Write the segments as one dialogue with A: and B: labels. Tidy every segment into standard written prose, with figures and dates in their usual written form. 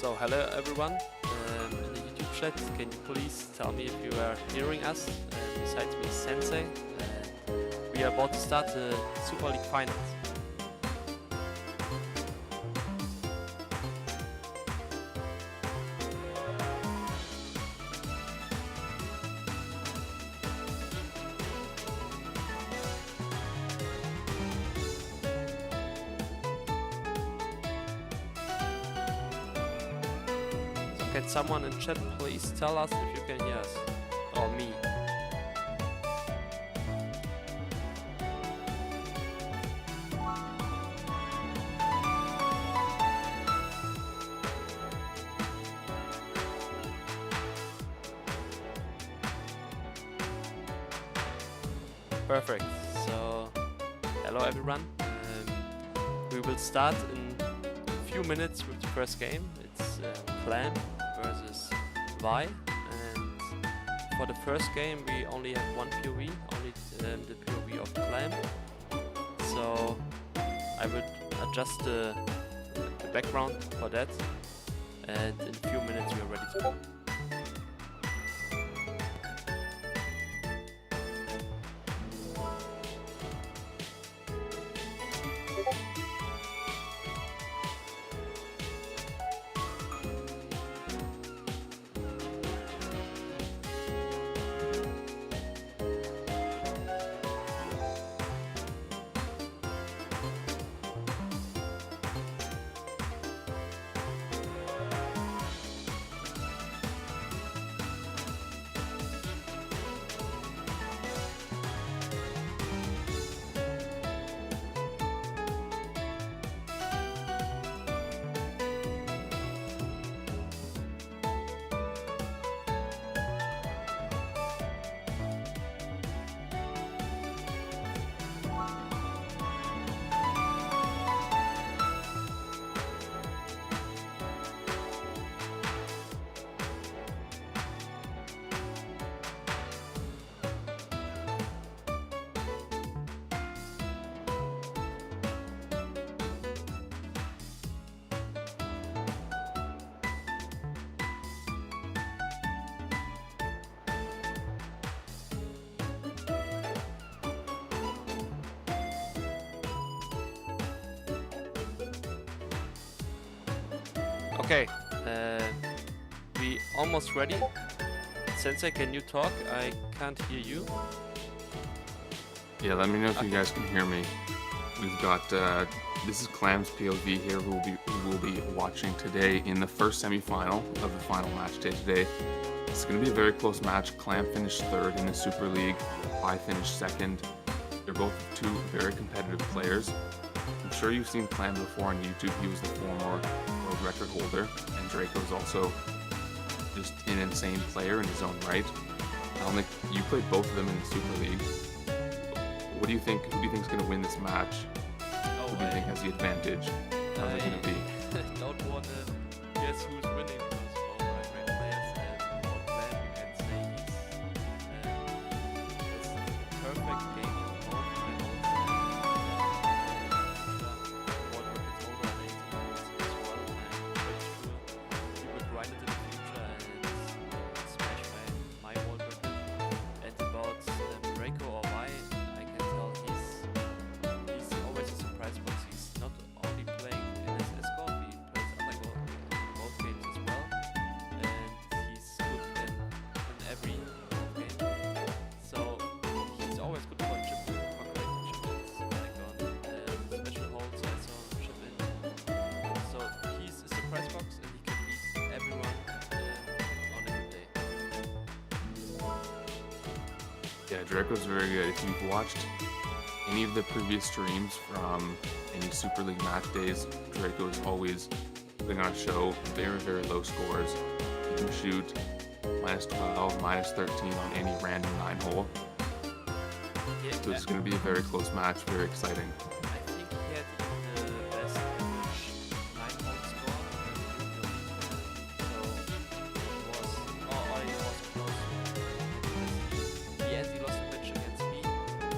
A: So hello everyone in the YouTube chat. Can you please tell me if you are hearing us? Besides me, Sensei. We are about to start the Super League Finals. Can someone in chat please tell us if you can hear us? Or me? Perfect. So, hello everyone. We will start in a few minutes with the first game. It's Clam versus Vi, and for the first game we only have one POV, only the POV of Clam. So I will adjust the background for that, and in a few minutes we are ready to go. Okay, we almost ready. Sensei, can you talk? I can't hear you.
B: Yeah, let me know if you guys can hear me. We've got, this is Clam's POV here, who will be watching today in the first semi-final of the final match day today. It's going to be a very close match. Clam finished third in the Super League. I finished second. They're both two very competitive players. I'm sure you've seen Clam before on YouTube. He was the former world record holder, and Draco's also just an insane player in his own right. I don't think you played both of them in the Super League. What do you think? Who do you think is going to win this match? Who do you think has the advantage? How's it going to be?
A: I don't want to guess who's winning because both are great players, and for Clam you can say he's a perfect game of both finals. World records holder and 18 holes as well. I'm pretty sure he will grind it in the future and smash my world record. And about Draco or Vi, I can tell he's always a surprise box. He's not only playing NSS golf, he plays other golf games as well, and he's good in every golf game. So he's always good for chip in, for creating chip ins, like on special holes I saw chip in. So he's a surprise box and he can beat everyone on a good day.
B: Yeah, Draco's very good. If you've watched any of the previous streams from any Super League match days, Draco is always putting on a show. Very, very low scores. He can shoot minus 12, minus 13 on any random 9-hole.
A: Yeah,
B: So it's going to be a very close match. Very exciting.
A: I think he had the best average 9-hole score in the Junior League. So he was close. He lost a match against me,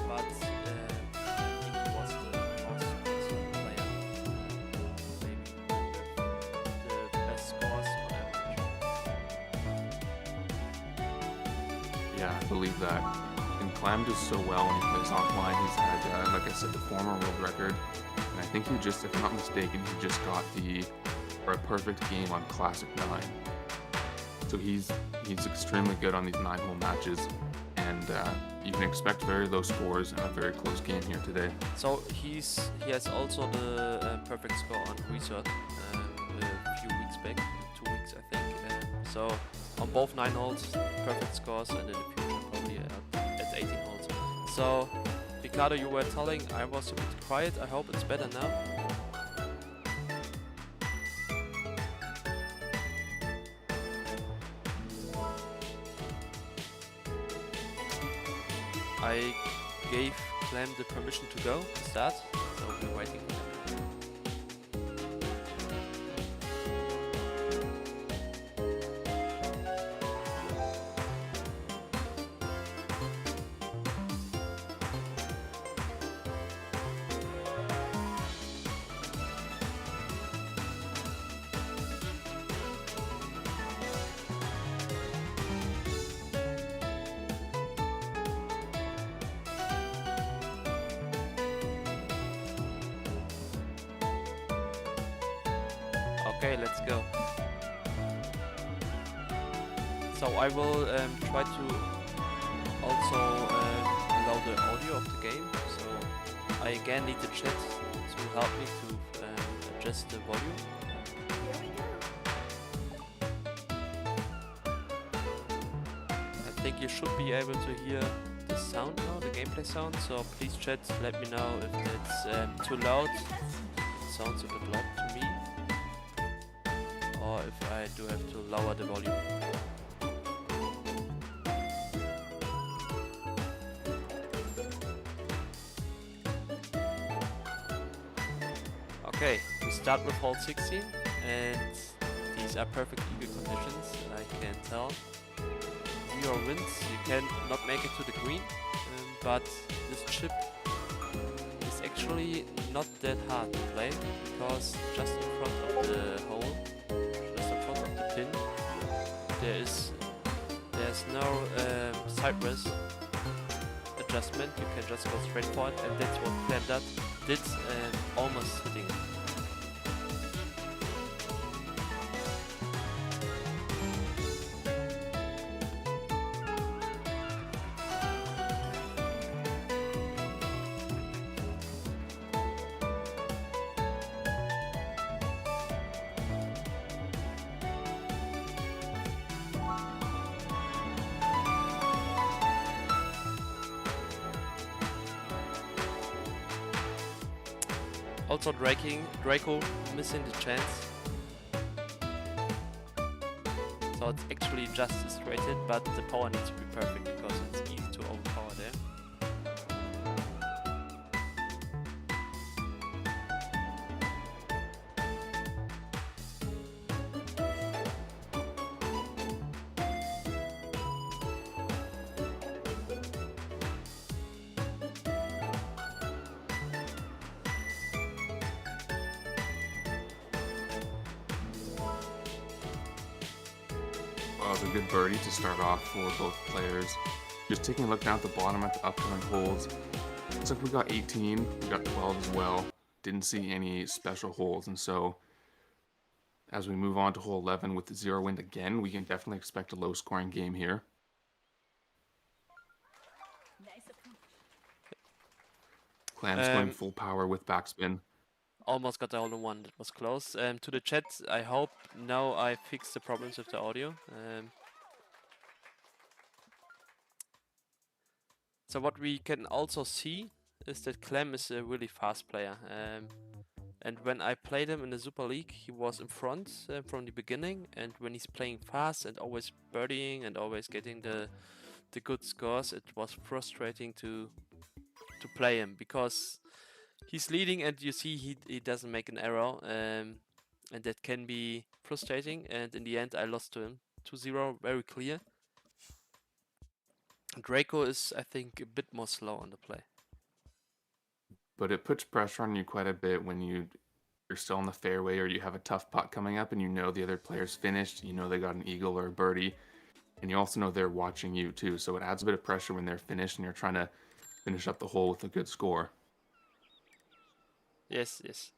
A: but I think he was the most successful player. Maybe with the best score
B: Yeah, I believe that. And Clam does so well when he plays offline. He's had, like I said, the former world record. And I think he just, if I'm not mistaken, he just got a perfect game on Classic 9. So he's extremely good on these 9-hole matches. And you can expect very low scores and a very close game here today.
A: So he has also the perfect score on Resort a few weeks back, 2 weeks I think. So on both 9 holes, perfect scores, and in the future probably at 18 holes. So Ricardo, you were telling I was a bit quiet. I hope it's better now. I gave Clem the permission to go, to start, so we're waiting for him. Okay, let's go. So I will try to also allow the audio of the game. So I again need the chat to help me to adjust the volume. I think you should be able to hear the sound now, the gameplay sound. So please chat, let me know if it's too loud. It sounds a bit loud to me. Or if I do have to lower the volume. Okay, we start with hole 16 and these are perfect eagle conditions, I can tell. 0 winds, you can not make it to the green, but this chip is actually not that hard to play because just in front of the hole, pin, there's no side risk adjustment. You can just go straight for it, and that's what Clem did, almost hitting it. Also Draco missing the chance. So it's actually just a straight hit, but the power needs to be perfect because it's easy to overpower there.
B: Well, it's a good birdie to start off for both players. Just taking a look down at the bottom at the upcoming holes. Looks like we got 18, we got 12 as well. Didn't see any special holes, and so as we move on to hole 11 with the 0 wind again, we can definitely expect a low scoring game here. Clam's going full power with backspin.
A: Almost got the hole in one, that was close. To the chat, I hope now I fixed the problems with the audio. So what we can also see is that Clem is a really fast player. And when I played him in the Super League, he was in front from the beginning. And when he's playing fast and always birdieing and always getting the good scores, it was frustrating to play him because he's leading and you see he doesn't make an error, and that can be frustrating. And in the end, I lost to him 2-0, very clear. Draco is, I think, a bit more slow on the play.
B: But it puts pressure on you quite a bit when you're still in the fairway or you have a tough putt coming up and you know the other player's finished, you know they got an eagle or a birdie. and you also know they're watching you too, so it adds a bit of pressure when they're finished and you're trying to finish up the hole with a good score.
A: Yes, yes.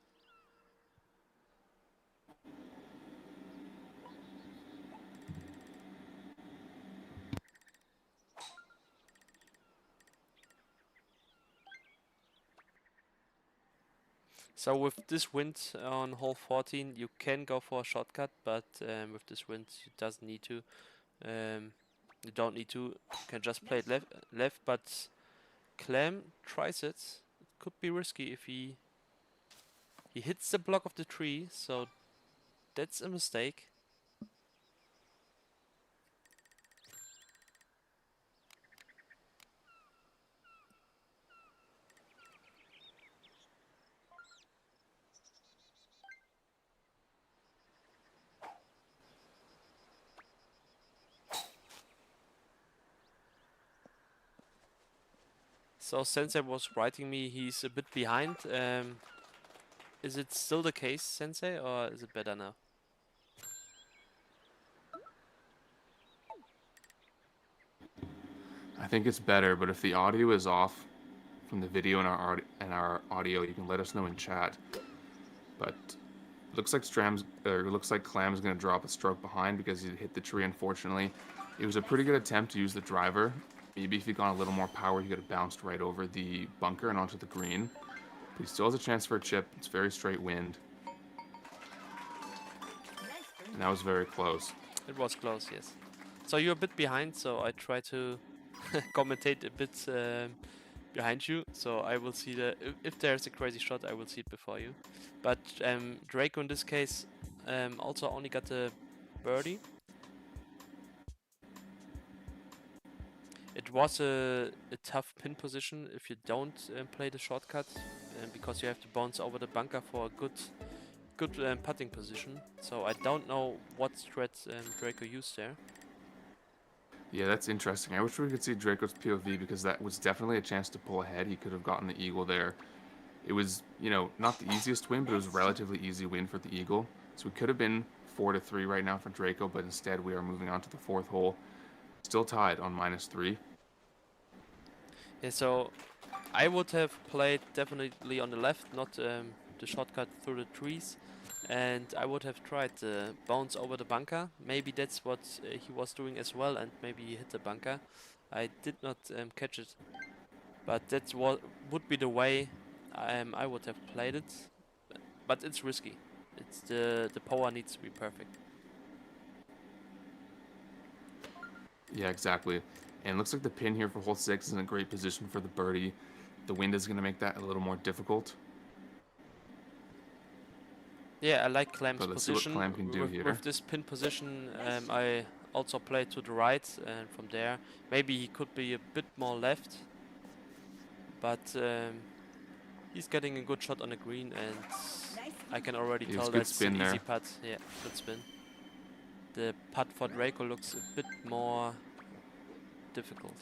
A: So with this wind on hole 14, you can go for a shortcut, but with this wind, you doesn't need to. You don't need to. You can just play it left. But Clem tries it. It could be risky if he hits the block of the tree. So that's a mistake. So Sensei was writing me he's a bit behind. Is it still the case, Sensei, or is it better now?
B: I think it's better, but if the audio is off from the video and our audio, you can let us know in chat. But looks like Clam's gonna drop a stroke behind because he hit the tree. Unfortunately, it was a pretty good attempt to use the driver. Maybe if he'd gone a little more power, he could have bounced right over the bunker and onto the green. But he still has a chance for a chip. It's very straight wind, and that was very close.
A: It was close, yes. So you're a bit behind, so I try to commentate a bit behind you. So I will see if there's a crazy shot, I will see it before you. But Draco in this case also only got a birdie. It was a tough pin position if you don't play the shortcut, because you have to bounce over the bunker for a good putting position. So I don't know what strat Draco used there.
B: Yeah, that's interesting. I wish we could see Draco's POV because that was definitely a chance to pull ahead. He could have gotten the eagle there. It was, not the easiest win, but it was a relatively easy win for the eagle. So we could have been 4-3 right now for Draco, but instead we are moving on to the fourth hole. Still tied on -3.
A: Yeah, so I would have played definitely on the left, not the shortcut through the trees. And I would have tried the bounce over the bunker. Maybe that's what he was doing as well, and maybe he hit the bunker. I did not catch it, but that's what would be the way I would have played it. But it's risky. It's the power needs to be perfect.
B: Yeah, exactly. And it looks like the pin here for hole 6 is in a great position for the birdie. The wind is going to make that a little more difficult.
A: Yeah, I like Clam's
B: But let's see
A: position.
B: what Clam can do here.
A: With this pin position, I also play to the right, and from there, maybe he could be a bit more left. But he's getting a good shot on the green, and I can already tell that's an easy putt. Yeah, good spin. The putt for Draco looks a bit more difficult.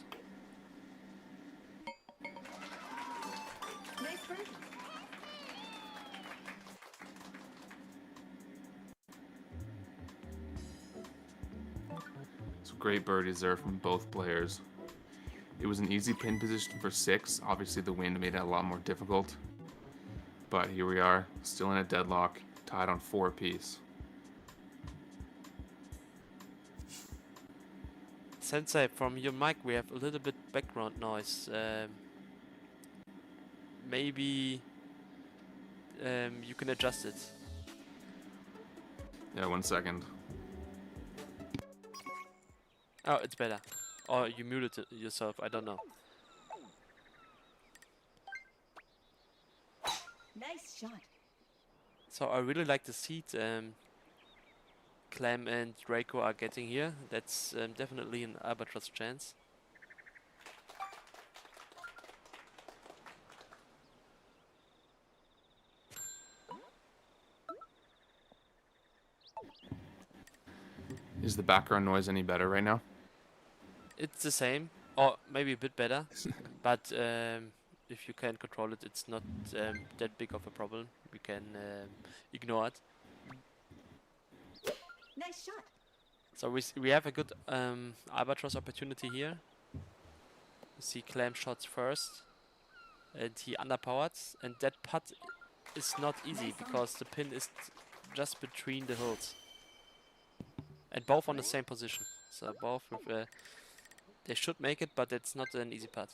B: So great birdies there from both players. It was an easy pin position for 6. Obviously the wind made it a lot more difficult. But here we are, still in a deadlock, tied on 4 apiece.
A: Sensei, from your mic we have a little bit background noise. Maybe you can adjust it.
B: Yeah, 1 second.
A: Oh, it's better. Or you muted it yourself, I don't know.
C: Nice shot.
A: So I really like the seat Clem and Draco are getting here. That's definitely an albatross chance.
B: Is the background noise any better right now?
A: It's the same, or maybe a bit better, but if you can control it, it's not that big of a problem. We can ignore it.
C: Nice shot.
A: So we have a good albatross opportunity here. You see Clam shots first, and he underpowered, and that putt is not easy because the pin is just between the holes, and both on the same position. So both with they should make it, but it's not an easy putt.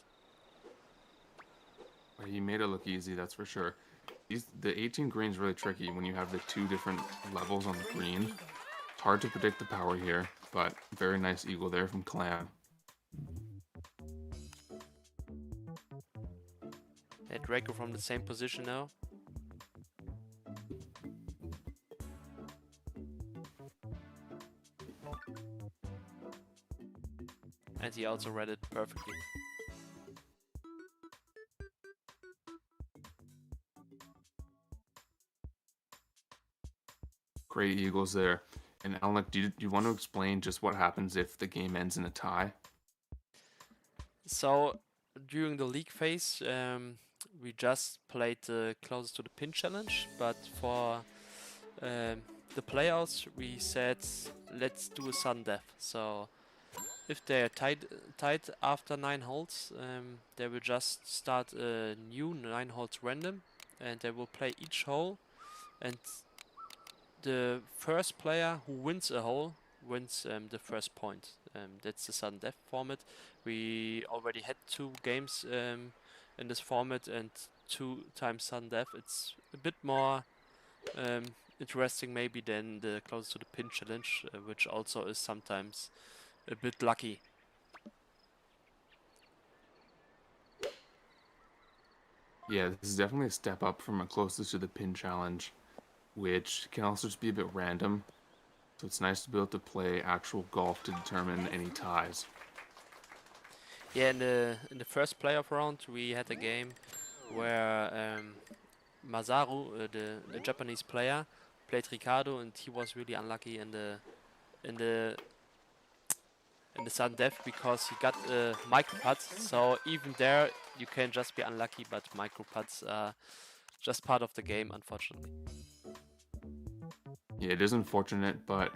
B: Well, he made it look easy, that's for sure. The 18 green is really tricky when you have the two different levels on the green. It's hard to predict the power here, but very nice eagle there from Clam.
A: And Draco from the same position now. And he also read it perfectly.
B: Great eagles there. And Alec, do you want to explain just what happens if the game ends in a tie?
A: So during the league phase, we just played the closest to the pin challenge, but for the playouts, we said let's do a sudden death. So if they're tied after 9 holes, they will just start a new 9 holes random, and they will play each hole, and the first player who wins a hole wins the first point. That's the sudden death format. We already had 2 games in this format, and 2 times sudden death. It's a bit more interesting maybe than the closest to the pin challenge, which also is sometimes a bit lucky.
B: Yeah, this is definitely a step up from a closest to the pin challenge, which can also just be a bit random. So it's nice to be able to play actual golf to determine any ties.
A: Yeah, in the first playoff round, we had a game where Masaru, the Japanese player, played Ricardo, and he was really unlucky in the sudden death because he got a micro putt. So even there, you can just be unlucky, but micro putts are just part of the game, unfortunately.
B: Yeah, it is unfortunate, but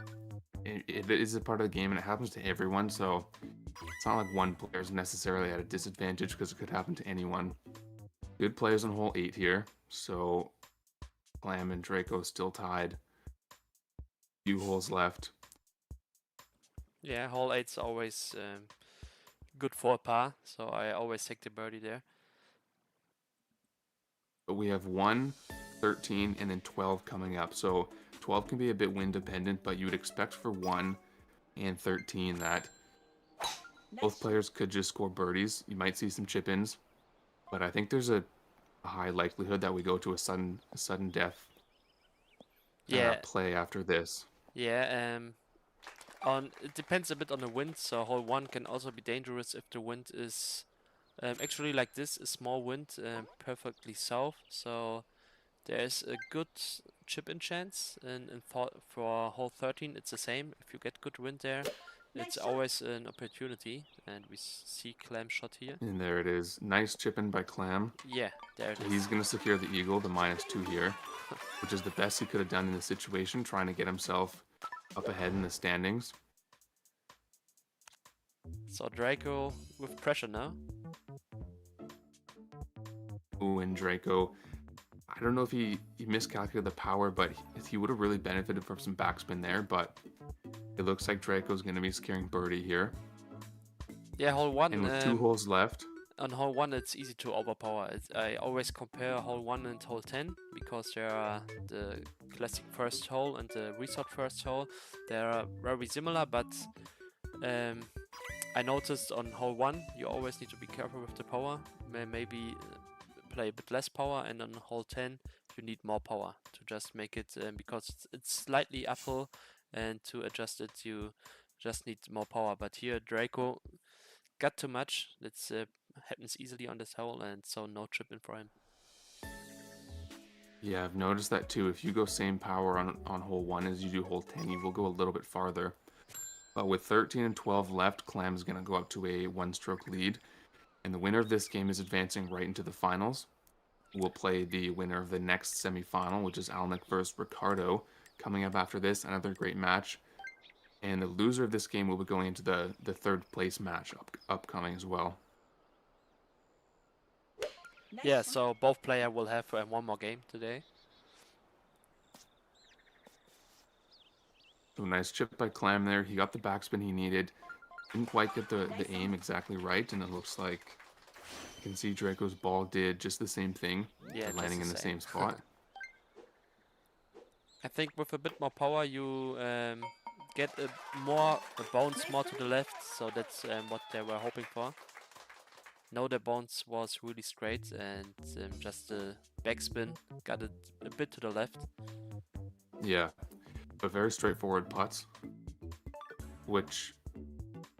B: it is a part of the game and it happens to everyone, so it's not like one player is necessarily at a disadvantage because it could happen to anyone. Good players on hole 8 here, so Clam and Draco still tied. Few holes left.
A: Yeah, hole 8's always good for a par, so I always take the birdie there.
B: But we have 1, 13, and then 12 coming up. So 12 can be a bit wind dependent, but you would expect for 1 and 13 that both players could just score birdies. You might see some chip-ins, but I think there's a high likelihood that we go to a sudden death play after this.
A: Yeah, it depends a bit on the wind, so hole 1 can also be dangerous if the wind is actually like this, a small wind, perfectly south, so there's a good chip-in chance, and for hole 13 it's the same. If you get good wind there, it's always an opportunity, and we see Clam shot here.
B: And there it is. Nice chip-in by Clam.
A: Yeah, there it
B: So
A: is.
B: he's going to secure the eagle, the -2 here, which is the best he could have done in this situation, trying to get himself up ahead in the standings.
A: So Draco with pressure now.
B: Ooh, and Draco, I don't know if he miscalculated the power, but he would have really benefited from some backspin there, but it looks like Draco's going to be securing birdie here.
A: Yeah, hole 1.
B: And with 2 holes left.
A: On hole 1 it's easy to overpower. I always compare hole 1 and hole 10 because there are the classic first hole and the resort first hole. They are very similar, but I noticed on hole 1 you always need to be careful with the power. Maybe play a bit less power, and on hole 10 you need more power to just make it, because it's slightly uphill, and to adjust it you just need more power. But here Draco got too much. That happens easily on this hole, and so no chip in for him.
B: Yeah, I've noticed that too. If you go same power on hole 1 as you do hole 10, you will go a little bit farther. But with 13 and 12 left, Clam's going to go up to a 1-stroke lead. And the winner of this game is advancing right into the finals. We'll play the winner of the next semifinal, which is Alnick versus Ricardo. Coming up after this, another great match. And the loser of this game will be going into the third place match upcoming as well.
A: Yeah, so both players will have one more game today.
B: So nice chip by Clam there. He got the backspin he needed. Didn't quite get the aim exactly right, and it looks like you can see Draco's ball did just the same thing,
A: Yeah,
B: landing in the same spot.
A: I think with a bit more power you get a bounce more to the left, so that's what they were hoping for. No, the bounce was really straight, and just the backspin got it a bit to the left.
B: Yeah, but very straightforward putts, which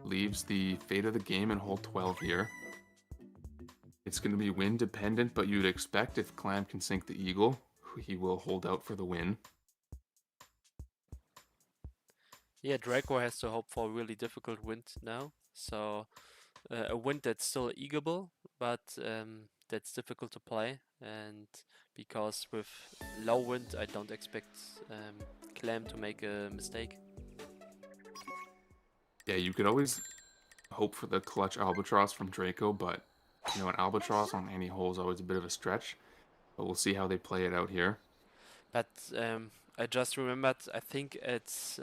B: leaves the fate of the game in hole 12 here. It's going to be wind dependent, but you'd expect if Clam can sink the eagle, he will hold out for the win.
A: Yeah, Draco has to hope for a really difficult wind now. So a wind that's still eagleable, but that's difficult to play. And because with low wind, I don't expect Clam to make a mistake.
B: Yeah, you could always hope for the clutch albatross from Draco, but you know, an albatross on any hole is always a bit of a stretch. But we'll see how they play it out here.
A: But I just remembered, I think it's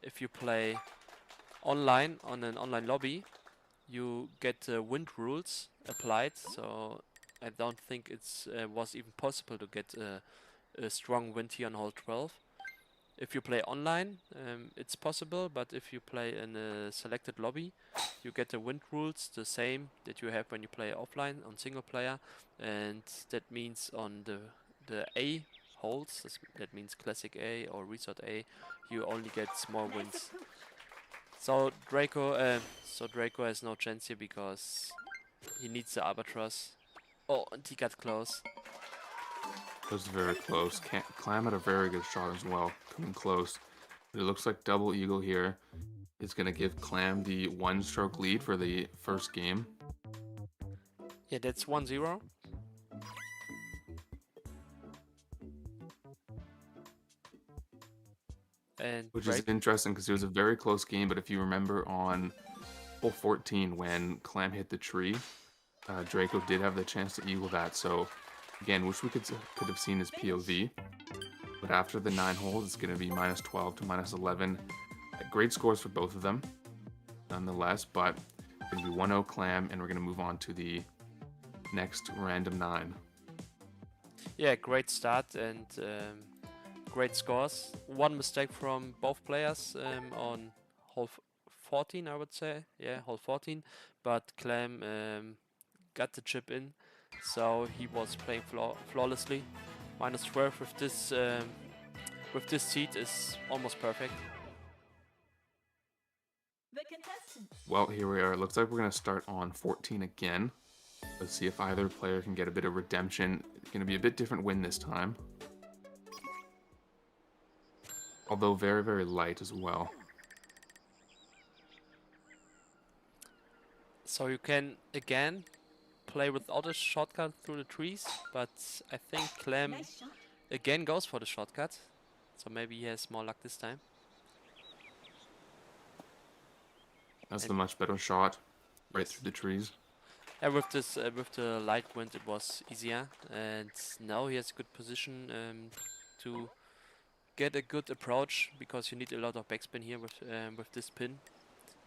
A: if you play online on an online lobby, you get wind rules applied. So I don't think it's was even possible to get a strong wind here on hole 12. If you play online, it's possible, but if you play in a selected lobby, you get the wind rules the same that you have when you play offline on single player, and that means on the A holes, that means Classic A or Resort A, you only get small winds. So Draco has no chance here because he needs the albatross. Oh, and he got close.
B: It was very close. Clam had a very good shot as well, coming close. But it looks like double eagle here is going to give Clam the one-stroke lead for the first game.
A: Yeah, that's 1-0. And
B: which is interesting because it was a very close game, but if you remember on hole 14 when Clam hit the tree, Draco did have the chance to eagle that. So again, wish we could have seen his POV. But after the 9 holes, it's going to be minus 12 to minus 11. Great scores for both of them, nonetheless. But it's going to be 1-0 Clam, and we're going to move on to the next random 9.
A: Yeah, great start and great scores. One mistake from both players on hole 14, I would say. Yeah, hole 14. But Clam got the chip in, so he was playing flawlessly. Minus 12 with this seat is almost perfect.
B: Well, here we are. It looks like we're going to start on 14 again. Let's see if either player can get a bit of redemption. It's going to be a bit different win this time. Although very, very light as well.
A: So you can, again, play without a shortcut through the trees, but I think Clam again goes for the shortcut. So maybe he has more luck this time.
B: That's the much better shot, right through the trees.
A: And with this, with the light wind, it was easier. And now he has a good position to get a good approach, because you need a lot of backspin here with this pin.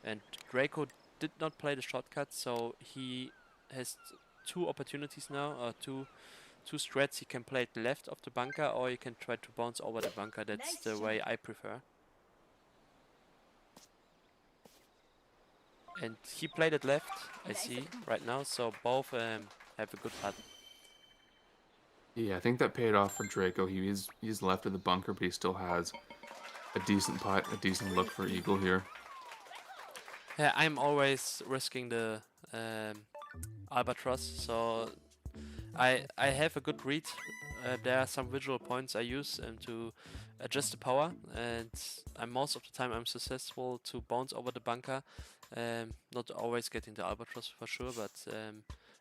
A: And Draco did not play the shortcut, so he has 2 opportunities now, or two strats. He can play it left of the bunker, or he can try to bounce over the bunker. That's the way I prefer. And he played it left, I see, right now, so both have a good putt.
B: Yeah, I think that paid off for Draco. He's left of the bunker, but he still has a decent putt, a decent look for eagle here.
A: Yeah, I'm always risking the albatross, so I have a good read. There are some visual points I use to adjust the power, and most of the time I'm successful to bounce over the bunker. Not always getting the albatross for sure, but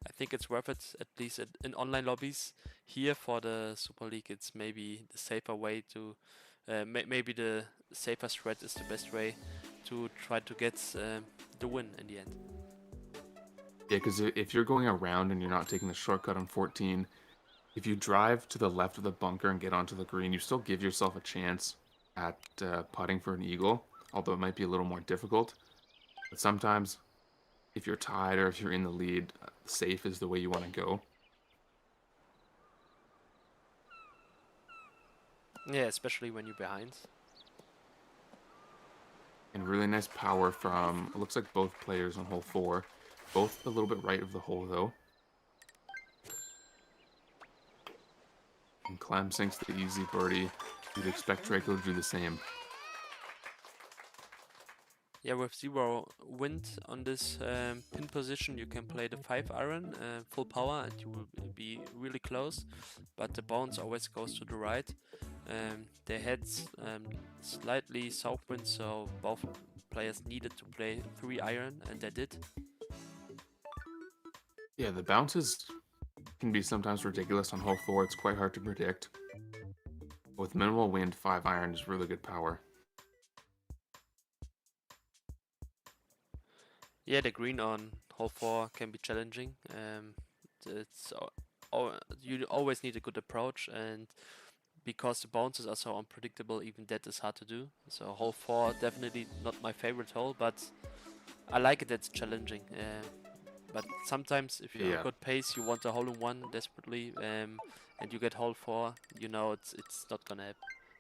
A: I think it's worth it, at least in online lobbies. Here for the Super League, it's maybe the safer way to maybe the safer strat is the best way to try to get the win in the end.
B: Yeah, because if you're going around and you're not taking the shortcut on 14, if you drive to the left of the bunker and get onto the green, you still give yourself a chance at putting for an eagle, although it might be a little more difficult. But sometimes, if you're tied or if you're in the lead, safe is the way you want to go.
A: Yeah, especially when you're behind.
B: And really nice power from, it looks like both players on hole 4. Both a little bit right of the hole, though. And Clem sinks the easy birdie. You'd expect Draco to do the same.
A: Yeah, with 0 wind on this pin position, you can play the 5-iron full power and you will be really close, but the bounce always goes to the right. They had slightly south wind, so both players needed to play 3-iron, and they did.
B: Yeah, the bounces can be sometimes ridiculous on hole 4. It's quite hard to predict. With minimal wind, 5-iron is really good power.
A: Yeah, the green on hole 4 can be challenging. You always need a good approach, and because the bounces are so unpredictable, even that is hard to do. So hole 4 definitely not my favorite hole, but I like it. It's challenging. But sometimes if you're on good pace, you want a hole-in-one desperately, and you get hole 4. You know it's not gonna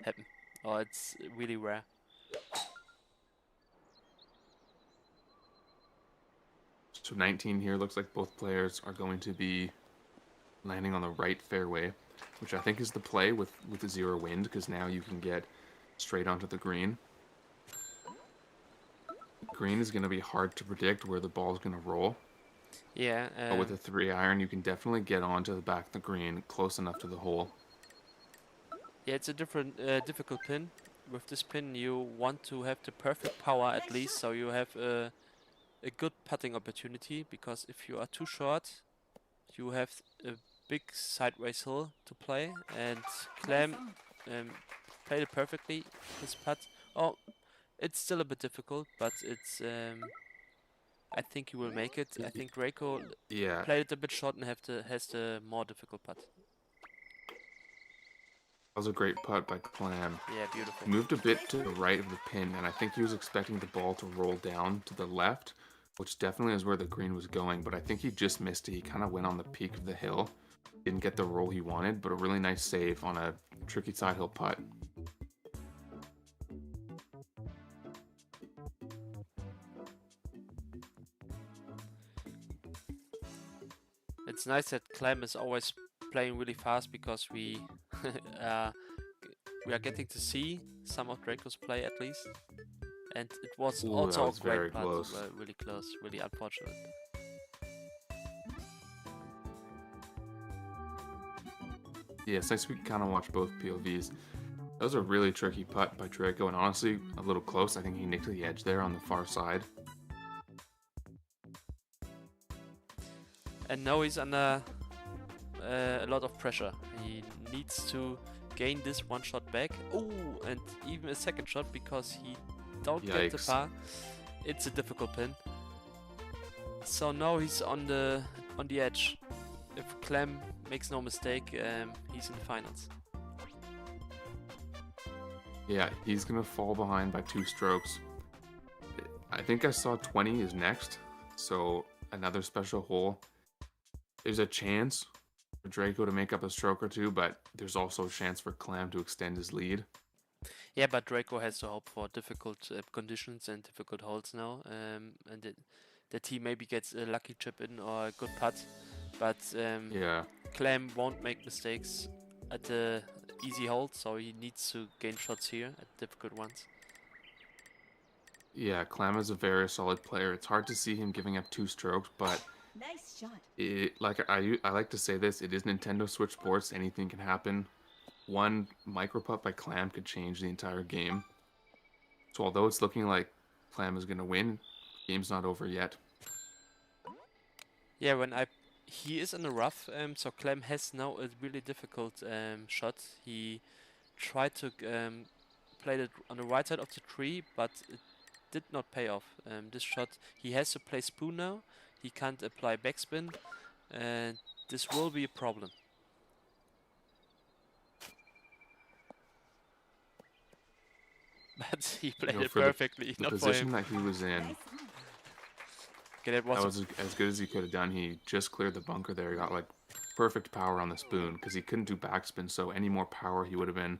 A: happen, or it's really rare.
B: So 19 here, looks like both players are going to be landing on the right fairway, which I think is the play with the 0 wind, because now you can get straight onto the green. Green is going to be hard to predict where the ball is going to roll.
A: Yeah.
B: But with a 3-iron, you can definitely get onto the back of the green, close enough to the hole.
A: Yeah, it's a difficult pin. With this pin, you want to have the perfect power at least, so you have a good putting opportunity, because if you are too short, you have a big sideways hill to play, and Clem played it perfectly, his putt. Oh, it's still a bit difficult, but it's I think he will make it. I think Reiko played it a bit short and has the more difficult putt.
B: That was a great putt by Clam.
A: Yeah, beautiful.
B: He moved a bit to the right of the pin, and I think he was expecting the ball to roll down to the left, which definitely is where the green was going, but I think he just missed it. He kind of went on the peak of the hill. Didn't get the roll he wanted, but a really nice save on a tricky side hill putt.
A: It's nice that Clem is always playing really fast, because we we are getting to see some of Draco's play at least. And it was also a great putt, really close, really unfortunate.
B: Yeah, it's nice we can kind of watch both POVs. That was a really tricky putt by Draco, and honestly, a little close. I think he nicked the edge there on the far side.
A: And now he's under a lot of pressure. He needs to gain this one shot back. Oh, and even a second shot, because he don't get the par. It's a difficult pin. So now he's on the edge. If Clem makes no mistake, he's in the finals.
B: Yeah, he's gonna fall behind by 2 strokes. I think I saw 20 is next, so another special hole. There's a chance for Draco to make up a stroke or 2, but there's also a chance for Clam to extend his lead.
A: Yeah, but Draco has to hope for difficult conditions and difficult holes now, and that he maybe gets a lucky chip in or a good putt. But Clam won't make mistakes at the easy hole, so he needs to gain shots here at difficult ones.
B: Yeah, Clam is a very solid player. It's hard to see him giving up 2 strokes, but
C: nice shot.
B: I like to say this, it is Nintendo Switch Sports. Anything can happen. One micro putt by Clam could change the entire game. So although it's looking like Clam is going to win, game's not over yet.
A: Yeah, he is in the rough, so Clem has now a really difficult shot. He tried to played it on the right side of the tree, but it did not pay off. This shot, he has to play spoon now. He can't apply backspin, and this will be a problem. But he played it
B: For
A: perfectly,
B: the
A: not for
B: position
A: him.
B: that he was in,
A: Okay, that
B: that
A: was
B: was as good as he could have done. He just cleared the bunker there. He got like perfect power on the spoon because he couldn't do backspin. So any more power, he would have been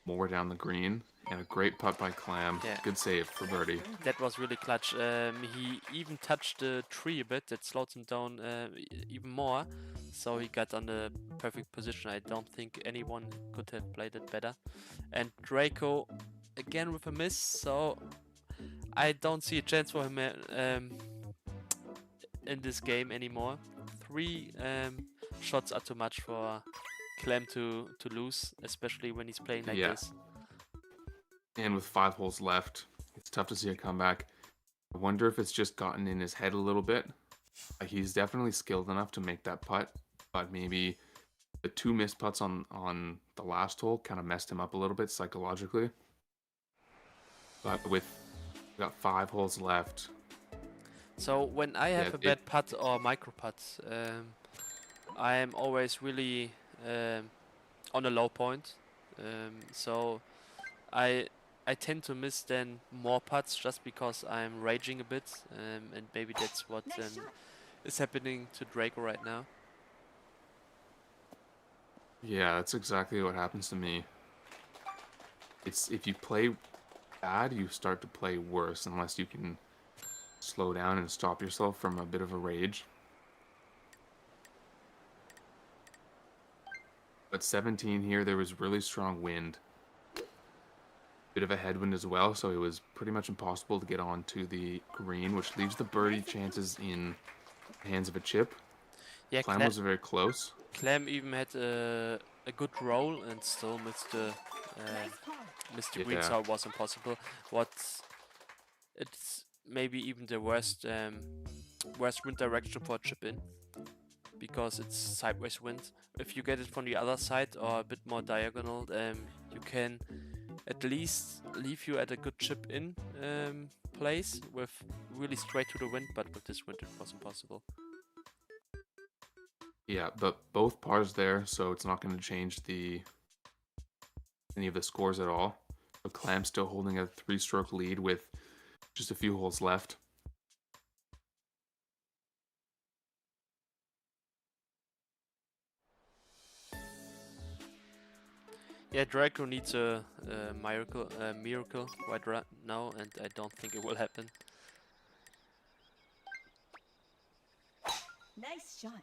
B: more down the green. And a great putt by Clam.
A: Yeah.
B: Good save for birdie.
A: that was really clutch. He even touched the tree a bit. That slowed him down even more. So he got on the perfect position. I don't think anyone could have played it better. And Draco again with a miss. So I don't see a chance for him in this game anymore. 3 shots are too much for Clem to lose, especially when he's playing like this.
B: And with 5 holes left, it's tough to see a comeback. I wonder if it's just gotten in his head a little bit. He's definitely skilled enough to make that putt, but maybe the 2 missed putts on the last hole kind of messed him up a little bit psychologically. But we got 5 holes left.
A: So when I have a bad putt or micro putt, I am always really on a low point. So I tend to miss then more putts just because I'm raging a bit, and maybe that's what is happening to Draco right now.
B: Yeah, that's exactly what happens to me. It's if you play bad, you start to play worse unless you can slow down and stop yourself from a bit of a rage. But 17 here, there was really strong wind. Bit of a headwind as well, so it was pretty much impossible to get onto the green, which leaves the birdie chances in the hands of a chip.
A: Yeah,
B: Clam was very close.
A: Clem even had a good roll and still missed the green, so it was impossible. It's maybe even the worst wind direction for a chip in, because it's sideways wind. If you get it from the other side or a bit more diagonal, you can at least leave you at a good chip in place with really straight to the wind, but with this wind it was impossible.
B: Yeah, but both pars there, so it's not going to change any of the scores at all. But Clam's still holding a 3-stroke lead with just a few holes left.
A: Yeah, Draco needs a miracle right now, and I don't think it will happen.
C: Nice shot.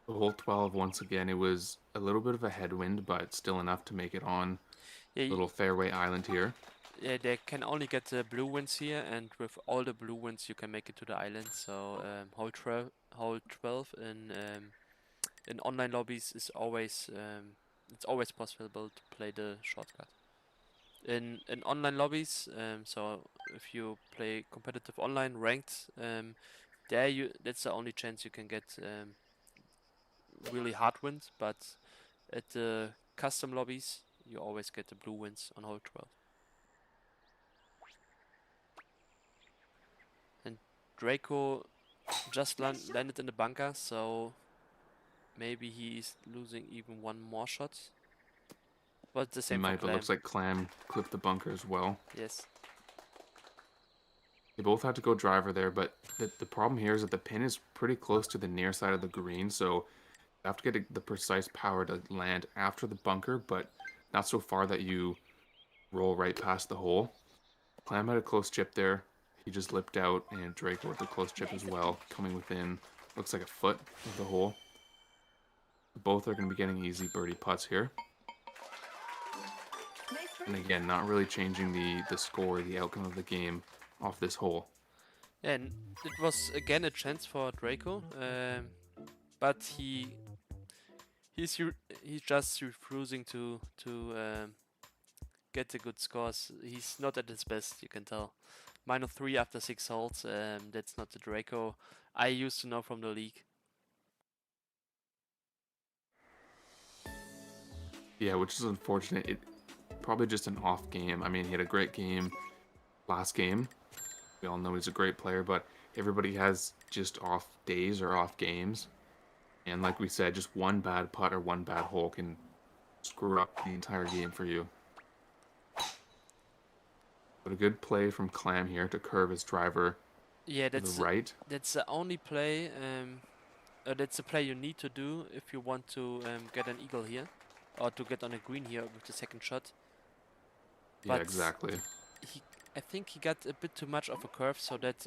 B: Hole 12, once again, it was a little bit of a headwind, but still enough to make it on little fairway island here.
A: Yeah, they can only get the blue winds here, and with all the blue winds you can make it to the island. So hole 12 in online lobbies is always it's always possible to play the shortcut. In online lobbies, so if you play competitive online ranked, that's the only chance you can get really hard wind, but at the custom lobbies you always get the blue winds on hole 12. And Draco just landed in the bunker, so maybe he's losing even one more shot. But the same for Clam.
B: It looks like Clam clipped the bunker as well.
A: Yes.
B: They both had to go driver there, but the problem here is that the pin is pretty close to the near side of the green, so you have to get the precise power to land after the bunker, but not so far that you roll right past the hole. Clam had a close chip there. He just lipped out, and Draco with a close chip as well, coming within, looks like a foot of the hole. Both are going to be getting easy birdie putts here. And again, not really changing the score, the outcome of the game off this hole.
A: And it was again a chance for Draco, but he's just refusing to get the good scores. He's not at his best, you can tell. -3 after 6 holes. That's not the Draco I used to know from the league.
B: Yeah, which is unfortunate. probably just an off game. I mean, he had a great game last game. We all know he's a great player, but everybody has just off days or off games. And like we said, just one bad putt or one bad hole can screw up the entire game for you. But a good play from Clam here to curve his driver
A: Yeah,
B: to the right.
A: that's the only play. That's the play you need to do if you want to get an eagle here, or to get on a green here with the second shot.
B: Yeah,
A: But
B: exactly.
A: I think he got a bit too much of a curve, so that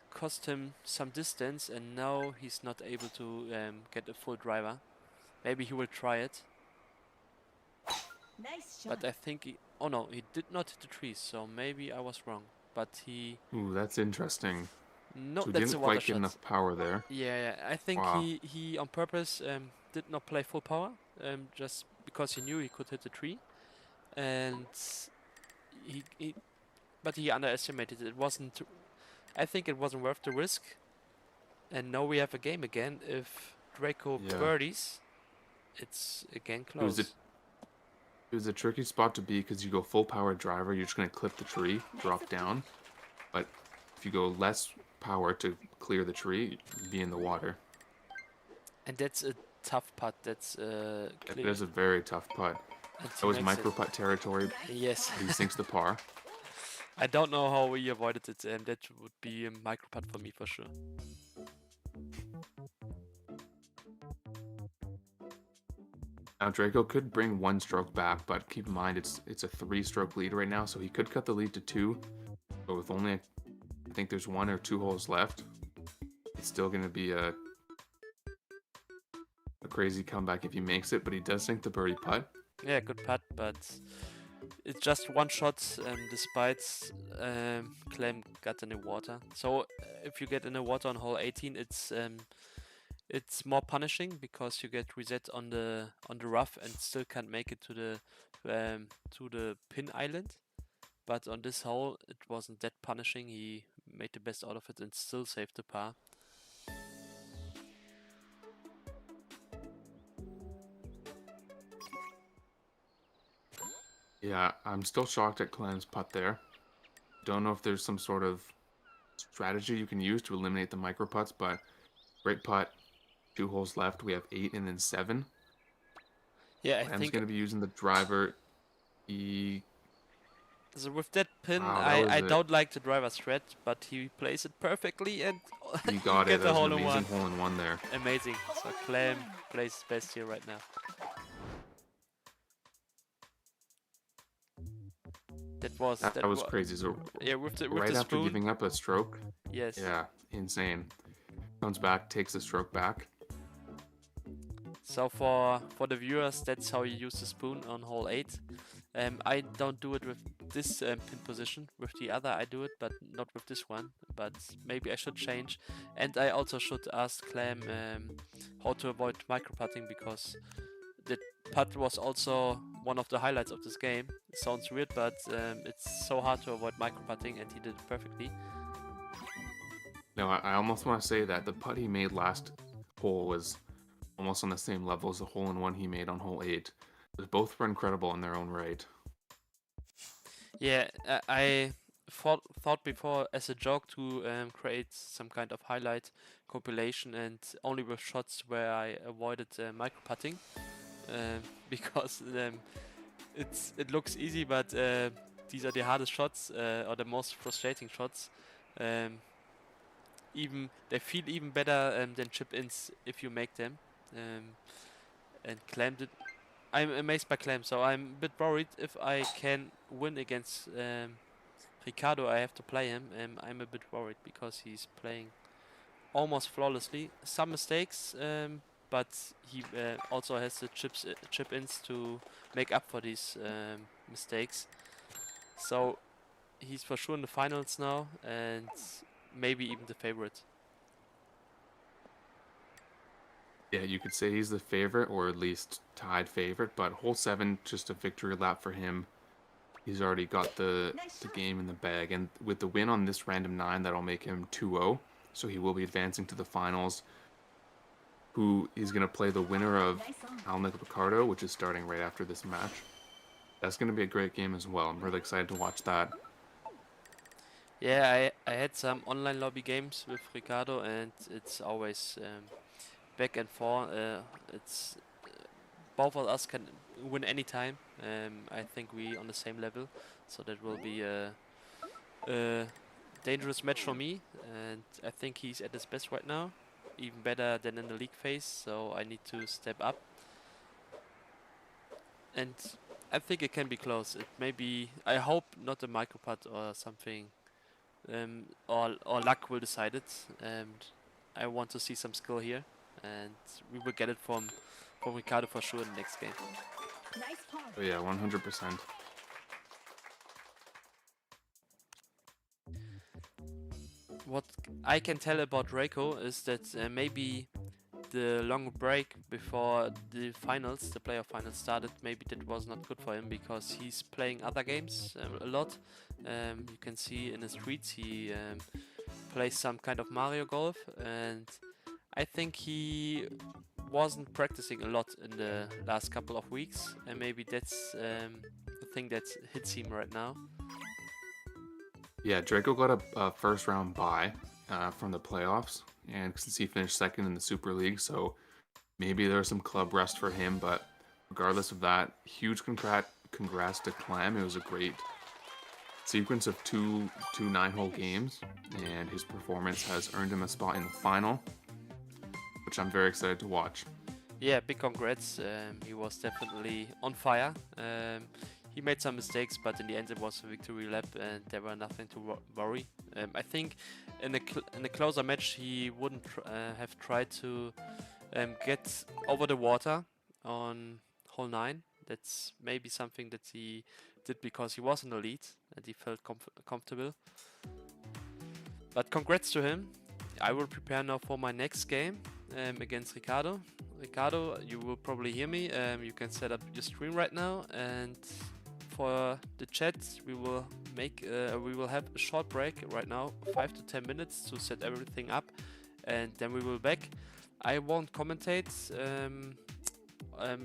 A: cost him some distance, and now he's not able to get a full driver. Maybe he will try it.
C: Nice shot.
A: But I think oh no, he did not hit the trees, so maybe I was wrong. But he...
B: Ooh, that's interesting.
A: No,
B: So he
A: that's a
B: didn't
A: water
B: quite get
A: shot.
B: enough power there.
A: Yeah, I think
B: Wow.
A: he on purpose did not play full power, just because he knew he could hit the tree, and but he underestimated it. It wasn't. I think it wasn't worth the risk. And now we have a game again. If Draco
B: Yeah.
A: birdies, it's again
B: It was
A: close.
B: It was a tricky spot to be because you go full power driver, you're just going to clip the tree, drop down. But if you go less power to clear the tree, you'd be in the water.
A: And that's a tough putt. That's
B: That is a very tough putt.
A: and
B: That
A: he
B: was
A: makes
B: micro
A: it.
B: putt territory.
A: Yes.
B: He sinks the par.
A: I don't know how we avoided it, and that would be a micro putt for me for sure.
B: Now Draco could bring one stroke back, but keep in mind it's a 3-stroke lead right now, so he could cut the lead to 2. But with only, I think there's 1 or 2 holes left, it's still going to be a crazy comeback if he makes it. But he does sink the birdie putt.
A: Yeah, good putt, but it's just one shot, despite Clem got in the water. So if you get in the water on hole 18, it's more punishing because you get reset on the rough and still can't make it to the pin island. But on this hole, it wasn't that punishing. He made the best out of it and still saved the par.
B: Yeah, I'm still shocked at Clem's putt there. Don't know if there's some sort of strategy you can use to eliminate the micro putts, but great putt. 2 holes left. We have 8 and then 7.
A: Yeah, I
B: Clem's
A: think
B: going to be using the driver.
A: so with that pin,
B: Wow, that
A: I
B: was
A: don't like the driver's thread, but he plays it perfectly and
B: He got
A: get
B: it.
A: the
B: That was
A: hole
B: an
A: in
B: amazing
A: one.
B: hole-in-one there.
A: Amazing. So Clem plays his best here right now.
B: That was crazy. So
A: yeah, with the
B: right after
A: spoon.
B: giving up a stroke,
A: Yes.
B: yeah, insane. Comes back, takes the stroke back.
A: So for the viewers, that's how you use the spoon on hole 8. I don't do it with this pin position. With the other I do it, but not with this one. But maybe I should change. And I also should ask Clem how to avoid micro putting, because the putt was also one of the highlights of this game. It sounds weird, but it's so hard to avoid micro putting, and he did it perfectly.
B: No, I almost want to say that the putt he made last hole was almost on the same level as the hole-in-one he made on hole 8. But both were incredible in their own right.
A: Yeah, I thought before as a joke to create some kind of highlight compilation, and only with shots where I avoided micro putting, because it looks easy, but these are the hardest shots, or the most frustrating shots. Even they feel even better than chip-ins if you make them. And Clem did. I'm amazed by Clem, so I'm a bit worried if I can win against Ricardo. I have to play him. I'm a bit worried because he's playing almost flawlessly. Some mistakes, but he also has the chip-ins to make up for these mistakes. So he's for sure in the finals now, and maybe even the favorite.
B: Yeah, you could say he's the favorite, or at least tied favorite, but hole 7, just a victory lap for him. He's already got the game in the bag, and with the win on this random 9, that'll make him 2-0, so he will be advancing to the finals, who is going to play the winner of Alnick Ricardo, which is starting right after this match. That's going to be a great game as well. I'm really excited to watch that.
A: Yeah, I had some online lobby games with Ricardo, and it's always back and forth. It's both of us can win any time. I think we on the same level, so that will be a dangerous match for me. And I think he's at his best right now, even better than in the league phase. So I need to step up, and I think it can be close. It may be. I hope not a micro putt or something, or luck will decide it. And I want to see some skill here, and we will get it from Ricardo for sure in the next game.
B: Oh yeah, 100%.
A: What I can tell about Reiko is that maybe the long break before the finals, the playoff finals started, maybe that was not good for him because he's playing other games a lot. You can see in his tweets he plays some kind of Mario Golf, and I think he wasn't practicing a lot in the last couple of weeks, and maybe that's the thing that hits him right now.
B: Yeah, Draco got a first round bye from the playoffs, and since he finished second in the Super League, so maybe there's some club rest for him. But regardless of that, huge congrats to Clem. It was a great sequence of two 9-hole games, and his performance has earned him a spot in the final, which I'm very excited to watch.
A: Yeah, big congrats. He was definitely on fire. He made some mistakes, but in the end it was a victory lap, and there were nothing to worry. I think in a closer match he wouldn't have tried to get over the water on hole 9. That's maybe something that he did because he was in the lead and he felt comfortable. But congrats to him. I will prepare now for my next game against Ricardo. Ricardo, you will probably hear me. You can set up your stream right now, and for the chat, we will have a short break right now, 5 to 10 minutes to set everything up, and then we will back. I won't commentate.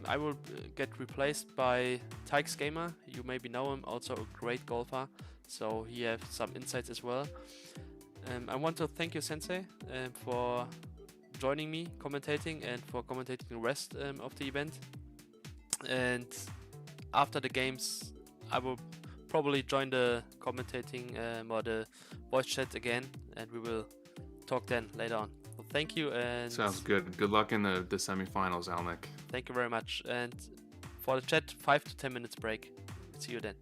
A: I will get replaced by Tykes Gamer. You maybe know him, also a great golfer, so he has some insights as well. I want to thank you, Sensei, for joining me commentating and for commentating the rest of the event. And after the games, I will probably join the commentating or the voice chat again, and we will talk then later on. So thank you, and
B: Sounds good. Good luck in the semifinals, Alnick.
A: thank you very much. And for the chat, 5 to 10 minutes break. See you then.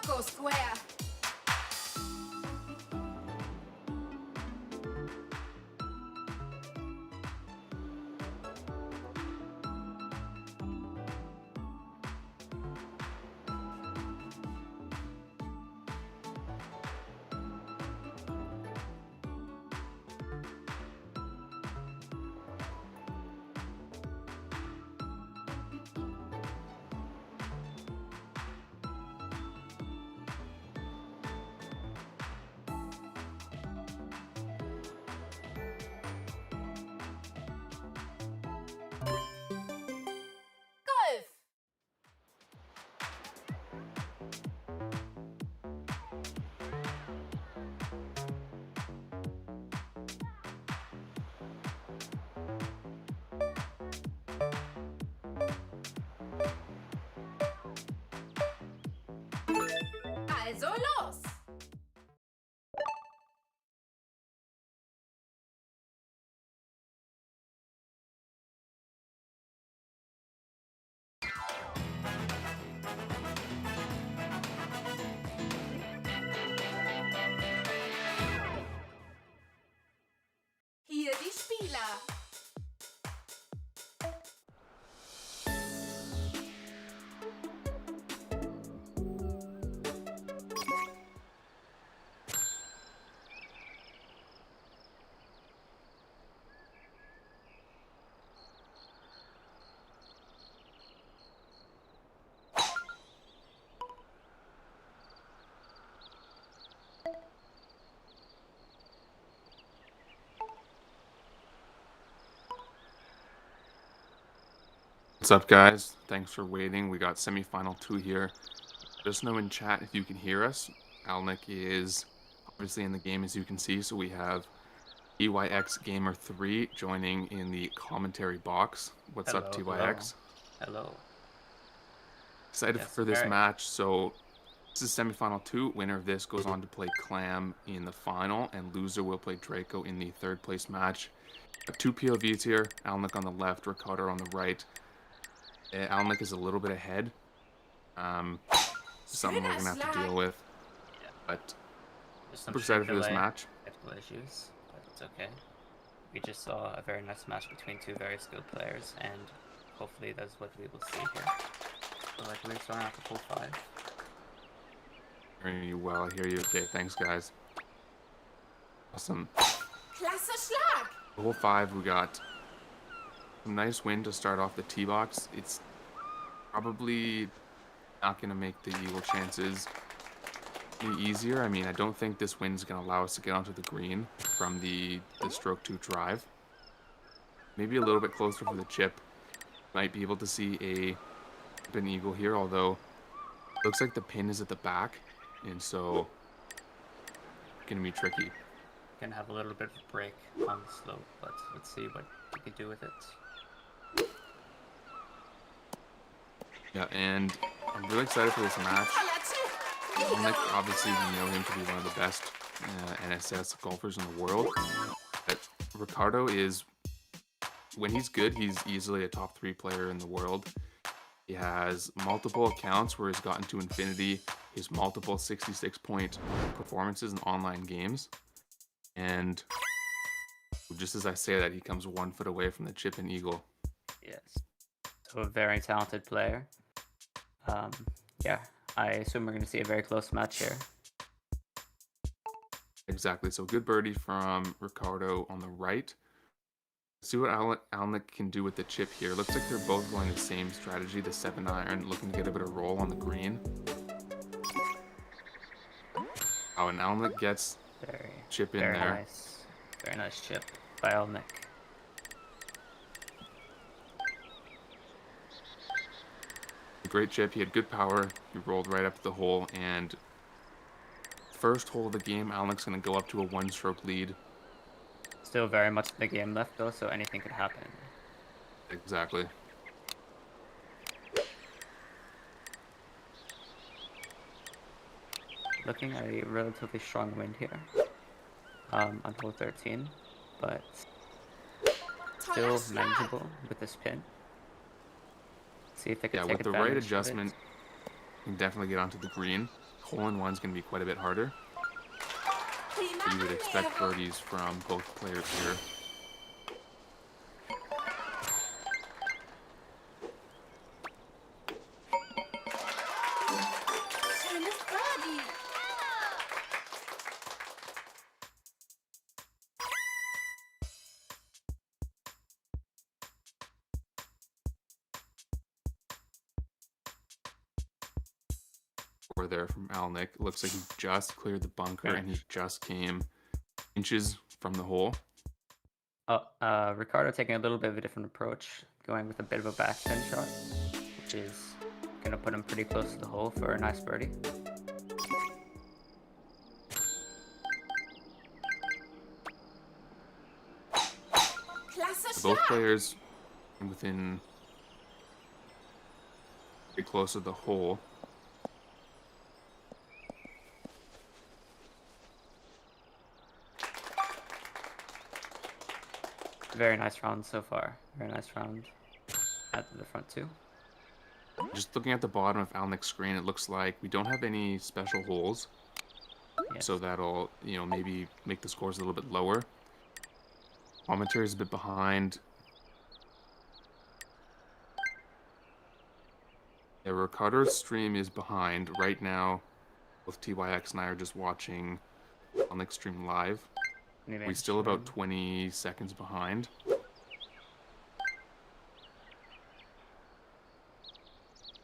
C: Lowscorer. Golf. Also los. Hier die Spieler.
B: What's up, guys? Thanks for waiting. We got semifinal 2 here. Just know in chat if you can hear us. Alnick is obviously in the game, as you can see. So we have TYX Gamer 3 joining in the commentary box. What's up, TYX?
D: Hello.
B: Excited
D: Yes,
B: for this
D: very.
B: match. So this is semifinal 2. Winner of this goes on to play Clam in the final, and loser will play Draco in the third place match. Got 2 POVs here. Alnick on the left, Ricardo on the right. Alnick is a little bit ahead. Something we're gonna have to deal with.
D: Yeah.
B: But
D: There's
B: super excited for this match.
D: Technical issues, but it's okay. We just saw a very nice match between 2 very skilled players, and hopefully that's what we will see here. So like we're starting off the full 5.
B: Hearing you well, I hear you. Okay, thanks, guys. Awesome.
C: Klasse Schlag.
B: Hole 5, we got a nice win to start off the tee box. It's probably not going to make the eagle chances any easier. I mean, I don't think this win's going to allow us to get onto the green from the stroke 2 drive. Maybe a little bit closer for the chip. Might be able to see an eagle here, although it looks like the pin is at the back, and so going to be tricky.
D: Can have a little bit of a break on the slope, but let's see what we can do with it.
B: Yeah, and I'm really excited for this match. Alnick, obviously, we know him to be one of the best NSS golfers in the world. But Ricardo is, when he's good, he's easily a top 3 player in the world. He has multiple accounts where he's gotten to infinity. He has multiple 66-point performances in online games. And just as I say that, he comes 1 foot away from the chip and eagle.
D: Yes. So a very talented player. Yeah, I assume we're going to see a very close match here.
B: Exactly. So good birdie from Ricardo on the right. See what Alnick can do with the chip here. Looks like they're both going the same strategy, the 7-iron, looking to get a bit of roll on the green. Oh, and Alnick gets chip in
D: very
B: there.
D: Nice. Very nice chip by Alnick.
B: Great chip. He had good power. He rolled right up the hole, and first hole of the game, Alnick's going to go up to a 1-stroke lead.
D: Still very much in the game left though, so anything could happen.
B: Exactly.
D: Looking at a relatively strong wind here on hole 13, but still manageable with this pin. See if they can take
B: with the
D: advantage
B: right
D: of it.
B: adjustment, you can definitely get onto the green. hole-in-one's going to be quite a bit harder.
C: Prima
B: You would expect
C: Ernährung.
B: birdies from both players here.
C: Schönes Birdie.
B: Or there from Alnick. Looks like he just cleared the bunker and he just came inches from the hole.
D: Oh, Ricardo taking a little bit of a different approach, going with a bit of a backspin shot, which is gonna put him pretty close to the hole for a nice birdie.
C: Klasse
B: Both
C: Schlag.
B: players within pretty close to the hole.
D: Very nice round so far. Very nice round at the front two.
B: Just looking at the bottom of Alnick's screen, it looks like we don't have any special holes.
D: Yes.
B: So that'll, maybe make the scores a little bit lower. Commentators a bit behind. Yeah, Ricardo's stream is behind. Right now, both TYX and I are just watching Alnick's stream live. We're still about 20 seconds behind.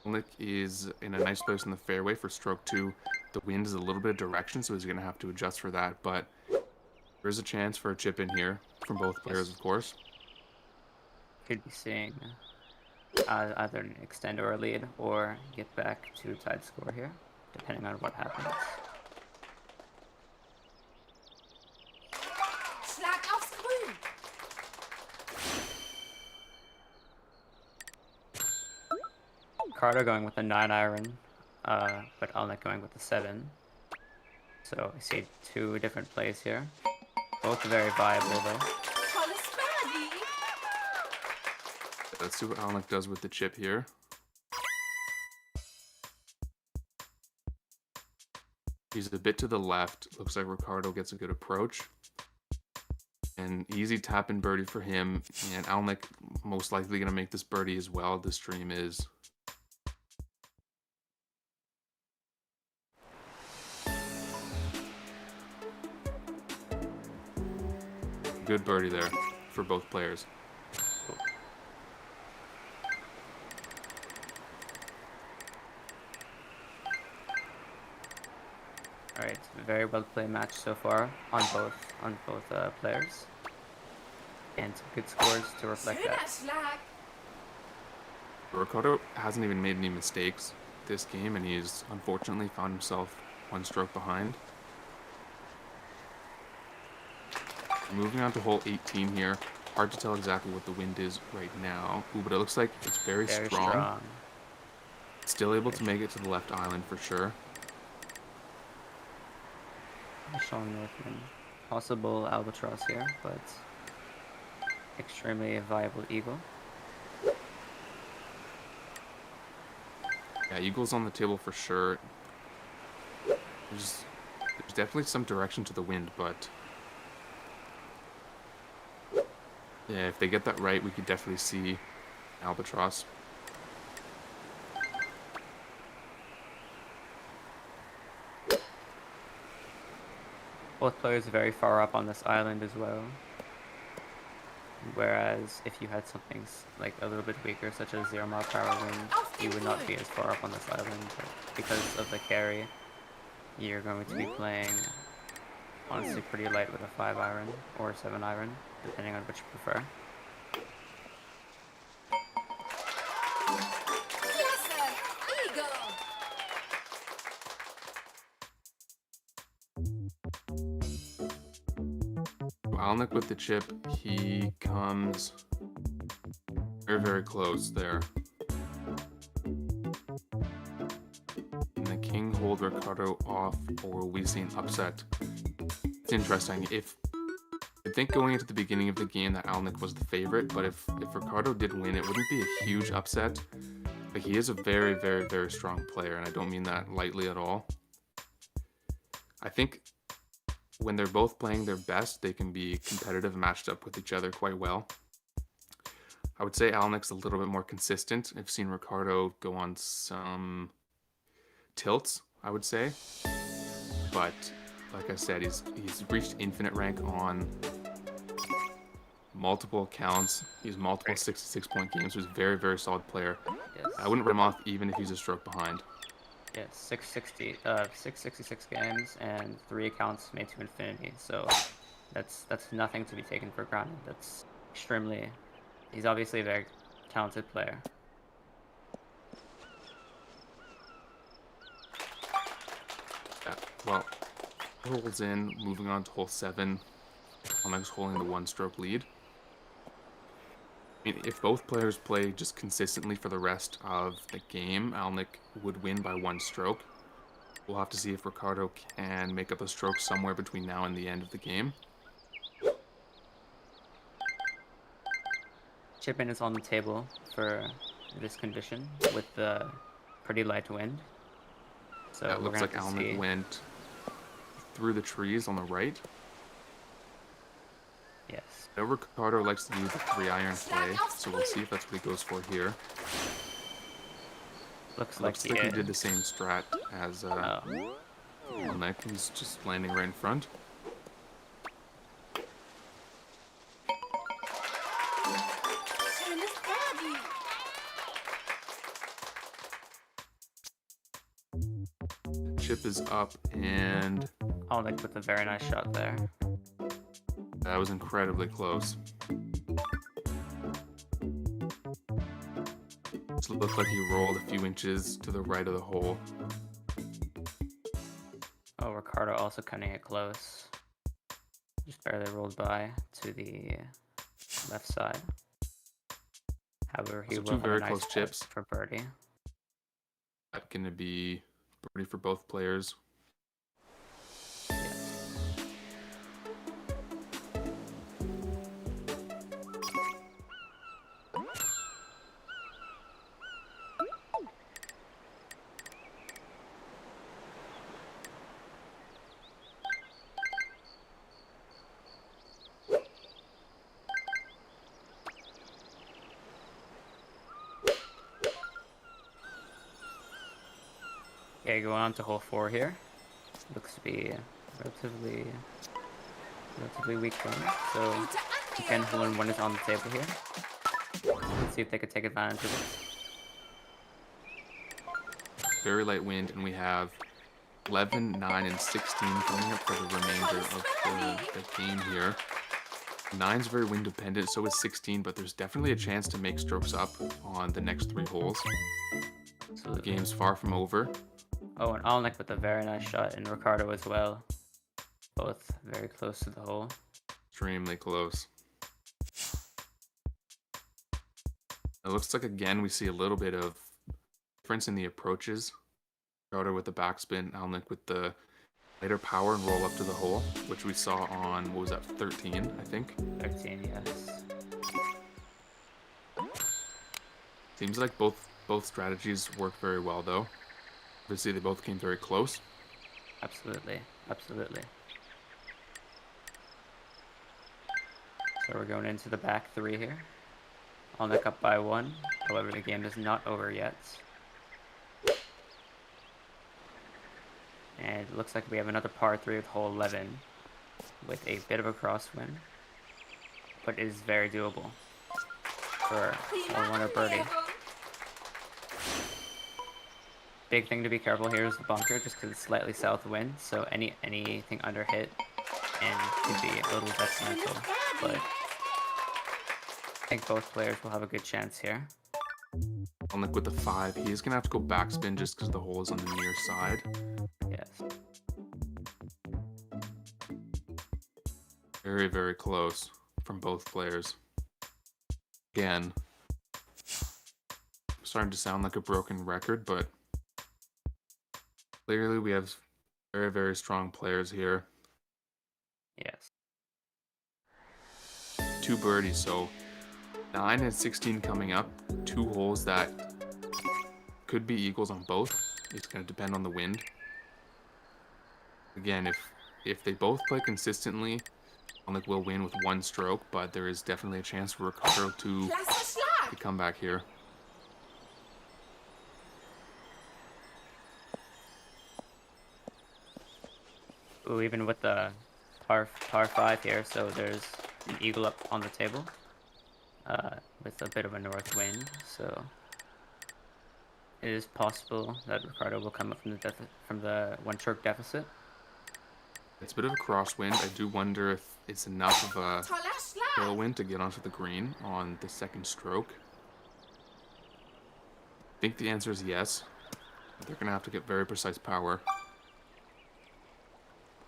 B: Alnick is in a nice place in the fairway for stroke 2. The wind is a little bit of direction, so he's going to have to adjust for that. But there's a chance for a chip in here from both players, of course.
D: Could be seeing either an extend or a lead, or get back to tied score here, depending on what happens.
C: Schlag aufs Grün.
D: Ricardo going with a 9-iron, but Alnick going with a 7. So I see two different plays here. Both very viable though.
C: Tolles Birdie.
B: Let's see what Alnick does with the chip here. He's a bit to the left. Looks like Ricardo gets a good approach. An easy tap and birdie for him. And Alnick most likely going to make this birdie as well. The stream is. Good birdie there for both players.
D: All right, very well played match so far on both players, and some good scores to reflect
C: Schöner
D: that.
C: Schlag.
B: Ricardo hasn't even made any mistakes this game, and he's unfortunately found himself one stroke behind. Moving on to hole 18 here. Hard to tell exactly what the wind is right now. Ooh, but it looks like it's very strong. Still able to make it to the left island for sure.
D: Sean Northman, possible albatross here, but extremely viable eagle.
B: Yeah, eagle's on the table for sure. There's definitely some direction to the wind, but yeah, if they get that right, we could definitely see albatross.
D: Both players are very far up on this island as well. Whereas if you had something like a little bit weaker, such as 0-mile-per-hour wind, you would not be as far up on this island. But because of the carry, you're going to be playing honestly pretty light with a 5-iron or a 7-iron, depending on which you prefer.
C: Klasse. Eagle.
B: Alnick with the chip, he comes very, very close there. And the king hold Ricardo off, or will we see an upset? It's interesting. I think going into the beginning of the game that Alnick was the favorite, but if Ricardo did win, it wouldn't be a huge upset. Like, he is a very, very, very strong player, and I don't mean that lightly at all. I think when they're both playing their best, they can be competitive, matched up with each other quite well. I would say Alnick's a little bit more consistent. I've seen Ricardo go on some tilts, I would say. But like I said, he's reached infinite rank on multiple accounts. He's multiple 66-point games. He's a very, very solid player.
D: Yes.
B: I wouldn't run him off even if he's a stroke behind.
D: Yes, 666 games and 3 accounts made to infinity. So that's nothing to be taken for granted. That's extremely. He's obviously a very talented player.
B: Yeah, well, holes in, moving on to hole 7. Alnick's holding the 1-stroke lead. I mean, if both players play just consistently for the rest of the game, Alnick would win by 1 stroke. We'll have to see if Ricardo can make up a stroke somewhere between now and the end of the game.
D: Chip-in is on the table for this condition with the pretty light wind. So
B: That looks like Alnick
D: see.
B: went through the trees on the right.
D: Yes.
B: I know Ricardo likes to do the 3-iron play, so we'll see if that's what he goes for here.
D: Looks like
B: he did the same strat as Alnick. He's just landing right in front.
C: Schönes Birdie.
B: Chip is up, and
D: Alnick with a very nice shot there.
B: that was incredibly close. It looked like he rolled a few inches to the right of the hole.
D: Oh, Ricardo also cutting it close. Just barely rolled by to the left side. However, he
B: So
D: will
B: two
D: have
B: very
D: a nice
B: close
D: putt
B: chips.
D: for birdie.
B: That's going to be birdie for both players.
D: Yes. Okay, going on to hole 4 here. Looks to be relatively weak one. So again, hole in 1 is on the table here. Let's see if they could take advantage of it.
B: Very light wind, and we have 11, 9, and 16 coming up for the remainder of the game here. 9's very wind dependent, so is 16, but there's definitely a chance to make strokes up on the next 3 holes. The
D: Absolutely.
B: game's far from over.
D: Oh, and Alnick with a very nice shot, and Ricardo as well. Both very close to the hole.
B: Extremely close. It looks like, again, we see a little bit of difference in the approaches. Ricardo with the backspin, Alnick with the lighter power and roll up to the hole, which we saw on, what was that, 13, I think?
D: 13, yes.
B: Seems like both strategies work very well, though. Obviously, they both came very close.
D: Absolutely, absolutely. So we're going into the back 3 here. Alnick up by 1. However, the game is not over yet. And it looks like we have another par 3 with hole 11 with a bit of a crosswind, but it is very doable for a 1 or birdie. Big thing to be careful here is the bunker, just because it's slightly south wind, so anything under hit and could be a little detrimental. But I think both players will have a good chance here.
B: Alnick with the 5. He's going to have to go backspin just because the hole is on the near side.
D: Yes.
B: Very, very close from both players. Again, starting to sound like a broken record, but clearly we have very, very strong players here.
D: Yes.
B: 2 birdies, so 9 and 16 coming up. 2 holes that could be equals on both. It's going to depend on the wind. Again, if they both play consistently, Alnick will win with 1 stroke, but there is definitely a chance for Ricardo to
C: Klasse Schlag.
B: come back here.
D: Ooh, even with the par 5 here, so there's an eagle up on the table, with a bit of a north wind, so it is possible that Ricardo will come up from the 1-stroke deficit.
B: It's a bit of a crosswind. I do wonder if it's enough of a
C: Toller Schlag.
B: tailwind to get onto the green on the 2nd stroke. I think the answer is yes. They're going to have to get very precise power.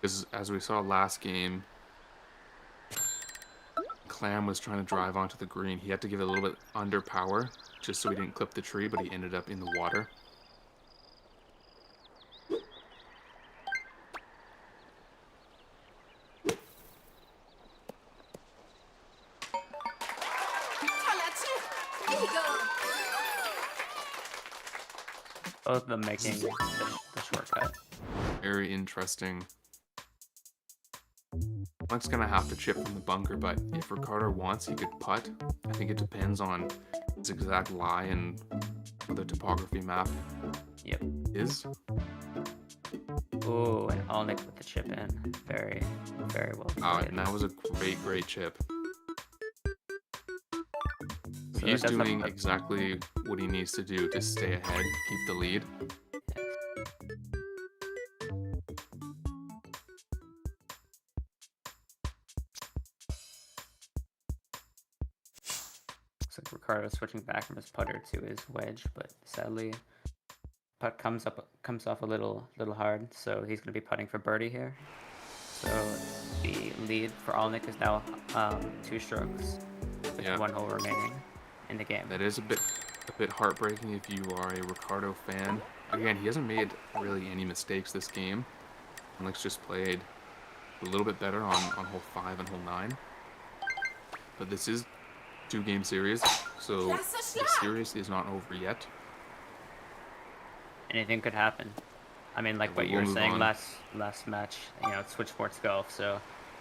B: Because as we saw last game, Clam was trying to drive onto the green. He had to give it a little bit under power, just so he didn't clip the tree, but he ended up in the water.
C: Toller Chip. Eagle.
D: Both of them making the shortcut.
B: Very interesting. Alnick's gonna have to chip from the bunker, but if Ricardo wants, he could putt. I think it depends on his exact lie and what the topography map
D: Yep.
B: is.
D: Ooh, and Alnick with the chip in. Very, very well played.
B: And that was a great chip.
D: So
B: He's
D: that does
B: doing
D: have-
B: exactly what he needs to do to stay ahead, keep the lead.
D: Looks like Ricardo switching back from his putter to his wedge, but sadly, putt comes off a little hard, so he's going to be putting for birdie here. So the lead for Alnick is now 2 strokes, with
B: Yeah.
D: 1 hole remaining in the game.
B: That is a bit heartbreaking if you are a Ricardo fan. Again, he hasn't made really any mistakes this game. Alnick's just played a little bit better on hole 5 and hole 9. But this is 2-game series, so
C: Klasse
B: the
C: Schlag.
B: series is not over yet.
D: Anything could happen. I mean, like
B: Yeah,
D: what you
B: we'll
D: were
B: move
D: saying
B: on.
D: last match, it's Switch Sports Golf, so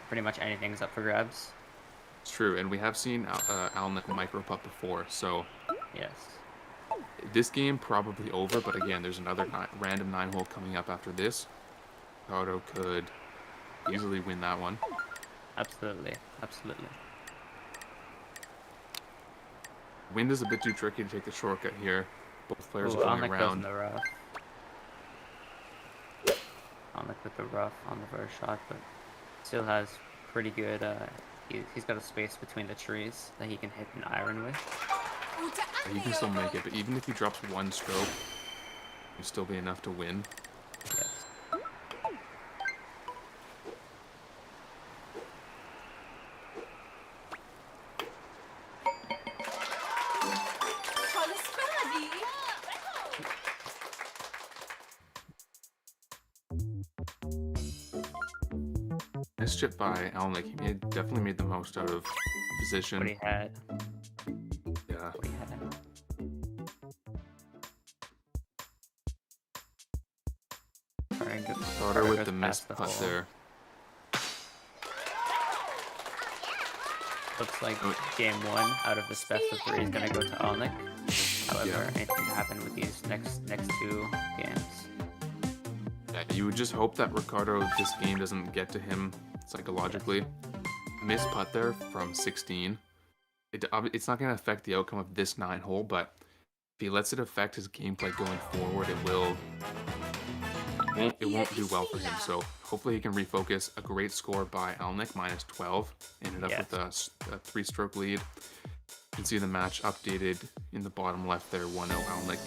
D: pretty much anything's up for grabs.
B: It's true, and we have seen Alnick micro putt before, so
D: Yes.
B: this game probably over, but again, there's another random 9-hole coming up after this. Ricardo could easily win that one.
D: Absolutely. Absolutely.
B: Wind is a bit too tricky to take the shortcut here. Both players
D: Ooh,
B: are going
D: Alnick goes in
B: around.
D: the rough. Alnick with the rough on the first shot, but still has pretty good, he's got a space between the trees that he can hit an iron with.
C: Gute
B: He can still make it,
C: Annäherung.
B: but even if he drops 1 stroke, it'll still be enough to win.
D: Yes.
C: Tolles Birdie.
B: Nice chip by Alnick. He definitely made the most out of position.
D: What he had.
B: Yeah.
D: What he had. Trying to
B: Ricardo with the missed putt
D: hole.
B: there.
D: Looks like
B: Oh.
D: game 1 out of this best of 3 is gonna go to Alnick. However,
B: Yeah.
D: anything can happen with these next 2 games.
B: Yeah, you would just hope that Ricardo, this game doesn't get to him psychologically. Missed putt there from 16. It's not going to affect the outcome of this 9-hole, but if he lets it affect his gameplay going forward, it won't do well for him. So hopefully he can refocus. A great score by Alnick, minus 12. Ended up with a 3-stroke lead. You can see the match updated in the bottom left there, 1-0 Alnick.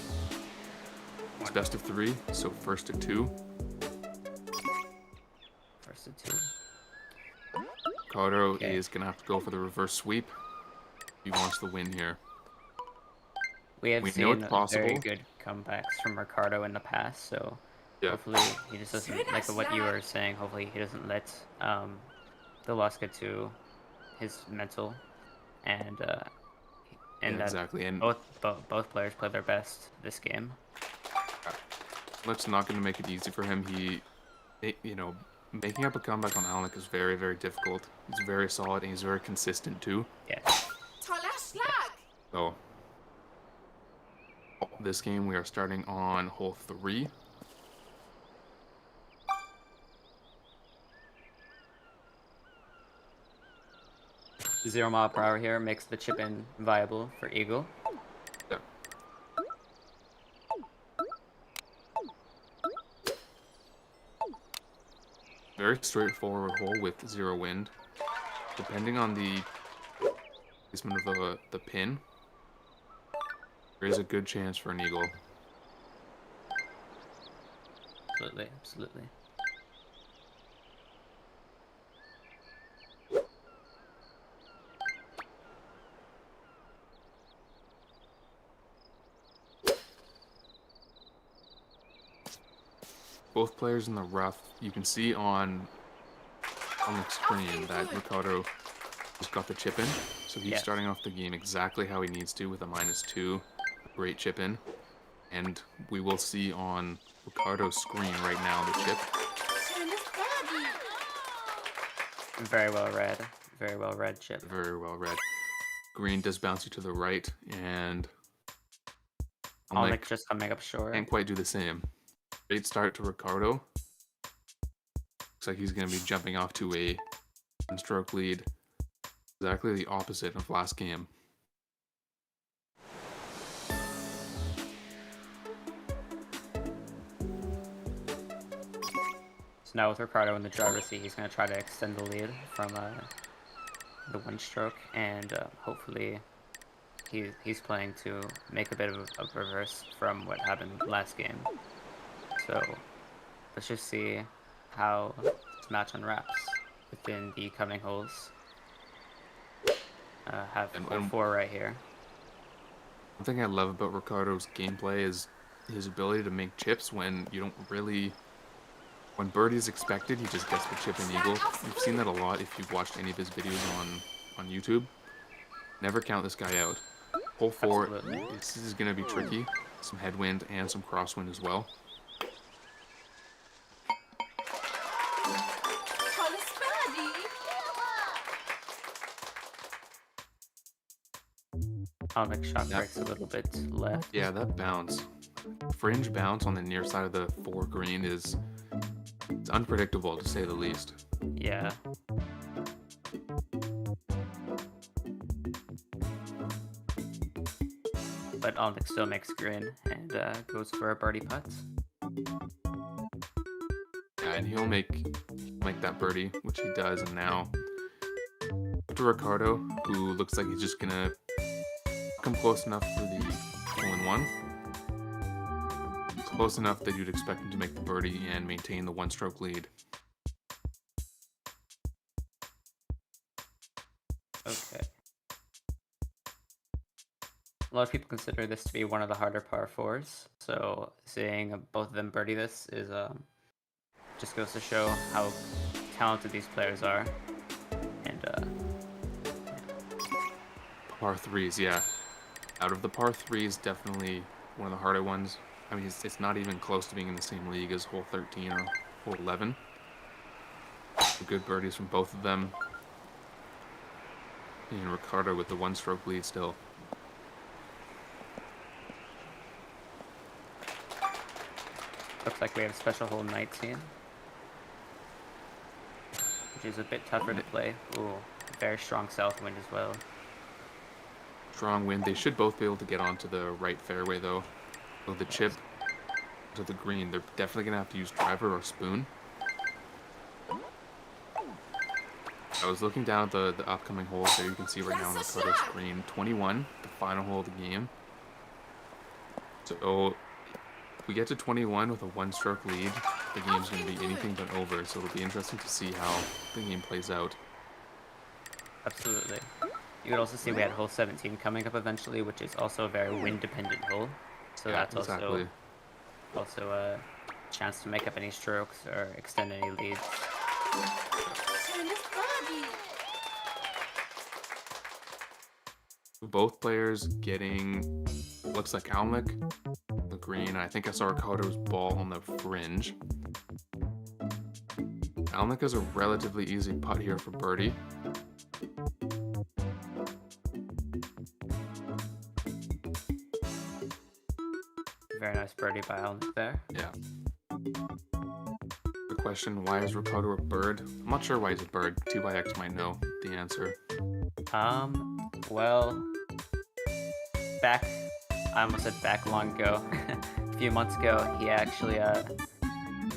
B: It's best of 3, so first to 2.
D: First to 2.
B: Ricardo
D: Okay.
B: is going to have to go for the reverse sweep. He wants the win here.
D: We have
B: We know
D: seen
B: it's
D: very
B: possible.
D: good comebacks from Ricardo in the past, so
B: Yeah.
D: hopefully he just doesn't, like what you were saying, hopefully he doesn't let the loss get to his mental, and that
B: Exactly. And
D: both players play their best this game.
B: Let's not going to make it easy for him. making up a comeback on Alnick is very, very difficult. He's very solid and he's very consistent too.
D: Yeah.
C: Toller Schlag.
B: So, this game we are starting on hole 3.
D: Zero mile per hour here makes the chip in viable for eagle.
B: Yeah. Very straightforward hole with 0 wind. Depending on the placement of the pin, there is a good chance for an eagle.
D: Absolutely, absolutely.
B: Both players in the rough, you can see on the screen that Ricardo just got the chip in. So he's starting off the game exactly how he needs to with a -2. Great chip in. And we will see on Ricardo's screen right now the chip.
C: Schönes Birdie.
D: Very well read. Very well read chip.
B: Very well read. Green does bounce you to the right, and
D: Alnick just coming up short.
B: Can't quite do the same. Great start to Ricardo. Looks like he's going to be jumping off to a 1-stroke lead. Exactly the opposite of last game.
D: So now with Ricardo in the driver's seat, he's going to try to extend the lead from the 1-stroke, and hopefully he's playing to make a bit of a reverse from what happened last game. So let's just see how this match unwraps within the coming holes. Have hole 4 right here.
B: One thing I love about Ricardo's gameplay is his ability to make chips when you don't really... When birdie is expected, he just gets the chip and eagle. You've seen that a lot if you've watched any of his videos on YouTube. Never count this guy out. Hole 4, this is going to be tricky. Some headwind and some crosswind as well.
C: Tolles Birdie.
D: Alnick shot breaks a little bit left.
B: Yeah, that bounce. Fringe bounce on the near side of the 4 green is... It's unpredictable, to say the least.
D: Yeah. But Alnick still makes green and goes for a birdie putt.
B: Yeah, and he'll make that birdie, which he does, and now to Ricardo, who looks like he's just gonna come close enough for the hole-in-one. Close enough that you'd expect him to make the birdie and maintain the 1-stroke lead.
D: Okay. A lot of people consider this to be one of the harder par 4s, so seeing both of them birdie this is just goes to show how talented these players are. And
B: Par 3s, yeah. Out of the par 3s, definitely one of the harder ones. I mean, it's not even close to being in the same league as hole 13 or hole 11. Good birdies from both of them. And Ricardo with the 1-stroke lead still.
D: looks like we have special hole 19, which is a bit tougher to play. Ooh, very strong south wind as well.
B: Strong wind. They should both be able to get onto the right fairway though. So the chip to the green, they're definitely gonna have to use driver or spoon. I was looking down at the upcoming holes there. You can see right now on the Ricardo's screen, 21, the final hole of the game. So if we get to 21 with a 1-stroke lead, the game's going to be anything but over. So it'll be interesting to see how the game plays out.
D: Absolutely. You could also see we had hole 17 coming up eventually, which is also a very wind-dependent hole. So
B: Yeah,
D: that's
B: exactly.
D: also a chance to make up any strokes or extend any leads.
B: Both players getting, looks like Alnick, the green. I think I saw Ricardo's ball on the fringe. Alnick has a relatively easy putt here for birdie.
D: Very nice birdie by Alnick there.
B: Yeah. The question, why is Ricardo a bird? I'm not sure why he's a bird. T-by-X might know the answer.
D: Well, I almost said back long ago. A few months ago, he actually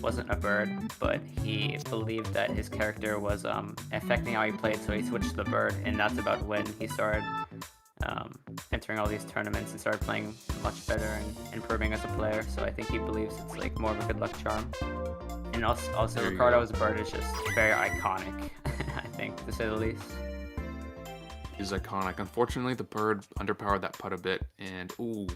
D: wasn't a bird, but he believed that his character was affecting how he played, so he switched to the bird, and that's about when he started entering all these tournaments and started playing much better and improving as a player. So I think he believes it's like more of a good luck charm. And also Ricardo as a bird is just very iconic, I think, to say the least.
B: He's iconic. Unfortunately, the bird underpowered that putt a bit, and ooh.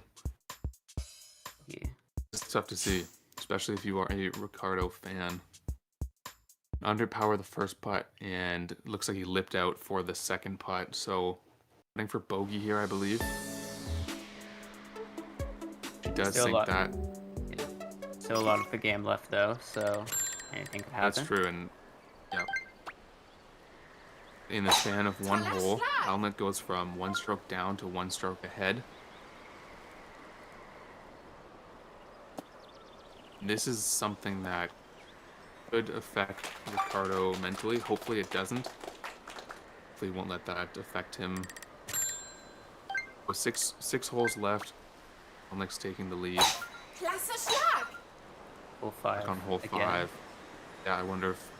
D: Yeah.
B: It's tough to see, especially if you are a Ricardo fan. Underpower the first putt, and it looks like he lipped out for the second putt, so putting for bogey here, I believe. He does
D: Still
B: think that.
D: Yeah. Still a lot of the game left, though, so anything could happen.
B: That's true, and yeah. In the span of one hole, Alnick goes from 1 stroke down to 1 stroke ahead. This is something that could affect Ricardo mentally. Hopefully it doesn't. Hopefully he won't let that affect him. With six holes left, Alnick's taking the lead.
C: Klasse Schlag!
D: Hole 5.
B: On hole 5. Yeah, I wonder if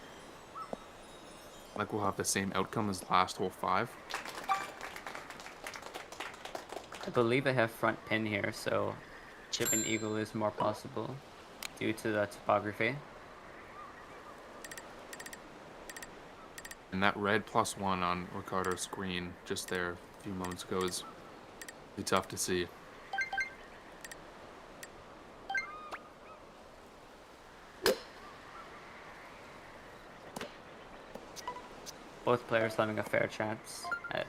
B: we'll have the same outcome as last hole 5.
D: I believe I have front pin here, so chip and eagle is more possible due to the topography.
B: And that red +1 on Ricardo's screen just there a few moments ago is really tough to see.
D: Both players having a fair chance at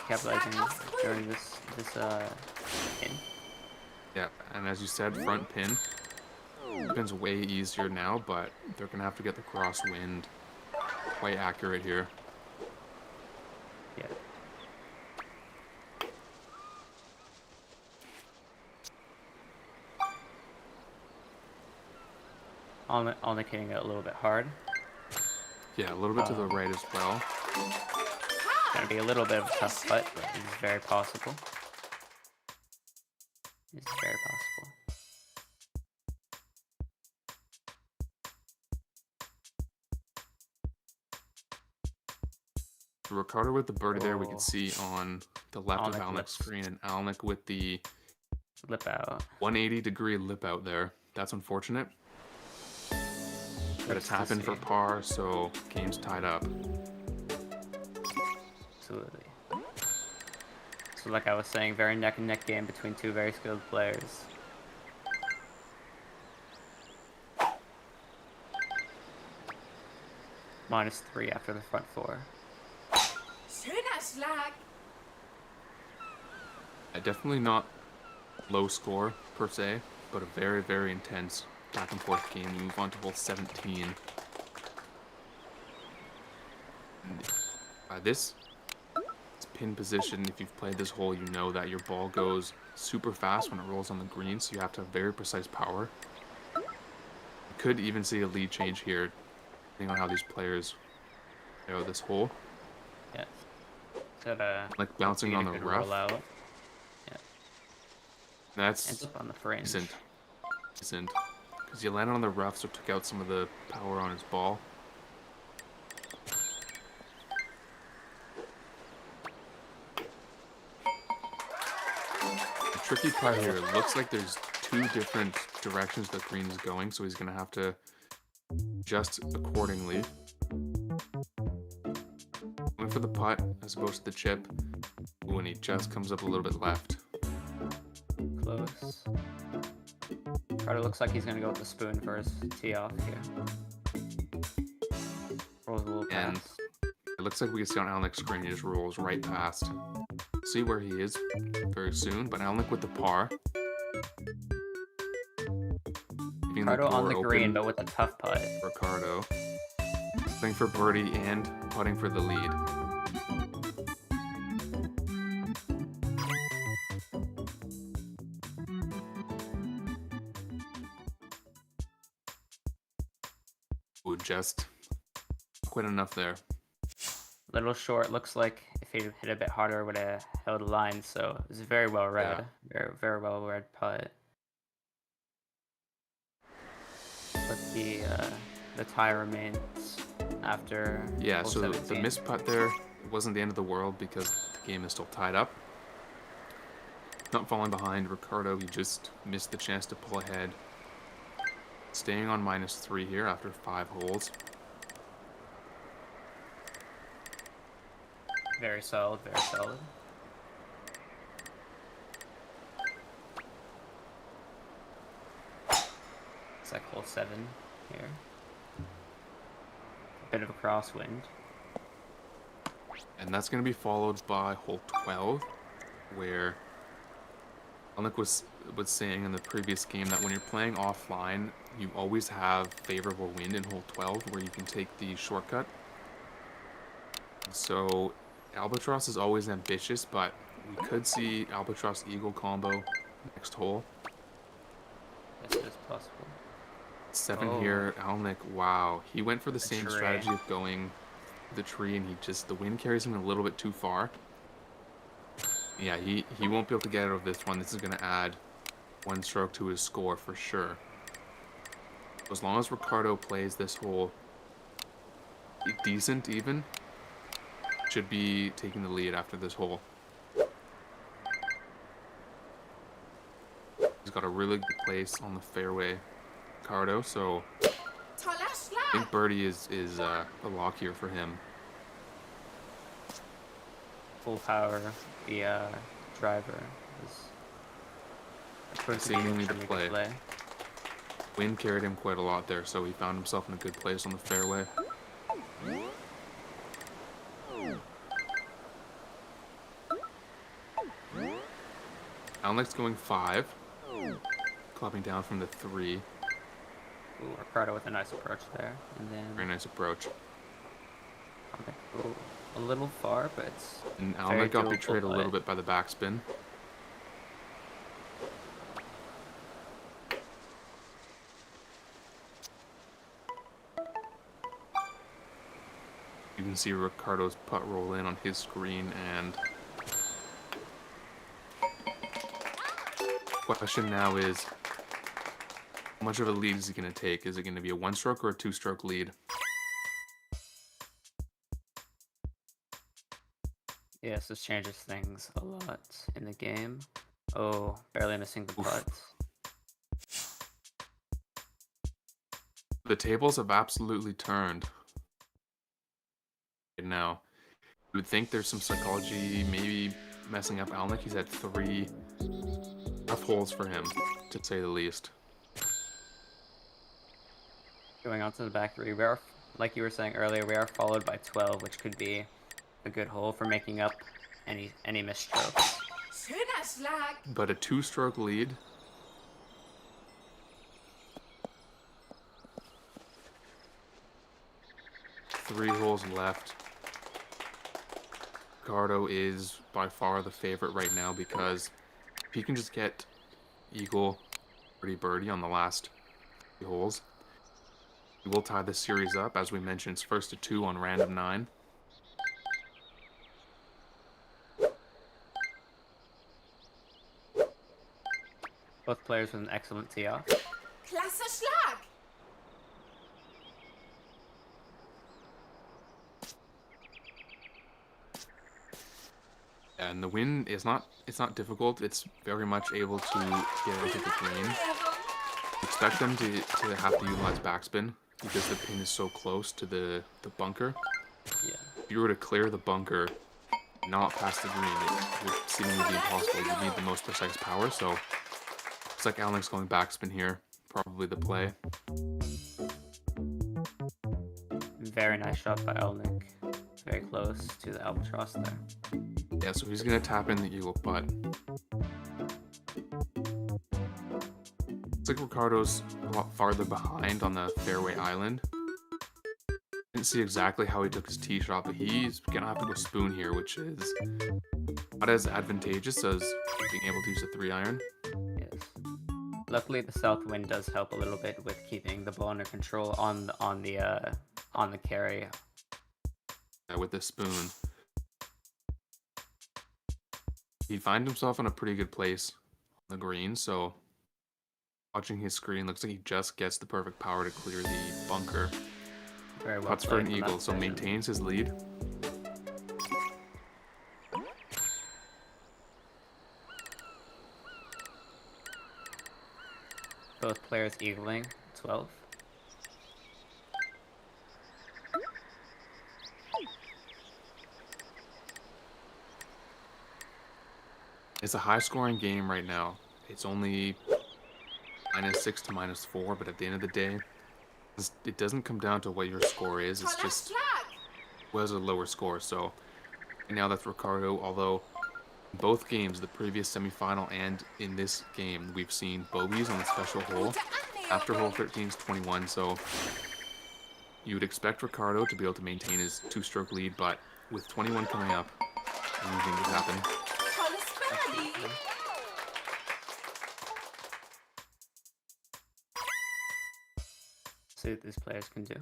D: capitalizing during this pin.
B: Yeah, and as you said, front pin. Pin's way easier now, but they're gonna have to get the crosswind quite accurate here.
D: Yeah. Alnick hitting it a little bit hard.
B: Yeah, a little bit to the right as well.
D: Gonna be a little bit of a tough putt, but it's very possible. It's very possible.
B: Ricardo with the birdie there, we can see on the left of
D: Alnick
B: Alnick's
D: lips.
B: screen, and Alnick with the
D: Lip out.
B: 180-degree lip out there. That's unfortunate. Got a
D: Lips
B: tap
D: to
B: in for
D: see.
B: par, so game's tied up.
D: Absolutely. So like I was saying, very neck and neck game between two very skilled players. -3 after the front 4.
C: Schöner Schlag!
B: Definitely not low score per se, but a very, very intense back and forth game. We move on to hole 17. And, this pin position, if you've played this hole, you know that your ball goes super fast when it rolls on the green, so you have to have very precise power. You could even see a lead change here, depending on how these players go this hole.
D: Yes. So
B: Like bouncing on the rough.
D: Out. Yeah.
B: That's
D: Ends up on the fringe.
B: Decent. Because you landed on the rough, so it took out some of the power on his ball. The tricky part here, it looks like there's 2 different directions the green is going, so he's going to have to adjust accordingly. Going for the putt as opposed to the chip. Ooh, and he just comes up a little bit left.
D: Close. Carter looks like he's gonna go with the spoon for his tee off here. Rolls a little
B: And
D: past.
B: it looks like we can see on Alnick's screen, he just rolls right past. See where he is very soon, but Alnick with the par. Leaving
D: Ricardo on the
B: door
D: green,
B: open
D: but with a tough putt.
B: for Ricardo. putting for birdie and putting for the lead. Ooh, just quite enough there.
D: Little short. Looks like if he hit a bit harder, would have held a line. So it was very well read. Very well read putt. But the tie remains after.
B: Yeah,
D: hole
B: so the
D: 17.
B: missed putt there wasn't the end of the world because the game is still tied up. Not falling behind Ricardo, he just missed the chance to pull ahead. Staying on -3 here after 5 holes.
D: Very solid, very solid. It's like hole 7 here. A bit of a crosswind.
B: And that's going to be followed by hole 12, where Alnick was saying in the previous game that when you're playing offline, you always have favorable wind in hole 12 where you can take the shortcut. So Albatross is always ambitious, but we could see Albatross Eagle combo next hole.
D: This is possible.
B: 7 here, Alnick, wow. He went for the same
D: tree.
B: strategy of going the tree, and the wind carries him a little bit too far. Yeah, he won't be able to get out of this one. This is going to add 1 stroke to his score for sure. As long as Ricardo plays this hole decent even, should be taking the lead after this hole. He's got a really good place on the fairway, Ricardo, so
C: Toller
B: I
C: Schlag.
B: think birdie is a lock here for him.
D: Full power, the driver was
B: Seemingly the
D: extremely good
B: play. Wind carried him quite a lot there, so he found himself in a good place on the fairway. Alnick's going 5, clubbing down from the 3.
D: Ooh, Ricardo with a nice approach there, and then
B: Very nice approach.
D: ooh, a little far, but it's
B: And
D: very
B: Alnick got
D: doable
B: betrayed a
D: play.
B: little bit by the backspin. You can see Ricardo's putt roll in on his screen, and question now is, how much of a lead is he going to take? Is it going to be a 1-stroke or a 2-stroke lead?
D: Yes, this changes things a lot in the game. Oh, barely missing the
B: Oof.
D: putt.
B: The tables have absolutely turned. Now, you would think there's some psychology maybe messing up Alnick. He's had 3 tough holes for him, to say the least.
D: Going on to the back 3, we are, like you were saying earlier, we are followed by 12, which could be a good hole for making up any missed strokes.
C: Schöner Schlag.
B: But a 2-stroke lead. Three holes left. Ricardo is by far the favorite right now because if he can just get eagle birdie on the last 3 holes, he will tie the series up. As we mentioned, it's first to 2 on random 9.
D: Both players with an excellent tee off.
C: Klasse Schlag.
B: And the win is it's not difficult. It's very much able to get into the green. Expect them to have to utilize backspin because the pin is so close to the bunker.
D: Yeah.
B: If you were to clear the bunker, not past the green, it would seemingly be impossible. You need the most precise power, so looks like Alnick's going backspin here. Probably the play.
D: Very nice shot by Elnick. Very close to the albatross there.
B: Yeah, so he's gonna tap in the eagle putt. Looks like Ricardo's a lot farther behind on the fairway island. didn't see exactly how he took his tee shot, but he's gonna have to go spoon here, which is not as advantageous as being able to use a 3-iron.
D: Yes. Luckily, the south wind does help a little bit with keeping the ball under control on the carry.
B: With the spoon, he'd find himself in a pretty good place on the green, so watching his screen, looks like he just gets the perfect power to clear the bunker.
D: Very well
B: Puts for an
D: played from
B: eagle,
D: that
B: so
D: position.
B: maintains his lead.
D: Both players eagling 12.
B: It's a high-scoring game right now. It's only -6 to -4, but at the end of the day, it doesn't come down to what your score is. It's
C: Toller
B: just
C: Schlag!
B: was a lower score. So right now that's Ricardo. Although in both games, the previous semifinal and in this game, we've seen bogeys on the special hole.
C: Gute
B: After hole
C: Annäherung!
B: 13 is 21, so you would expect Ricardo to be able to maintain his 2-stroke lead, but with 21 coming up, anything could happen.
C: Tolles Birdie!
D: See what these players can do.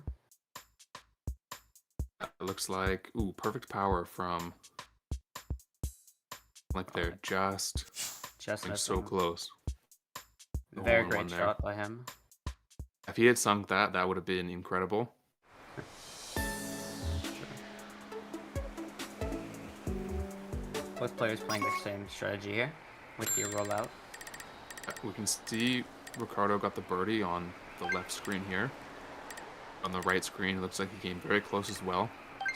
B: It looks like, ooh, perfect power from, like they're just
D: Just
B: like so
D: missing.
B: close. The
D: Very
B: hole-in-one
D: great
B: there.
D: shot by him.
B: If he had sunk that, that would have been incredible.
D: Both players playing the same strategy here with your rollout.
B: We can see Ricardo got the birdie on the left screen here. On the right screen, it looks like he came very close as well.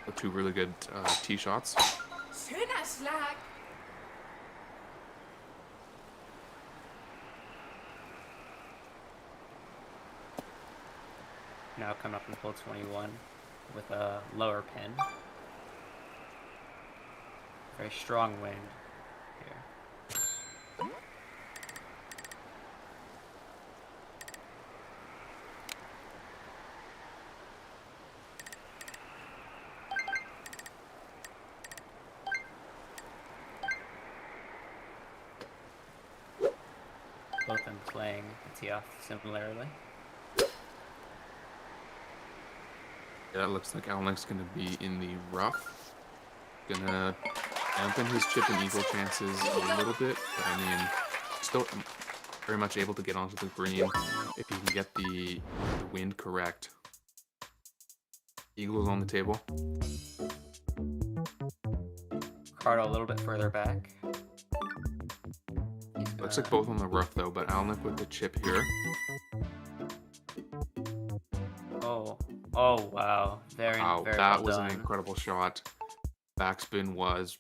B: So 2 really good tee shots.
C: Schöner Schlag!
D: Now coming up in hole 21 with a lower pin. Very strong wind here. Both of them playing the tee off similarly.
B: Yeah, it looks like Alnick's going to be in the rough. Gonna dampen his chip and eagle chances a little bit, but I mean, still very much able to get onto the green if he can get the wind correct. Eagle is on the table.
D: Ricardo a little bit further back.
B: Looks like both on the rough though, but Alnick with the chip here.
D: Oh wow, very
B: Wow,
D: very
B: that
D: well
B: was
D: done.
B: an incredible shot. Backspin was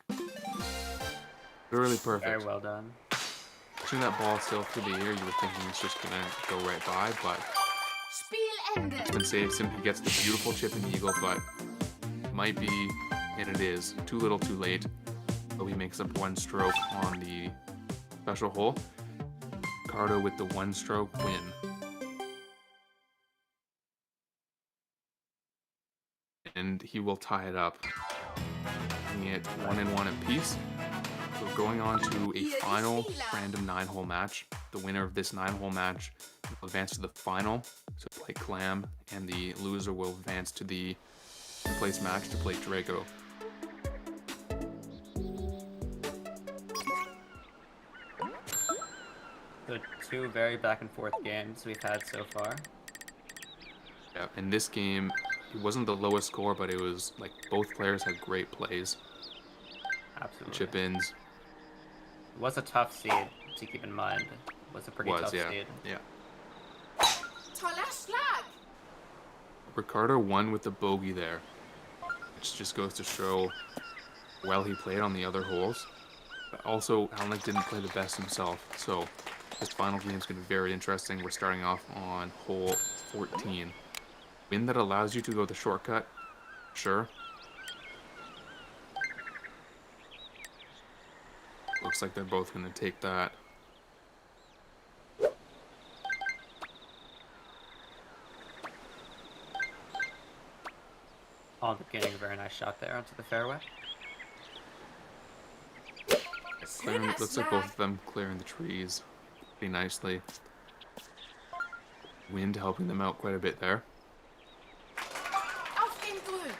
B: really perfect.
D: Very well done.
B: Watching that ball sail through the air, you were thinking it's just gonna go right by, but
C: Spielende!
B: been saves him. He gets the beautiful chip and eagle, but might be, and it is, too little too late. So he makes up 1 stroke on the special hole. Ricardo with the 1-stroke win. And he will tie it up, making it 1-1 apiece. So going on to a final random 9-hole match. The winner of this 9-hole match will advance to the final to play Clam, and the loser will advance to the place match to play Draco.
D: So 2 very back and forth games we've had so far.
B: Yeah, in this game, it wasn't the lowest score, but it was like both players had great plays.
D: Absolutely.
B: Chip-ins.
D: It was a tough seed to keep in mind. It was a pretty tough seed.
B: Yeah.
C: Toller Schlag!
B: Ricardo won with the bogey there, which just goes to show well he played on the other holes. But also, Alnick didn't play the best himself, so this final game is going to be very interesting. We're starting off on hole 14. Wind that allows you to go the shortcut, sure. Looks like they're both going to take that.
D: Alnick getting a very nice shot there onto the fairway.
B: Clearing, looks like both of them clearing the trees pretty nicely. Wind helping them out quite a bit there.
C: Auf den Grün.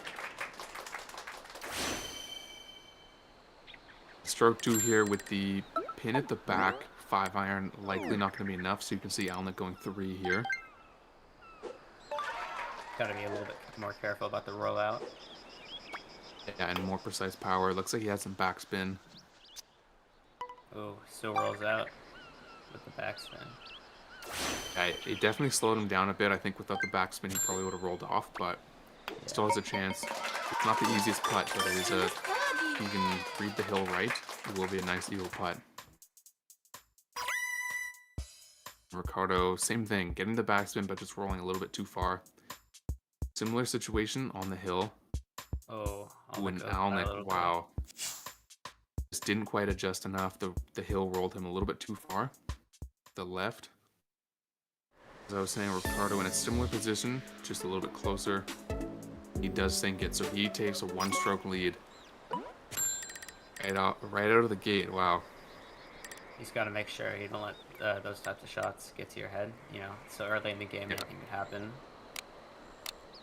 B: Stroke 2 here with the pin at the back. 5-iron likely not going to be enough, so you can see Alnick going 3 here.
D: Gotta be a little bit more careful about the rollout.
B: Yeah, and more precise power. Looks like he has some backspin.
D: Oh, still rolls out with the backspin.
B: Yeah, it definitely slowed him down a bit. I think without the backspin, he probably would have rolled off, but still has a chance. It's not the easiest putt, but it is a. If you can read the hill right, it will be a nice eagle putt. Ricardo, same thing, getting the backspin, but just rolling a little bit too far. Similar situation on the hill.
D: Oh,
B: When Alnick, wow, just didn't quite adjust enough. The hill rolled him a little bit too far. The left. As I was saying, Ricardo in a similar position, just a little bit closer. He does sink it, so he takes a 1-stroke lead. Right out of the gate. Wow.
D: He's got to make sure you don't let those types of shots get to your head. You know, so early in the game, anything could happen.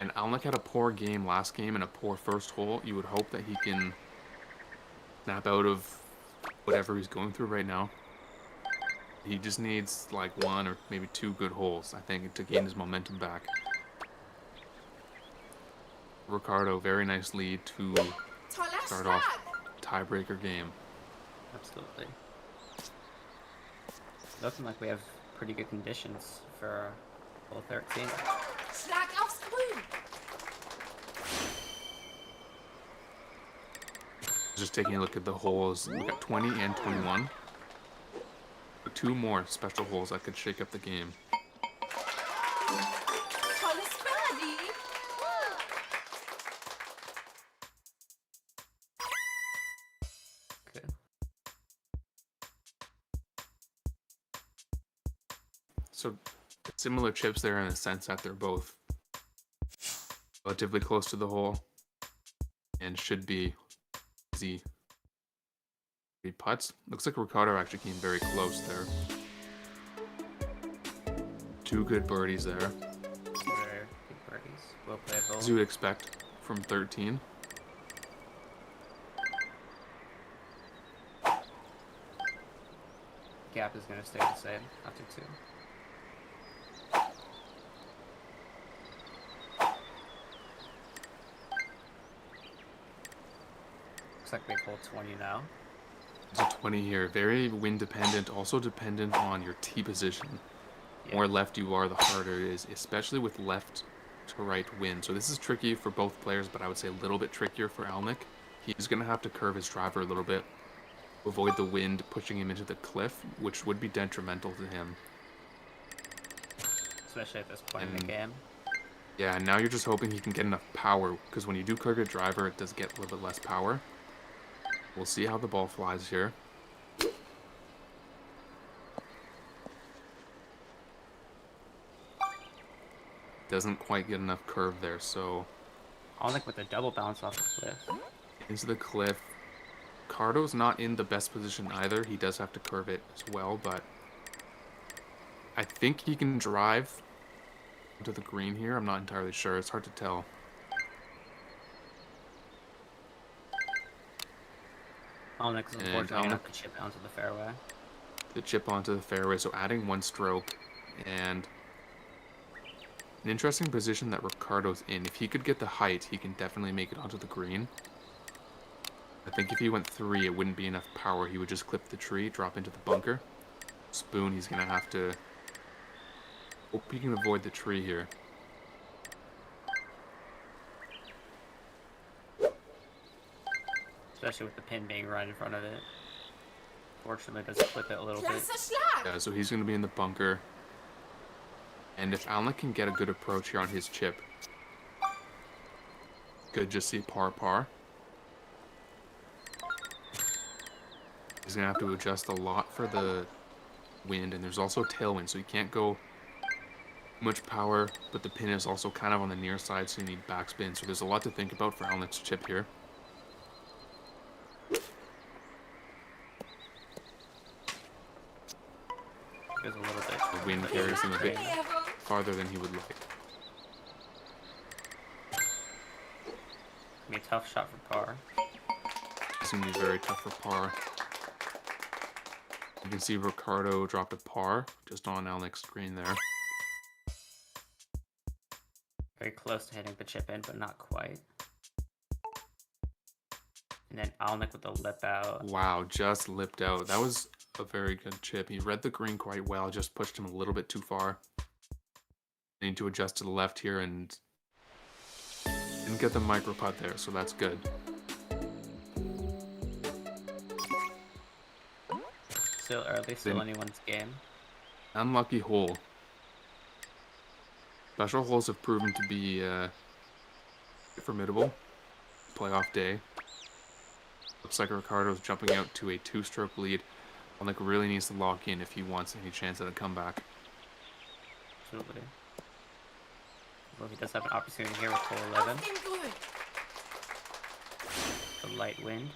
B: And Alnick had a poor game last game and a poor first hole. You would hope that he can snap out of whatever he's going through right now. He just needs like 1 or maybe 2 good holes, I think, to gain his momentum back. Ricardo, very nice lead to start off tiebreaker game.
D: Absolutely. Looking like we have pretty good conditions for hole 13.
C: Schlag aufs Grün.
B: Just taking a look at the holes, we got 20 and 21. 2 more special holes that could shake up the game.
C: Tolles Birdie.
D: Okay.
B: So similar chips there in the sense that they're both relatively close to the hole and should be easy putts. Looks like Ricardo actually came very close there. 2 good birdies there.
D: Very good birdies. Well played hole.
B: As you would expect from 13.
D: Gap is going to stay the same after 2. Looks like we have hole 20 now.
B: There's a 20 here. Very wind dependent, also dependent on your tee position. The
D: Yeah.
B: more left you are, the harder it is, especially with left to right wind. So this is tricky for both players, but I would say a little bit trickier for Alnick. He's going to have to curve his driver a little bit to avoid the wind pushing him into the cliff, which would be detrimental to him.
D: Especially at this point in the game.
B: Yeah, and now you're just hoping he can get enough power, because when you do curve your driver, it does get a little bit less power. We'll see how the ball flies here. Doesn't quite get enough curve there, so
D: Alnick with a double bounce off the cliff.
B: into the cliff. Cardo's not in the best position either. He does have to curve it as well, but I think he can drive to the green here. I'm not entirely sure. It's hard to tell.
D: Alnick's
B: And
D: unfortunately
B: Alnick-
D: have to chip onto the fairway.
B: The chip onto the fairway, so adding 1 stroke, and an interesting position that Ricardo's in. If he could get the height, he can definitely make it onto the green. I think if he went 3, it wouldn't be enough power. He would just clip the tree, drop into the bunker. Spoon, he's going to have to... Hope he can avoid the tree here.
D: Especially with the pin being right in front of it. Fortunately, it does clip it a little bit.
C: Klasse Schlag.
B: Yeah, so he's going to be in the bunker. And if Alnick can get a good approach here on his chip, could just see par. He's going to have to adjust a lot for the wind, and there's also tailwind, so he can't go much power, but the pin is also kind of on the near side, so you need backspin. So there's a lot to think about for Alnick's chip here.
D: There's a little bit.
B: The wind carries him a bit farther than he would like.
D: Be a tough shot for par.
B: It's going to be very tough for par. You can see Ricardo dropped a par just on Alnick's screen there.
D: Very close to hitting the chip in, but not quite. And then Alnick with the lip out.
B: Wow, just lipped out. That was a very good chip. He read the green quite well, just pushed him a little bit too far. Need to adjust to the left here and didn't get the micro putt there, so that's good.
D: Still early, still anyone's game.
B: Unlucky hole. Special holes have proven to be formidable. Playoff day. Looks like Ricardo's jumping out to a 2-stroke lead. Alnick really needs to lock in if he wants any chance at a comeback.
D: Absolutely. Well, he does have an opportunity here with hole 11. The light wind.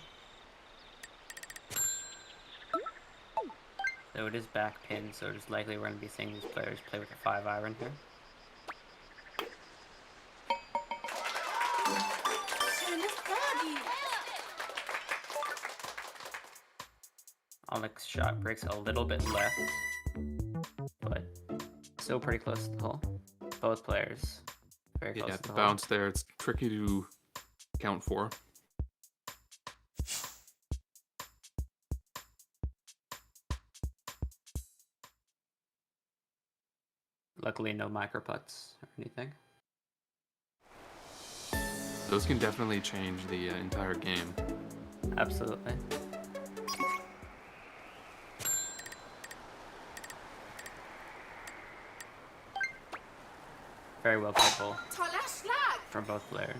D: So it is back pin, so it is likely we're going to be seeing these players play with a 5-iron here. Alnick's shot breaks a little bit left, but still pretty close to the hole. Both players very close
B: Yeah,
D: to
B: the
D: the
B: bounce there, it's tricky to count for.
D: Luckily, no micro putts or anything.
B: Those can definitely change the entire game.
D: Absolutely. Very well played ball from both players.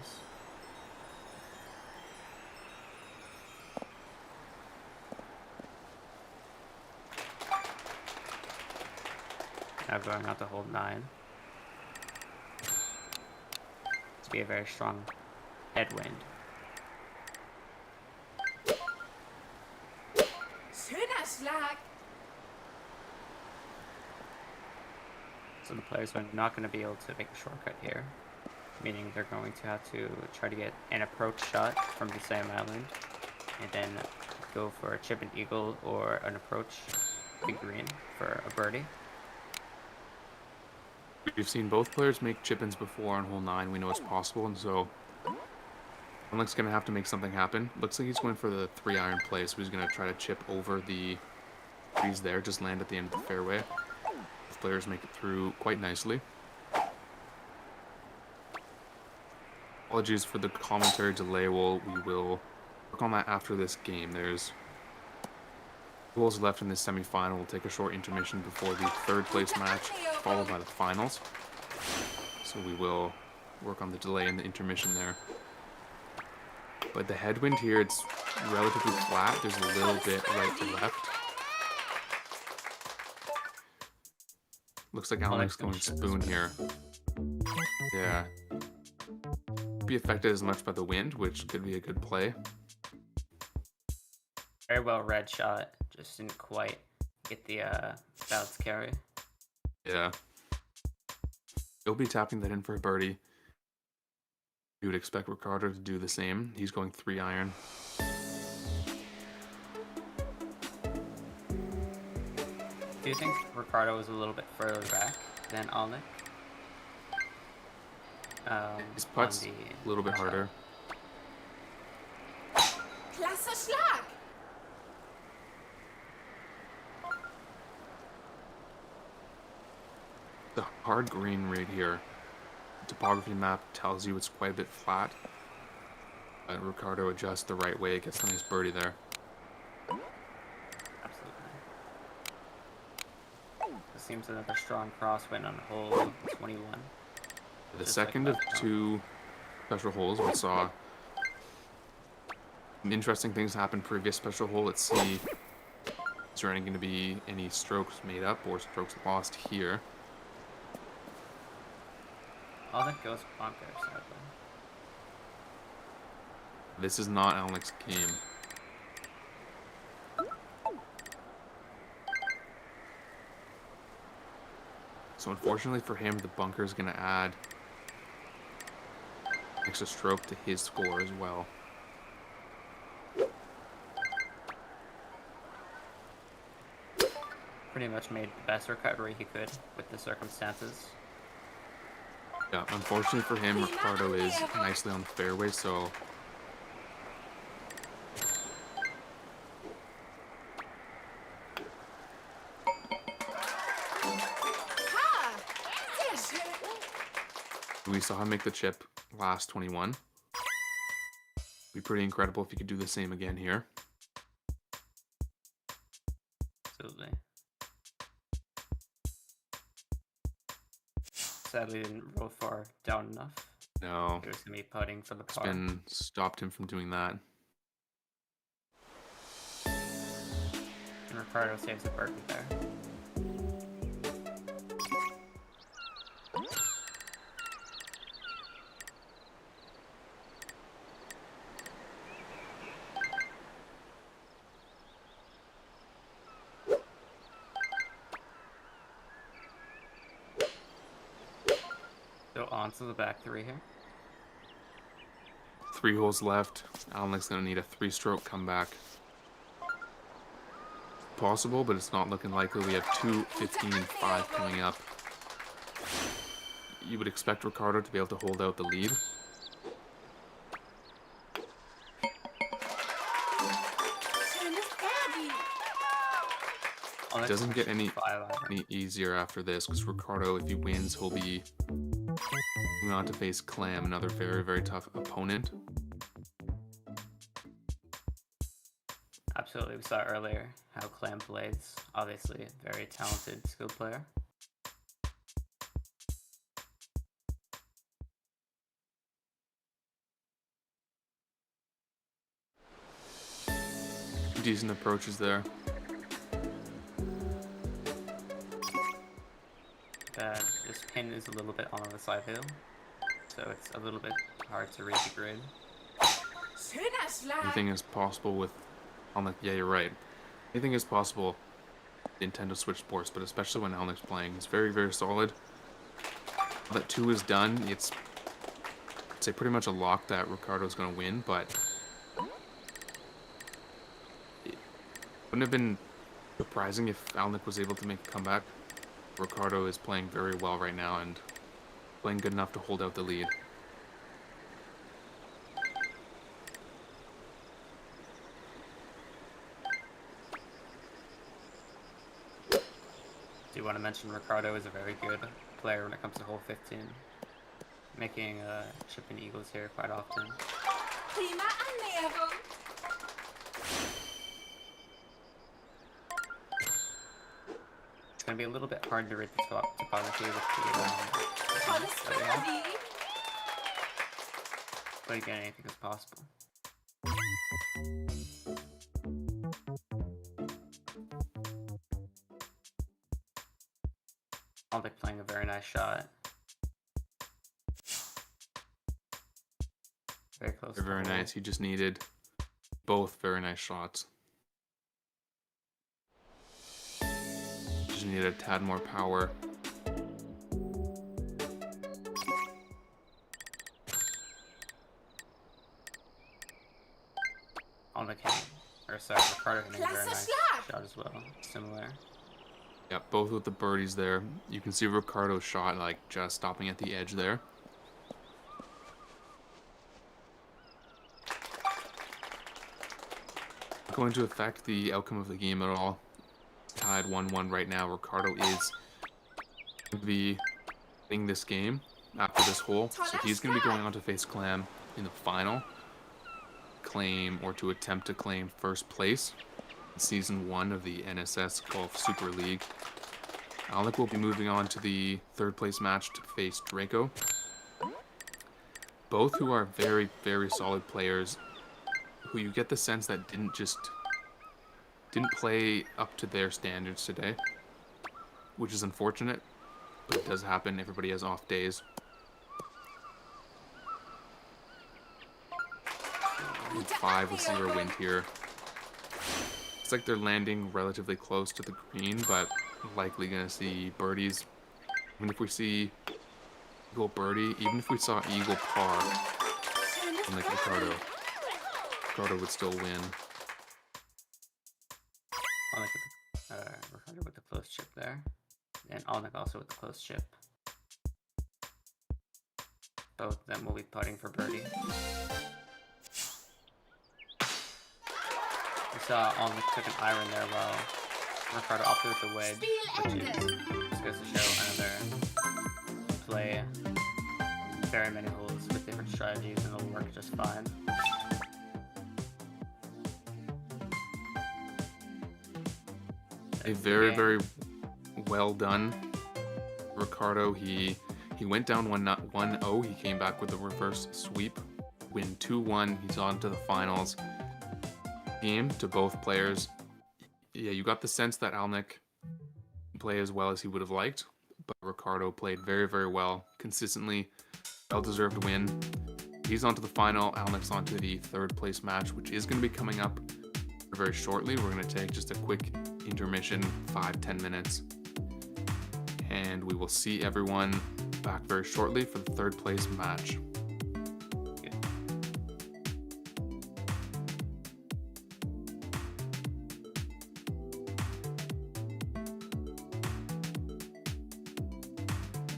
D: Now going out to hold 9. It's be a very strong headwind.
C: Schöner Schlag.
D: So the players are not going to be able to make a shortcut here, meaning they're going to have to try to get an approach shot from the same island, and then go for a chip and eagle or an approach big green for a birdie.
B: We've seen both players make chip-ins before on hole 9. We know it's possible, and so Alnick's going to have to make something happen. Looks like he's going for the 3-iron play, so he's going to try to chip over the trees there, just land at the end of the fairway. Both players make it through quite nicely. Apologies for the commentary delay. We will work on that after this game. There's 2 holes left in this semi-final. We'll take a short intermission before the 3rd place match, followed by the finals. So we will work on the delay in the intermission there. But the headwind here, it's relatively flat. There's a little bit right to left. Looks like Alnick's going spoon here. Yeah. Be affected as much by the wind, which could be a good play.
D: Very well read shot, just didn't quite get the bounce carry.
B: Yeah. He'll be tapping that in for a birdie. You would expect Ricardo to do the same. He's going 3-iron.
D: Do you think Ricardo was a little bit further back than Alnick?
B: His putt's a little bit harder.
C: Klasse Schlag.
B: The hard green right here. The topography map tells you it's quite a bit flat. But Ricardo adjusts the right way, gets a nice birdie there.
D: Absolutely. This seems another strong crosswind on hole 21.
B: The
D: Just
B: second
D: like
B: of
D: that.
B: 2 special holes, we saw some interesting things happen previous special hole. Let's see, is there going to be any strokes made up or strokes lost here?
D: that goes bunker, sadly.
B: This is not Alnic's game. So unfortunately for him, the bunker is going to add extra stroke to his score as well.
D: Pretty much made the best recovery he could with the circumstances.
B: Yeah, unfortunately for him, Ricardo is nicely on the fairway, so
C: Ha! Sehr schön.
B: we saw him make the chip last 21. Be pretty incredible if he could do the same again here.
D: Absolutely. Sadly didn't roll far down enough.
B: No,
D: He was going to be putting for the par.
B: spin stopped him from doing that.
D: And Ricardo saves a birdie there. So on to the back three here.
B: 3 holes left. Alnic's going to need a 3-stroke comeback. Possible, but it's not looking likely. We have 2, 15, and 5 coming up. You would expect Ricardo to be able to hold out the lead.
C: Schönes Birdie.
D: On
B: It doesn't get any
D: 5 iron.
B: easier after this, because Ricardo, if he wins, he'll be moving on to face Clam, another very, very tough opponent.
D: Absolutely, we saw earlier how Clam plays. Obviously, a very talented, skilled player.
B: Decent approaches there.
D: This pin is a little bit on the side hill, so it's a little bit hard to read the grid.
C: Schöner Schlag.
B: Anything is possible with... Yeah, you're right. Anything is possible Nintendo Switch Sports, but especially when Alnic's playing. It's very, very solid. Now that 2 is done, it's, I'd say, pretty much a lock that Ricardo's going to win, but it wouldn't have been surprising if Alnic was able to make a comeback. Ricardo is playing very well right now and playing good enough to hold out the lead.
D: Do you want to mention Ricardo is a very good player when it comes to hole 15, making chip and eagles here quite often.
C: Prima Annäherung.
D: It's going to be a little bit hard to read the topography with the
C: Tolles
D: that we have,
C: Birdie.
D: but again, anything is possible. Alnic playing a very nice shot. Very close.
B: They're
D: to
B: very
D: the hole.
B: nice. He just needed both very nice shots. Just needed a tad more power.
D: Alnic hitting, or sorry, Ricardo hitting a very
C: Klasse
D: nice
C: Schlag.
D: shot as well. Similar.
B: Yeah, both with the birdies there. You can see Ricardo's shot like just stopping at the edge there. Not going to affect the outcome of the game at all. Tied 1-1 right now. Ricardo is going to be winning this game after this hole. So he's going to be going on to face Clam in the final. Claim, or to attempt to claim, first place in Season 1 of the NSS Golf Super League. Alnic will be moving on to the 3rd place match to face Draco. Both who are very, very solid players who you get the sense that didn't play up to their standards today, which is unfortunate, but it does happen. Everybody has off days. 5 with 0 wind here. Looks like they're landing relatively close to the green, but likely gonna see birdies. Even if we see eagle birdie, even if we saw eagle par, like Ricardo would still win.
D: Ricardo with the close chip there, and Alnick also with the close chip. Both of them will be putting for birdie. We saw Alnick took an iron there while Ricardo opted with the wedge, which just goes to show another play very many holes with different strategies and it'll work just fine.
B: A very well done Ricardo. He went down 1-0. He came back with a reverse sweep, win 2-1. He's on to the finals. Game to both players. Yeah, you got the sense that Alnick played as well as he would have liked, but Ricardo played very well, consistently, well-deserved win. He's on to the final. Alnick's on to the 3rd place match, which is going to be coming up very shortly. We're going to take just a quick intermission, 5-10 minutes, and we will see everyone back very shortly for the 3rd place match.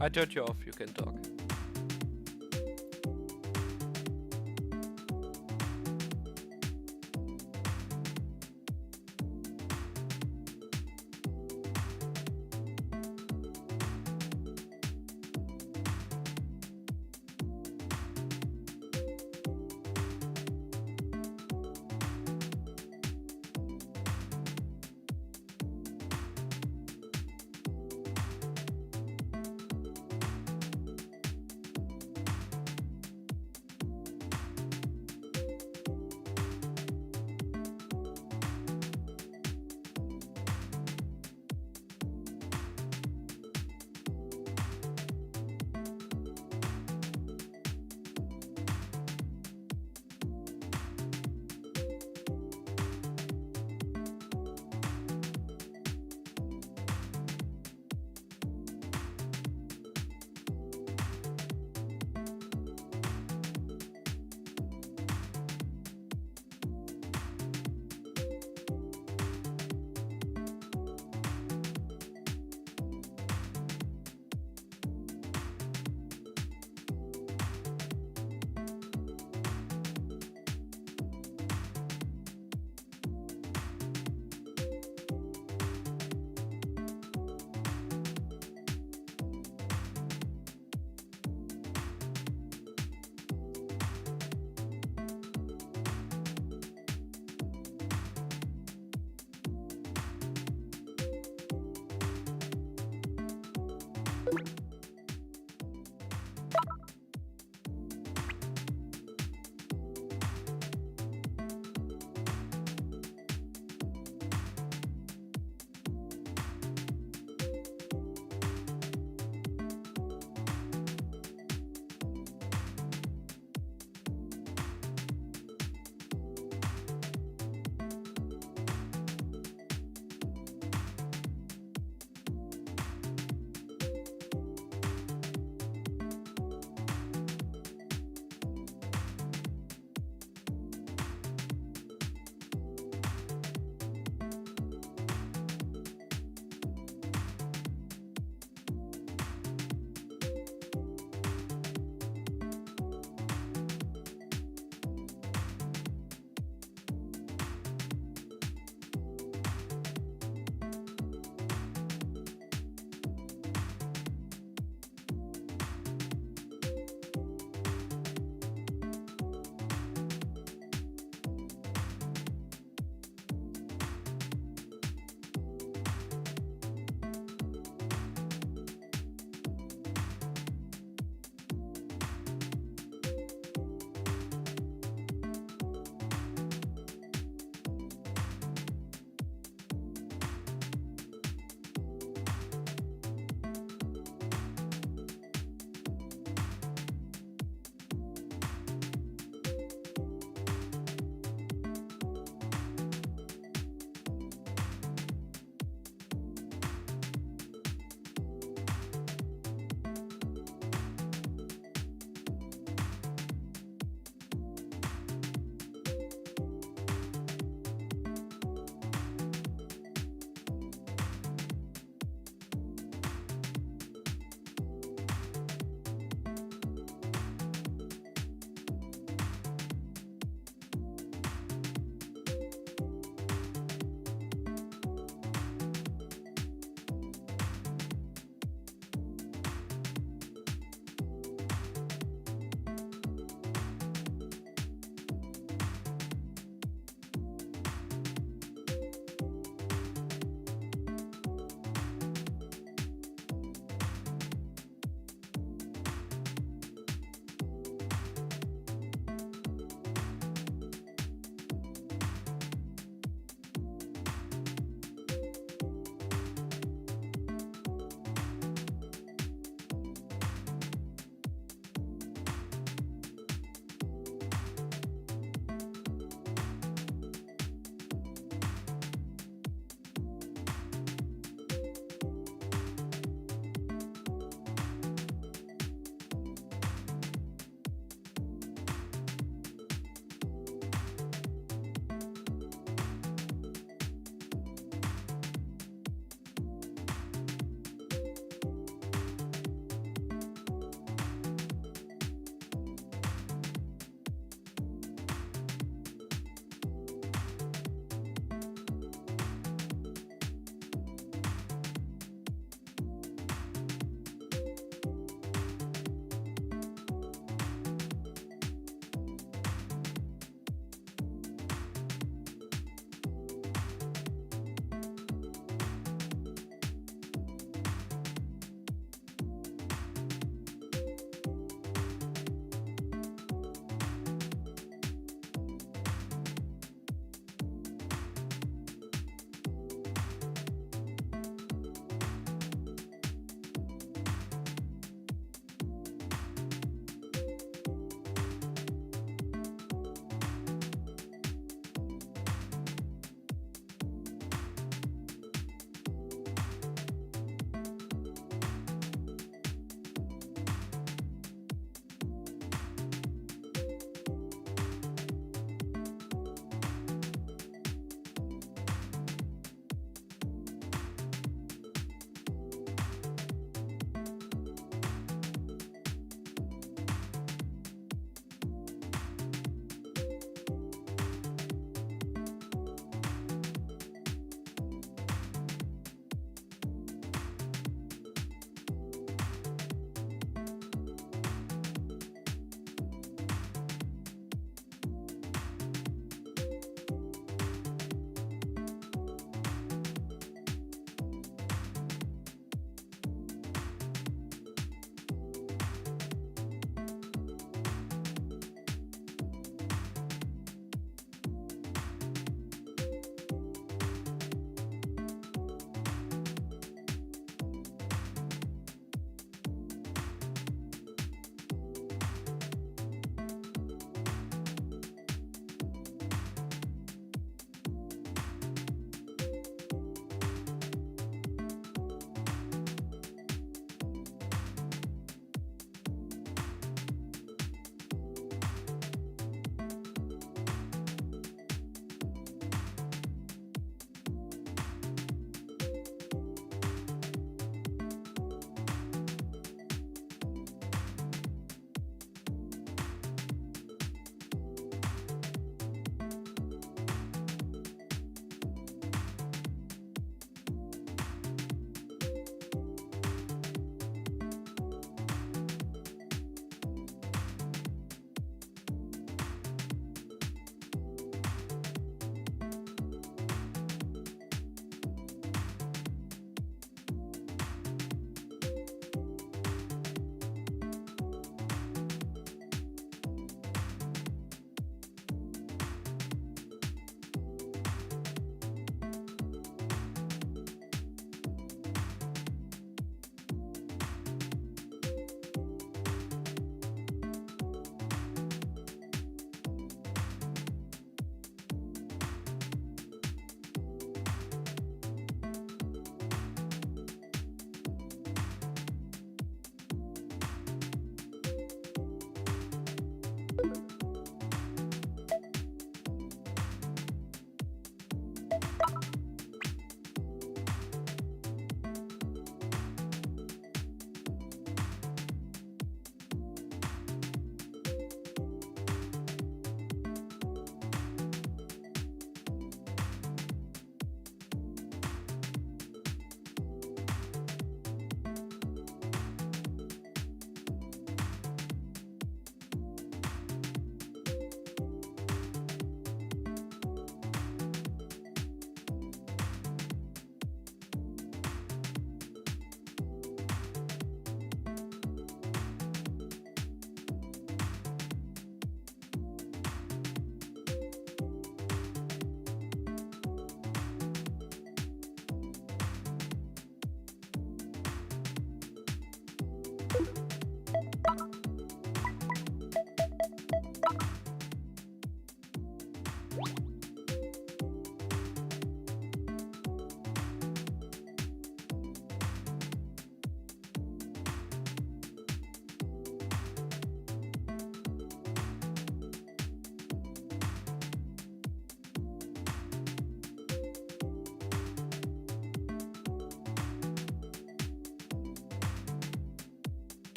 A: I turned you off, you can talk.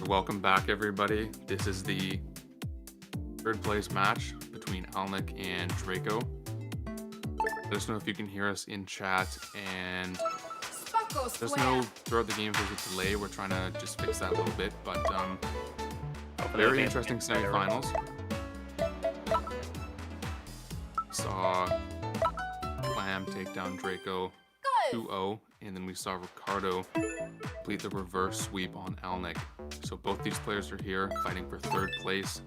B: Welcome back, everybody. This is the third place match between Alnick and Draco. Let us know if you can hear us in chat, and let us know throughout the game if there's a delay. We're trying to just fix that a little bit, but very interesting semifinals. Saw Clam take down Draco 2-0, and then we saw Ricardo complete the reverse sweep on Alnick. So both these players are here fighting for third place.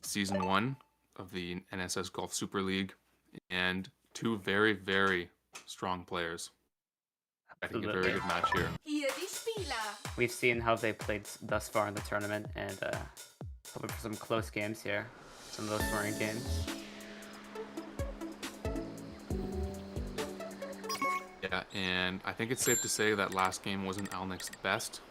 B: Season 1 of the NSS Golf Super League, and two very, very strong players. I think a very good match here.
D: We've seen how they played thus far in the tournament, and hoping for some close games here, some low-scoring games.
B: Yeah, and I think it's safe to say that last game wasn't Alnick's best.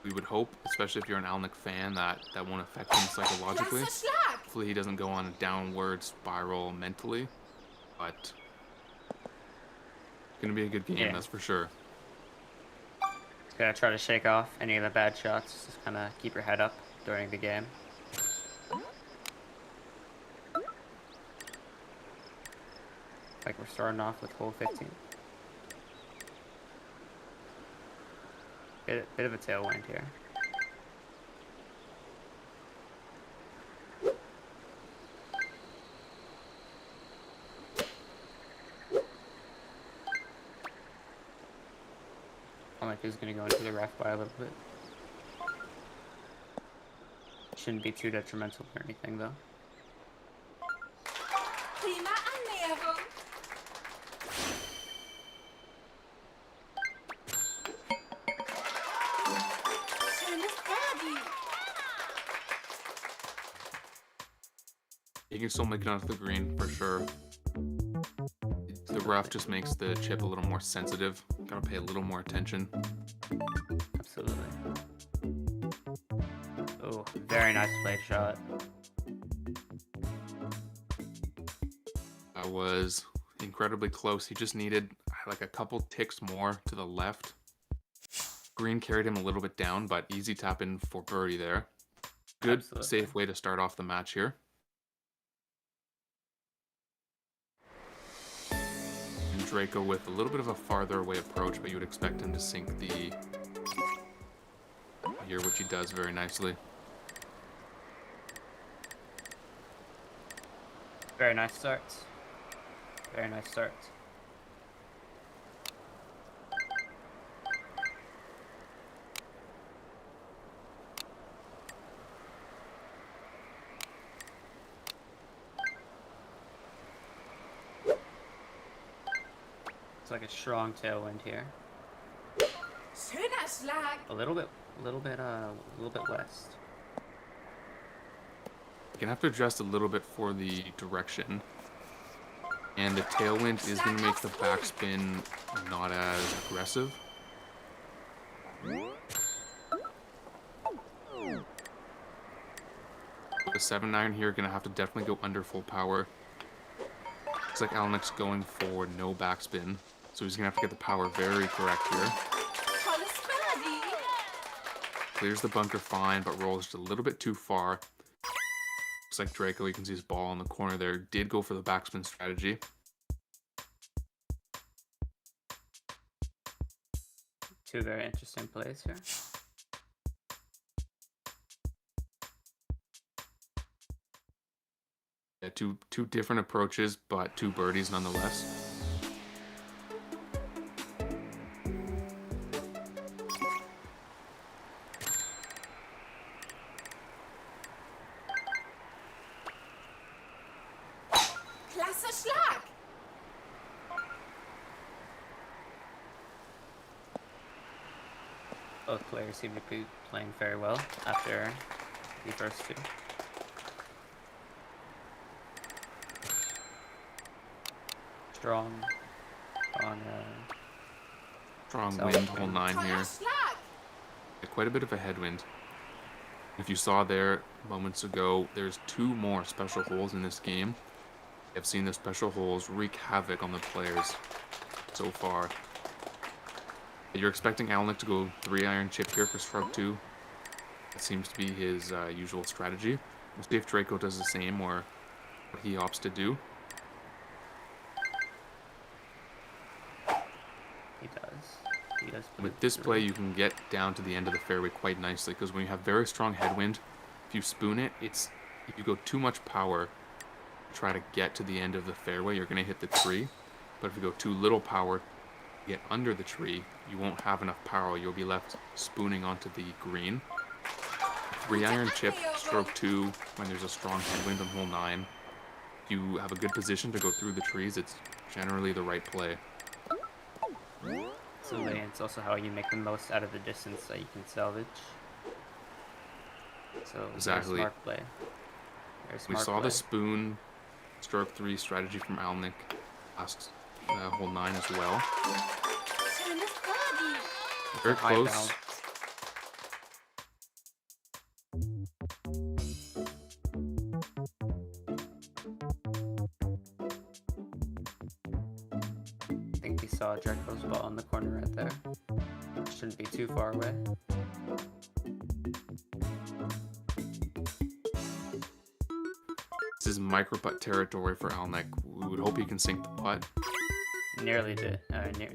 B: We would hope, especially if you're an Alnick fan, that won't affect him psychologically. Hopefully he doesn't go on a downward spiral mentally, but it's going to be a good game, that's for sure.
D: Gotta try to shake off any of the bad shots. Just kind of keep your head up during the game. Like we're starting off with hole 15. Bit of a tailwind here. I like he's gonna go into the rough by a little bit. Shouldn't be too detrimental or anything though.
C: Prima Annäherung. Schönes Birdie.
B: You can still make it onto the green for sure. The rough just makes the chip a little more sensitive. Gotta pay a little more attention.
D: Absolutely. Oh, very nice play shot.
B: That was incredibly close. He just needed like a couple ticks more to the left. Green carried him a little bit down, but easy tap in for birdie there. Good,
D: Absolutely.
B: safe way to start off the match here. And Draco with a little bit of a farther away approach, but you would expect him to sink the here, which he does very nicely.
D: Very nice start. Very nice start. It's like a strong tailwind here.
C: Schöner Schlag.
D: A little bit west.
B: You're gonna have to adjust a little bit for the direction. And the tailwind is gonna make the backspin not as aggressive. The 7-iron here gonna have to definitely go under full power. Looks like Alnick's going for no backspin, so he's gonna have to get the power very correct here.
C: Tolles Birdie.
B: Clears the bunker fine, but rolls just a little bit too far. Looks like Draco, you can see his ball in the corner there, did go for the backspin strategy.
D: Two very interesting plays here.
B: Yeah, two different approaches, but two birdies nonetheless.
C: Klasse Schlag.
D: Both players seem to be playing very well after the first two. Strong on
B: Strong
D: South
B: wind,
D: wind.
B: hole 9 here.
C: Toller Schlag.
B: Quite a bit of a headwind. If you saw there moments ago, there's two more special holes in this game. I've seen the special holes wreak havoc on the players so far. You're expecting Alnick to go 3-iron chip here for stroke 2. That seems to be his usual strategy. We'll see if Draco does the same or what he opts to do.
D: He does. He does.
B: With this play, you can get down to the end of the fairway quite nicely, because when you have very strong headwind, if you spoon it, if you go too much power, try to get to the end of the fairway, you're going to hit the tree. But if you go too little power, get under the tree, you won't have enough power. You'll be left spooning onto the green. 3-iron chip, stroke 2, when there's a strong headwind on hole 9. If you have a good position to go through the trees, it's generally the right play.
D: Absolutely, and it's also how you make the most out of the distance that you can salvage. So
B: Exactly.
D: Very smart play. Very
B: We
D: smart
B: saw
D: play.
B: the spoon stroke 3 strategy from Alnick last hole 9 as well.
C: Schönes Birdie.
B: Very
D: High
B: close.
D: bounce. I think he saw Draco's ball in the corner right there. Shouldn't be too far
B: This is micro putt territory for Alnick. We would hope he can sink the putt.
D: Nearly did.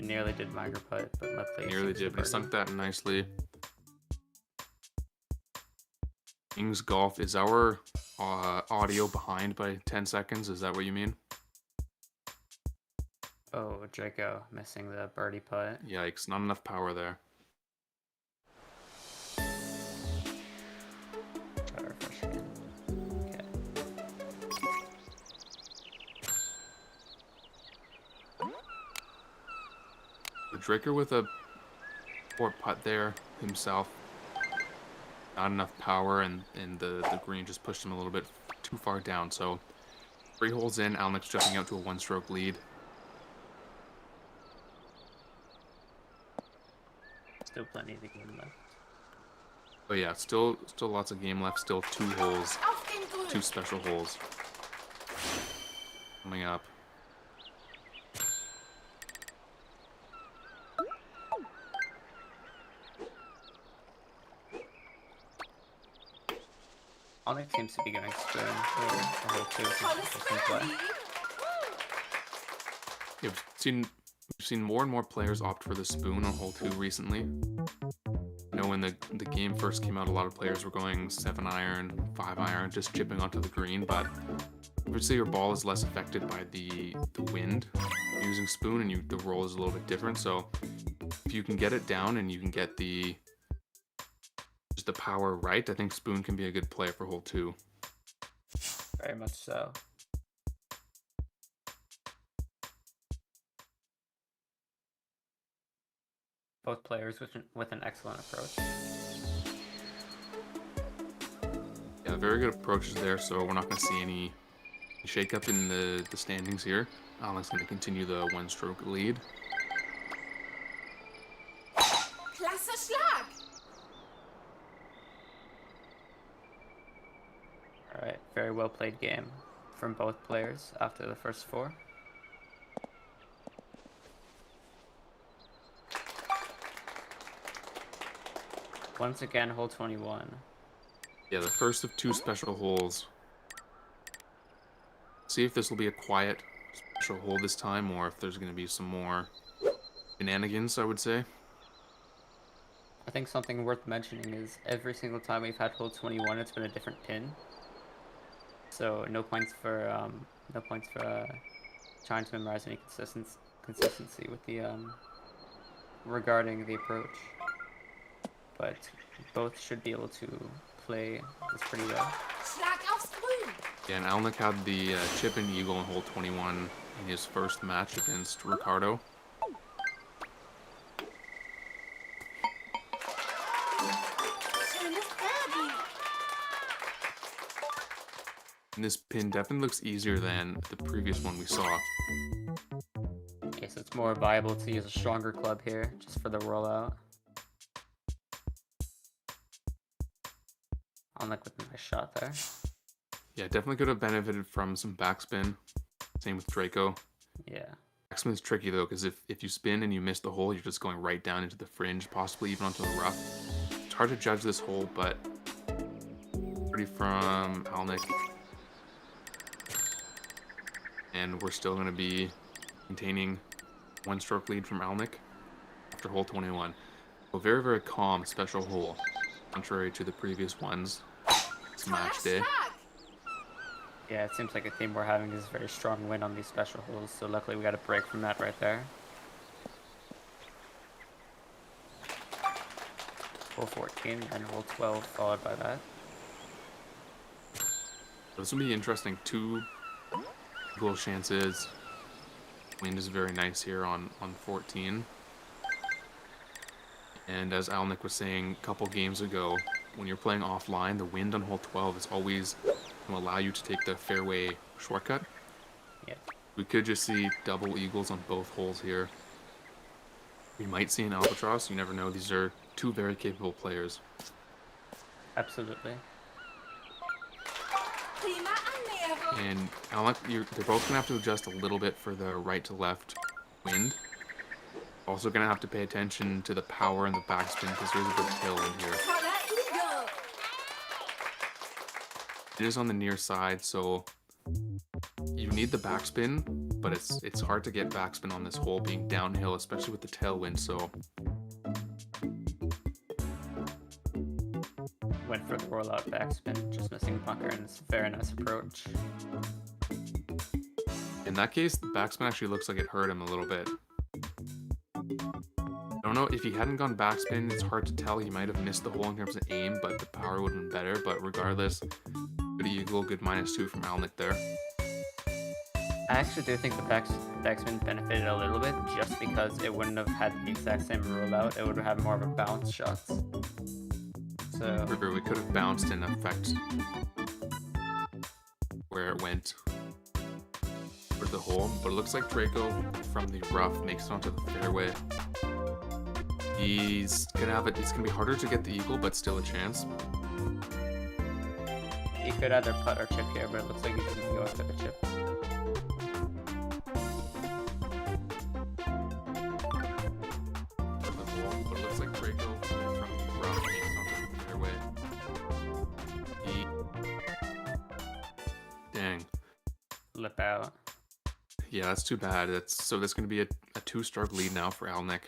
D: Nearly did micro putt, but luckily
B: Nearly did, but he sunk that nicely. King's Golf, is our audio behind by 10 seconds? Is that what you mean?
D: Oh, Draco missing the birdie putt.
B: Yikes, not enough power there.
D: Try to refresh again. Okay.
B: Draco with a poor putt there himself. Not enough power, and the green just pushed him a little bit too far down. So 3 holes in, Alnick's jumping out to a 1-stroke lead.
D: Still plenty of the game left.
B: But yeah, still lots of game left. Still 2 holes,
C: Auf den Grün.
B: 2 special holes coming up.
D: Alnick seems to be going spoon for the whole 2 since
C: Tolles
D: it's in play.
C: Birdie.
B: Yeah, we've seen more and more players opt for the spoon on hole 2 recently. You know, when the game first came out, a lot of players were going 7-iron, 5-iron, just chipping onto the green, but obviously your ball is less affected by the wind using spoon, and the roll is a little bit different. So if you can get it down and you can get just the power right, I think spoon can be a good play for hole 2.
D: Very much so. Both players with an excellent approach.
B: Yeah, very good approaches there, so we're not going to see any shake-up in the standings here. Alan's going to continue the 1-stroke lead.
C: Klasse Schlag.
D: Alright, very well played game from both players after the first 4. Once again, hole 21.
B: Yeah, the first of 2 special holes. See if this will be a quiet special hole this time, or if there's going to be some more shenanigans, I would say.
D: I think something worth mentioning is every single time we've had hole 21, it's been a different pin. So no points for trying to memorize any consistency with the regarding the approach. But both should be able to play this pretty well.
C: Schlag aufs Grün.
B: Yeah, and Alnick had the chip and eagle in hole 21 in his first match against Ricardo.
C: Schönes Birdie.
B: And this pin definitely looks easier than the previous one we saw.
D: Okay, so it's more viable to use a stronger club here, just for the rollout. Unlike with a nice shot there.
B: Yeah, definitely could have benefited from some backspin. Same with Draco.
D: Yeah.
B: Backspin's tricky though, because if you spin and you miss the hole, you're just going right down into the fringe, possibly even onto the rough. It's hard to judge this hole, but pretty from Alnick. And we're still going to be maintaining 1-stroke lead from Alnick after hole 21. A very, very calm special hole, contrary to the previous ones. It's match day.
D: Yeah, it seems like a theme we're having is very strong wind on these special holes, so luckily we got a break from that right there. Hole 14 and hole 12 followed by that.
B: This will be interesting. 2 goal chances. Wind is very nice here on 14. And as Alnick was saying a couple games ago, when you're playing offline, the wind on hole 12 is always going to allow you to take the fairway shortcut.
D: Yeah.
B: We could just see double eagles on both holes here. We might see an albatross. You never know. These are 2 very capable players.
D: Absolutely.
C: Prima Annäherung.
B: And Alnick, they're both going to have to adjust a little bit for the right to left wind. Also gonna have to pay attention to the power and the backspin because there's a good tailwind here.
C: Toller Eagle.
B: It is on the near side, so you need the backspin, but it's hard to get backspin on this hole being downhill, especially with the tailwind, so
D: Went for the rollout backspin, just missing bunker, and it's a very nice approach.
B: in that case, the backspin actually looks like it hurt him a little bit. I don't know, if he hadn't gone backspin, it's hard to tell. He might have missed the hole in terms of aim, but the power would have been better. But regardless, good eagle, good -2 from Alnick there.
D: I actually do think the backspin benefited a little bit, just because it wouldn't have had the exact same rollout. It would have had more of a bounce shot. So
B: We could have bounced in effect where it went for the hole, but it looks like Draco from the rough makes it onto the fairway. He's gonna have it. It's gonna be harder to get the eagle, but still a chance.
D: he could either putt or chip here, but it looks like he's going to go for the chip.
B: From the hole, but it looks like Draco from the rough makes it onto the fairway. Dang.
D: Lip out.
B: Yeah, that's too bad. That's gonna be a 2-stroke lead now for Alnick.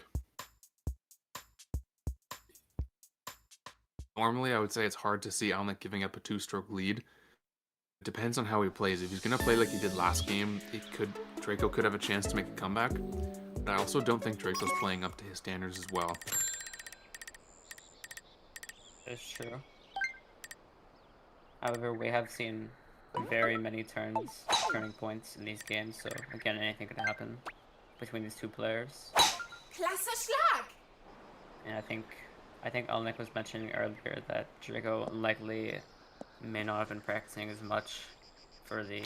B: Normally, I would say it's hard to see Alnick giving up a 2-stroke lead. It depends on how he plays. If he's gonna play like he did last game, Draco could have a chance to make a comeback. But I also don't think Draco's playing up to his standards as well.
D: It's true. However, we have seen very many turning points in these games, so again, anything could happen between these two players.
C: Klasse Schlag.
D: And I think Alnick was mentioning earlier that Draco likely may not have been practicing as much for the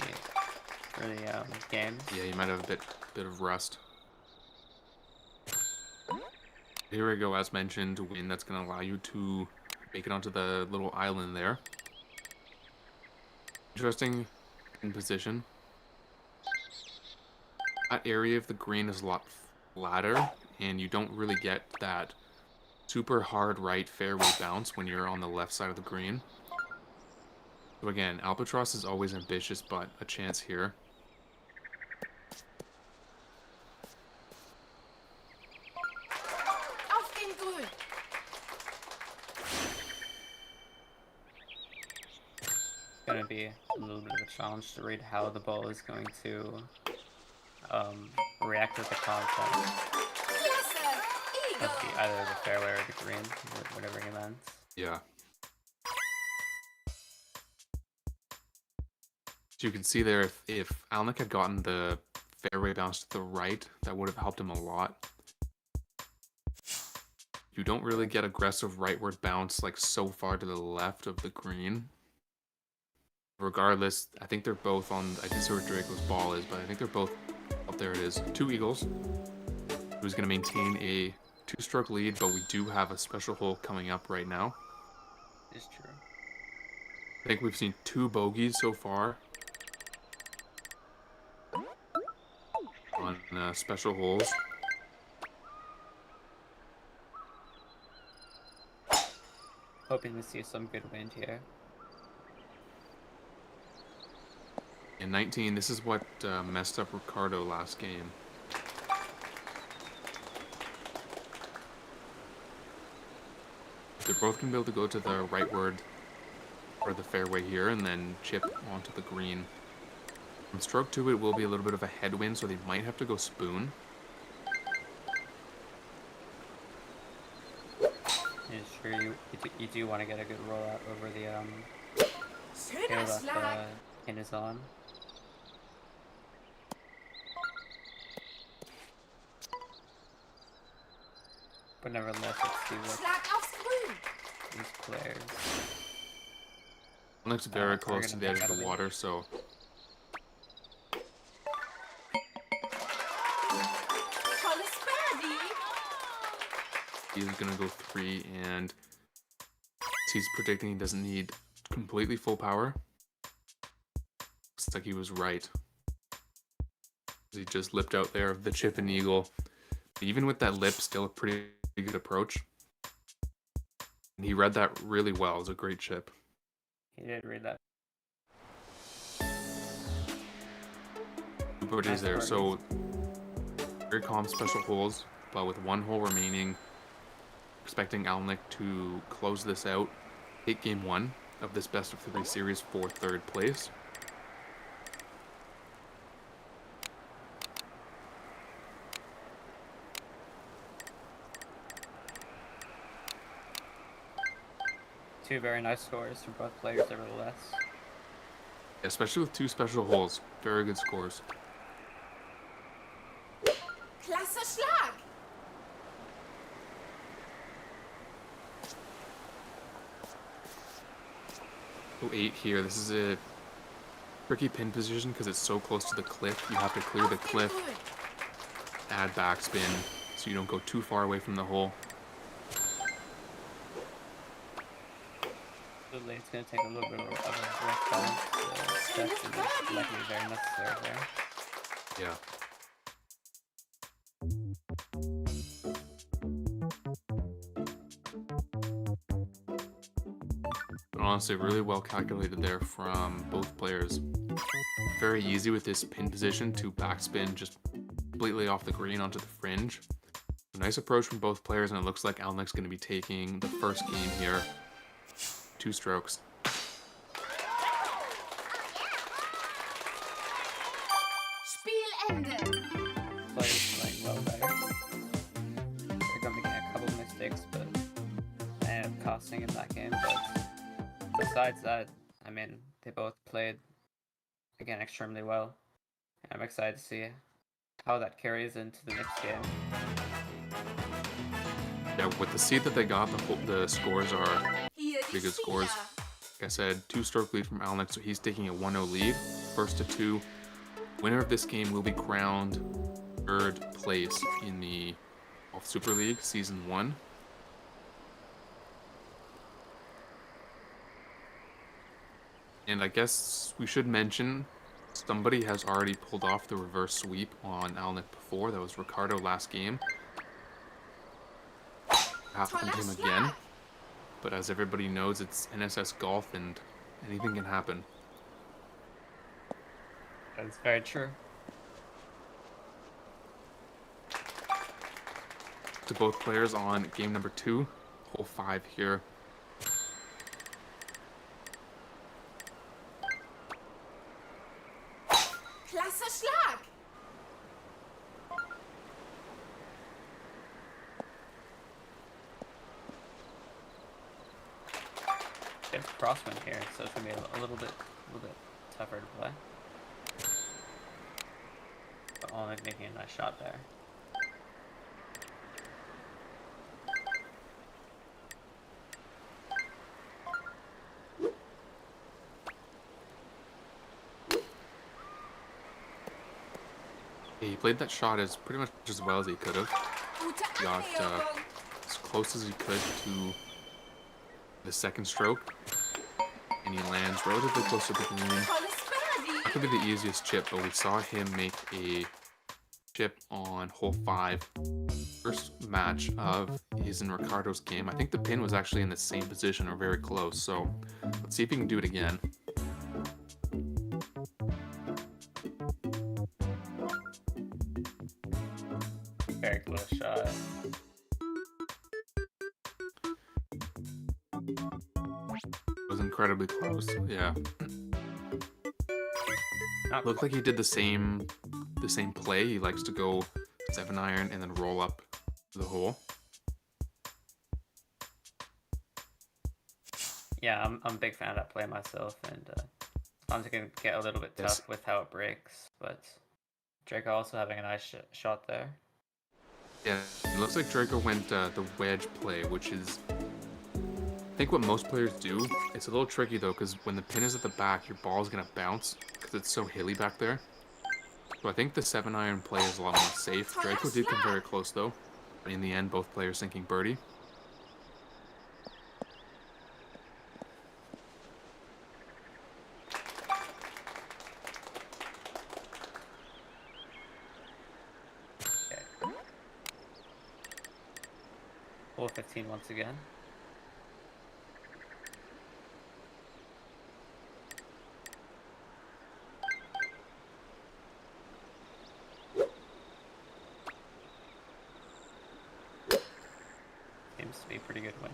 D: games.
B: Yeah, he might have a bit of rust. Here we go, as mentioned, a win that's going to allow you to make it onto the little island there. Interesting in position. That area of the green is a lot flatter, and you don't really get that super hard right fairway bounce when you're on the left side of the green. So again, Albatross is always ambitious, but a chance here.
C: Auf den Grün.
D: It's gonna be a little bit of a challenge to read how the ball is going to react with the contact
C: Klasse
D: of
C: Eagle.
D: either the fairway or the green, whatever he lands.
B: Yeah. So you can see there, if Alnick had gotten the fairway bounce to the right, that would have helped him a lot. You don't really get aggressive rightward bounce like so far to the left of the green. Regardless, I think they're both on, I didn't see where Draco's ball is, but I think they're both, oh, there it is, 2 eagles. Who's going to maintain a 2-stroke lead, but we do have a special hole coming up right now.
D: It's true.
B: I think we've seen 2 bogeys so far on special holes.
D: Hoping to see some good wind here.
B: In 19, this is what messed up Ricardo last game. They're both going to be able to go to the rightward or the fairway here and then chip onto the green. On stroke 2, it will be a little bit of a headwind, so they might have to go spoon.
D: It's true, you do want to get a good roll out over the
C: Schöner
D: hill that
C: Schlag.
D: pin is on. But nevertheless, let's see what
C: Schlag aufs Grün.
D: these players.
B: Looks very
D: we're
B: close to
D: gonna
B: the edge
D: back
B: of
D: out
B: the
D: of it.
B: water, so
C: Tolles Birdie.
B: he's going to go 3, and he's predicting he doesn't need completely full power. Looks like he was right. He just lipped out there of the chip and eagle. Even with that lip, still a pretty good approach. And he read that really well. It was a great chip.
D: He did read that.
B: Two birdies
D: Nice
B: there.
D: birdies.
B: So very calm special holes, but with one hole remaining, expecting Alnick to close this out, take game one of this best of 3 series for 3rd place.
D: Two very nice scores from both players, nevertheless.
B: Especially with 2 special holes. Very good scores.
C: Klasse Schlag.
B: 8 here. This is a tricky pin position because it's so close to the cliff. You have to clear the
C: Auf den
B: cliff,
C: Grün.
B: add backspin, so you don't go too far away from the hole.
D: It's going to take a little bit of a rough balance. That's likely very necessary there.
B: Yeah. But honestly, really well calculated there from both players. Very easy with this pin position to backspin just completely off the green onto the fringe. Nice approach from both players, and it looks like Alnick's going to be taking the first game here. 2 strokes.
C: Spielende.
D: Players playing well better. They're going to be getting a couple of mistakes, but they ended up costing in that game. But besides that, I mean, they both played, again, extremely well. And I'm excited to see how that carries into the next game.
B: Yeah, with the seed that they got, the scores are
C: Hier die
B: pretty good scores.
C: Spieler.
B: Like I said, 2-stroke lead from Alnick, so he's taking a 1-0 lead. First to 2. Winner of this game will be crowned 3rd place in the Golf Super League Season 1. And I guess we should mention somebody has already pulled off the reverse sweep on Alnick before. That was Ricardo last game. Happened to him again. But as everybody knows, it's NSS golf and anything can happen.
D: That's very true.
B: To both players on game number 2, hole 5 here.
C: Klasse Schlag.
D: It's crosswind here, so it's gonna be a little bit tougher to play. But only making a nice shot there.
B: Yeah, he played that shot as pretty much as well as he could have.
C: Gute
B: Got
C: Annäherung.
B: as close as he could to the 2nd stroke. And he lands relatively close to the green.
C: Tolles Birdie.
B: That could be the easiest chip, but we saw him make a chip on hole 5. First match of his and Ricardo's game. I think the pin was actually in the same position or very close, so let's see if he can do it again.
D: Very close shot.
B: It was incredibly close, yeah.
D: Not
B: Looked like he did the same play. He likes to go 7-iron and then roll up the hole.
D: Yeah, I'm a big fan of that play myself, and sometimes it can get a little bit
B: Yes.
D: tough with how it breaks, but Draco also having a nice shot there.
B: Yeah, it looks like Draco went the wedge play, which is, I think, what most players do. It's a little tricky though, because when the pin is at the back, your ball is gonna bounce because it's so hilly back there. So I think the 7-iron play is a lot more safe. Draco did come very close though, but in the end, both players sinking birdie.
D: Hole 15 once again. Seems to be a pretty good wind.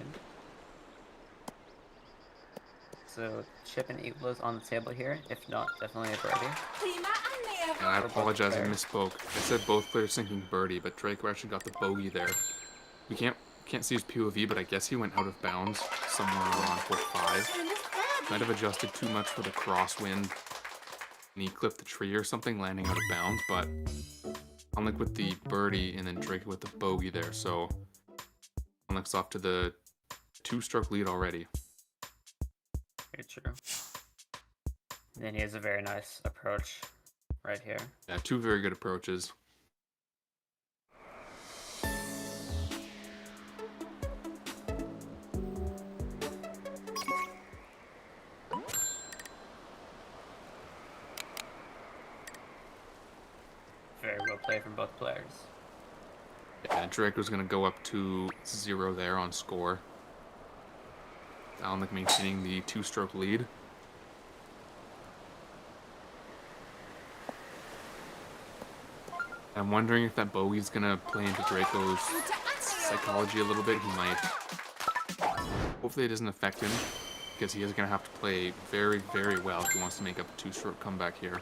D: So chip and eagles on the table here. If not, definitely a birdie.
C: Prima Annäherung.
B: And I apologize, I
D: There.
B: misspoke. I said both players sinking birdie, but Draco actually got the bogey there. We can't see his POV, but I guess he went out of bounds somewhere around hole 5.
C: Schönes
B: Might
C: Birdie.
B: have adjusted too much for the crosswind, and he clipped the tree or something, landing out of bounds. But unlike with the birdie and then Draco with the bogey there, so Unlike's off to the 2-stroke lead already.
D: Very true. Then he has a very nice approach right here.
B: Yeah, 2 very good approaches.
D: Very well played from both players.
B: Yeah, Draco's gonna go up to 0 there on score. Alnick maintaining the 2-stroke lead. I'm wondering if that bogey's gonna play into Draco's psychology a little bit. He might. Hopefully it doesn't affect him, because he is gonna have to play very, very well if he wants to make up a 2-stroke comeback here.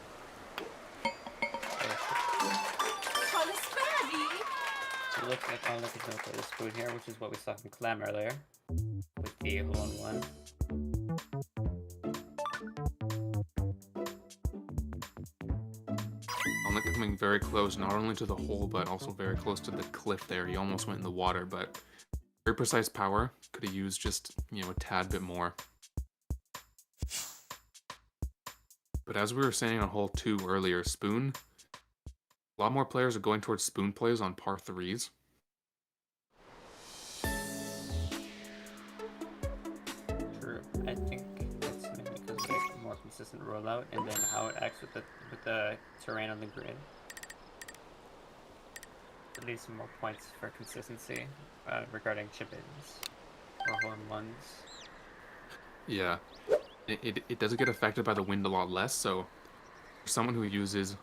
C: Tolles Birdie.
D: So it looks like Alnick is going to play the spoon here, which is what we saw from Clem earlier with the hole-in-one.
B: Alnick coming very close, not only to the hole, but also very close to the cliff there. He almost went in the water, but very precise power. Could have used just, a tad bit more. But as we were saying on hole 2 earlier, spoon, a lot more players are going towards spoon plays on par 3s.
D: True. I think it's maybe because of a more consistent rollout and then how it acts with the terrain on the grid. At least some more points for consistency regarding chip-ins or hole-in-ones.
B: Yeah, it does get affected by the wind a lot less, so for someone who uses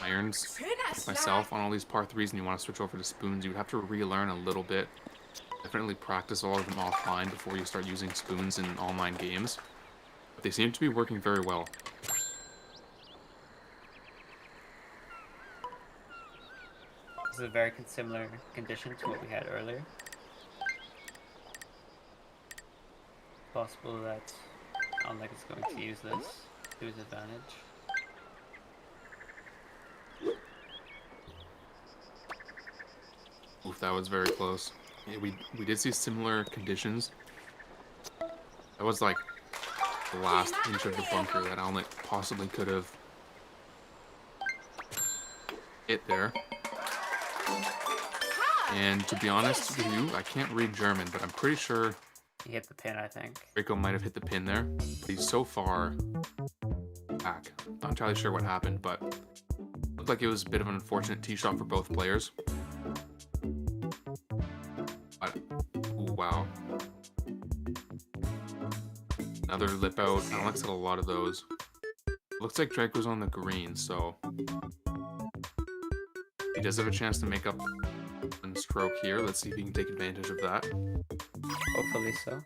B: irons
C: Schöner
B: like
C: Schlag.
B: myself on all these par 3s and you want to switch over to spoons, you would have to relearn a little bit. Definitely practice all of them offline before you start using spoons in online games. But they seem to be working very well.
D: This is a very similar condition to what we had earlier. Possible that Alnick is going to use this to his advantage.
B: Oof, that was very close. Yeah, we did see similar conditions. That was like the last inch of the bunker that Alnick possibly could have hit there. And to be honest with you, I can't read German, but I'm pretty sure
D: He hit the pin, I think.
B: Draco might have hit the pin there. But he's so far back. Not entirely sure what happened, but looked like it was a bit of an unfortunate tee shot for both players. But, ooh, wow. Another lip out. Alex had a lot of those. Looks like Draco's on the green, so he does have a chance to make up one stroke here. Let's see if he can take advantage of that.
D: Hopefully so.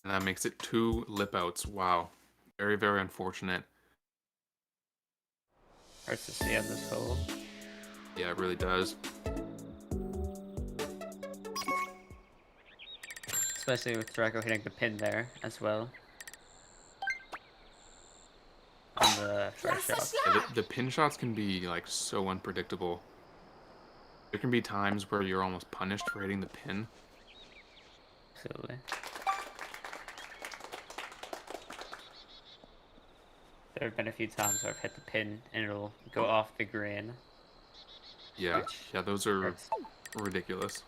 B: And that makes it 2 lip outs. Wow. Very, very unfortunate.
D: Hurts to see on this hole.
B: Yeah, it really does.
D: Especially with Draco hitting the pin there as well. On the first shot.
B: Yeah, the pin shots can be like so unpredictable. There can be times where you're almost punished for hitting the pin.
D: Absolutely. There have been a few times where I've hit the pin and it'll go off the green.
B: Yeah, yeah, those are
D: Hurts.
B: ridiculous.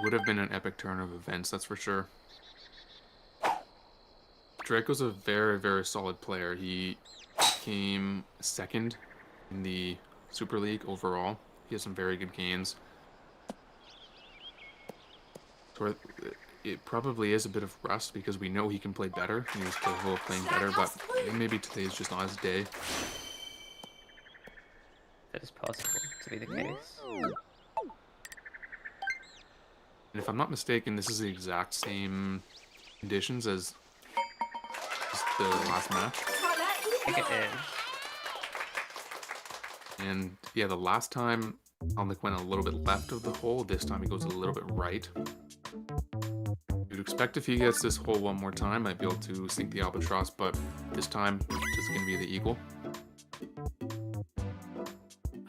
B: Would have been an epic turn of events, that's for sure. Draco's a very, very solid player. He came second in the Super League overall. He has some very good games. So it probably is a bit of rust because we know he can play better. He was capable of playing better, but maybe today is just not his day.
D: That is possible to be the case.
B: And if I'm not mistaken, this is the exact same conditions as the last match.
D: I think it is.
B: And yeah, the last time Alnick went a little bit left of the hole. This time he goes a little bit right. You'd expect if he gets this hole one more time, might be able to sink the albatross, but this time it's just going to be the eagle.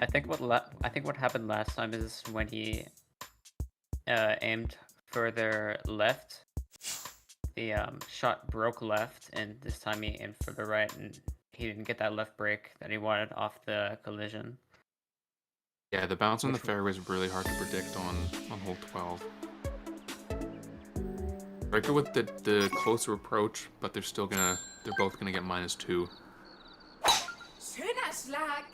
D: I think what happened last time is when he aimed further left, the shot broke left, and this time he aimed further right, and he didn't get that left break that he wanted off the collision.
B: Yeah, the bounce on the fairway is really hard to predict on hole 12. Draco with the closer approach, but they're both gonna get -2.
C: Schöner Schlag.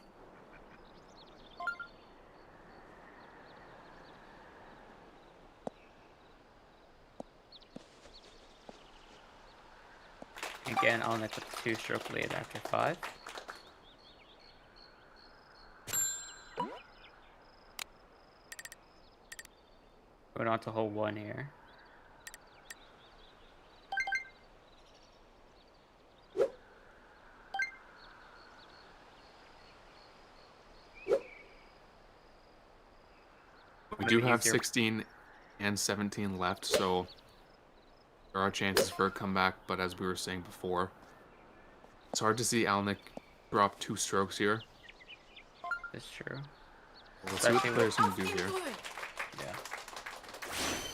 D: Again, Alnick with the 2-stroke lead after 5. Going on to hole 1 here.
B: We do have 16 and 17 left, so there are chances for a comeback, but as we were saying before, it's hard to see Alnick drop 2 strokes here.
D: That's true.
B: Let's see what the player's going to do here.
D: Yeah.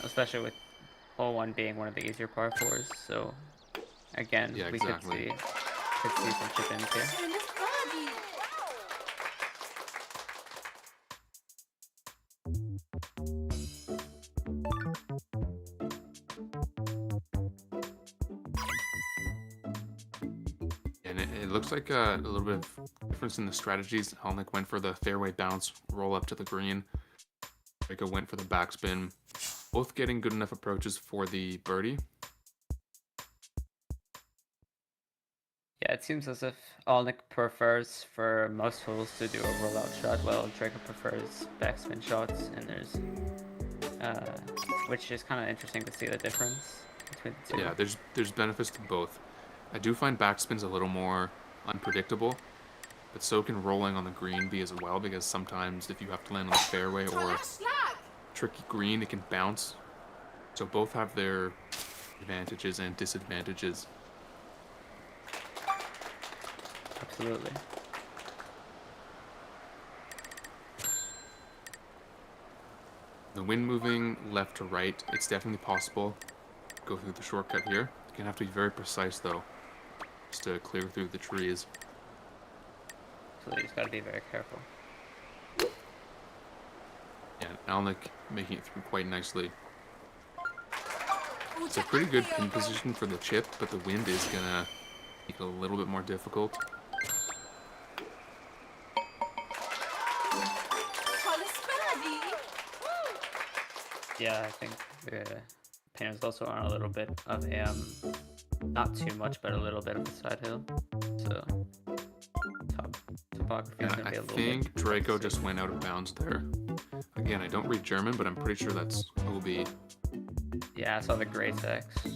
D: Especially with hole 1 being one of the easier par 4s, so again,
B: Yeah,
D: we
B: exactly.
D: could see some chip ins here.
C: Schönes Birdie.
B: And it looks like a little bit of difference in the strategies. Alnick went for the fairway bounce, roll up to the green. Draco went for the backspin. Both getting good enough approaches for the birdie.
D: Yeah, it seems as if Alnick prefers for most holes to do a rollout shot, while Draco prefers backspin shots, and which is kind of interesting to see the difference between the two.
B: Yeah, there's benefits to both. I do find backspins a little more unpredictable, but so can rolling on the green be as well, because sometimes if you have to land on the fairway or
C: Toller Schlag.
B: tricky green, it can bounce. So both have their advantages and disadvantages.
D: Absolutely.
B: The wind moving left to right, it's definitely possible. Go through the shortcut here. You're gonna have to be very precise though, just to clear through the trees.
D: So you just gotta be very careful.
B: Yeah, Alnick making it through quite nicely. It's a
C: Gute
B: pretty good pin
C: Anlegung.
B: position for the chip, but the wind is gonna make it a little bit more difficult.
C: Tolles Birdie.
D: Yeah, I think the pin is also on a little bit of a not too much, but a little bit of a side hill. So topography is
B: Yeah,
D: gonna
B: I
D: be a little
B: think
D: bit
B: Draco
D: dicey.
B: just went out of bounds there. Again, I don't read German, but I'm pretty sure that's OB.
D: Yeah, I saw the gray text.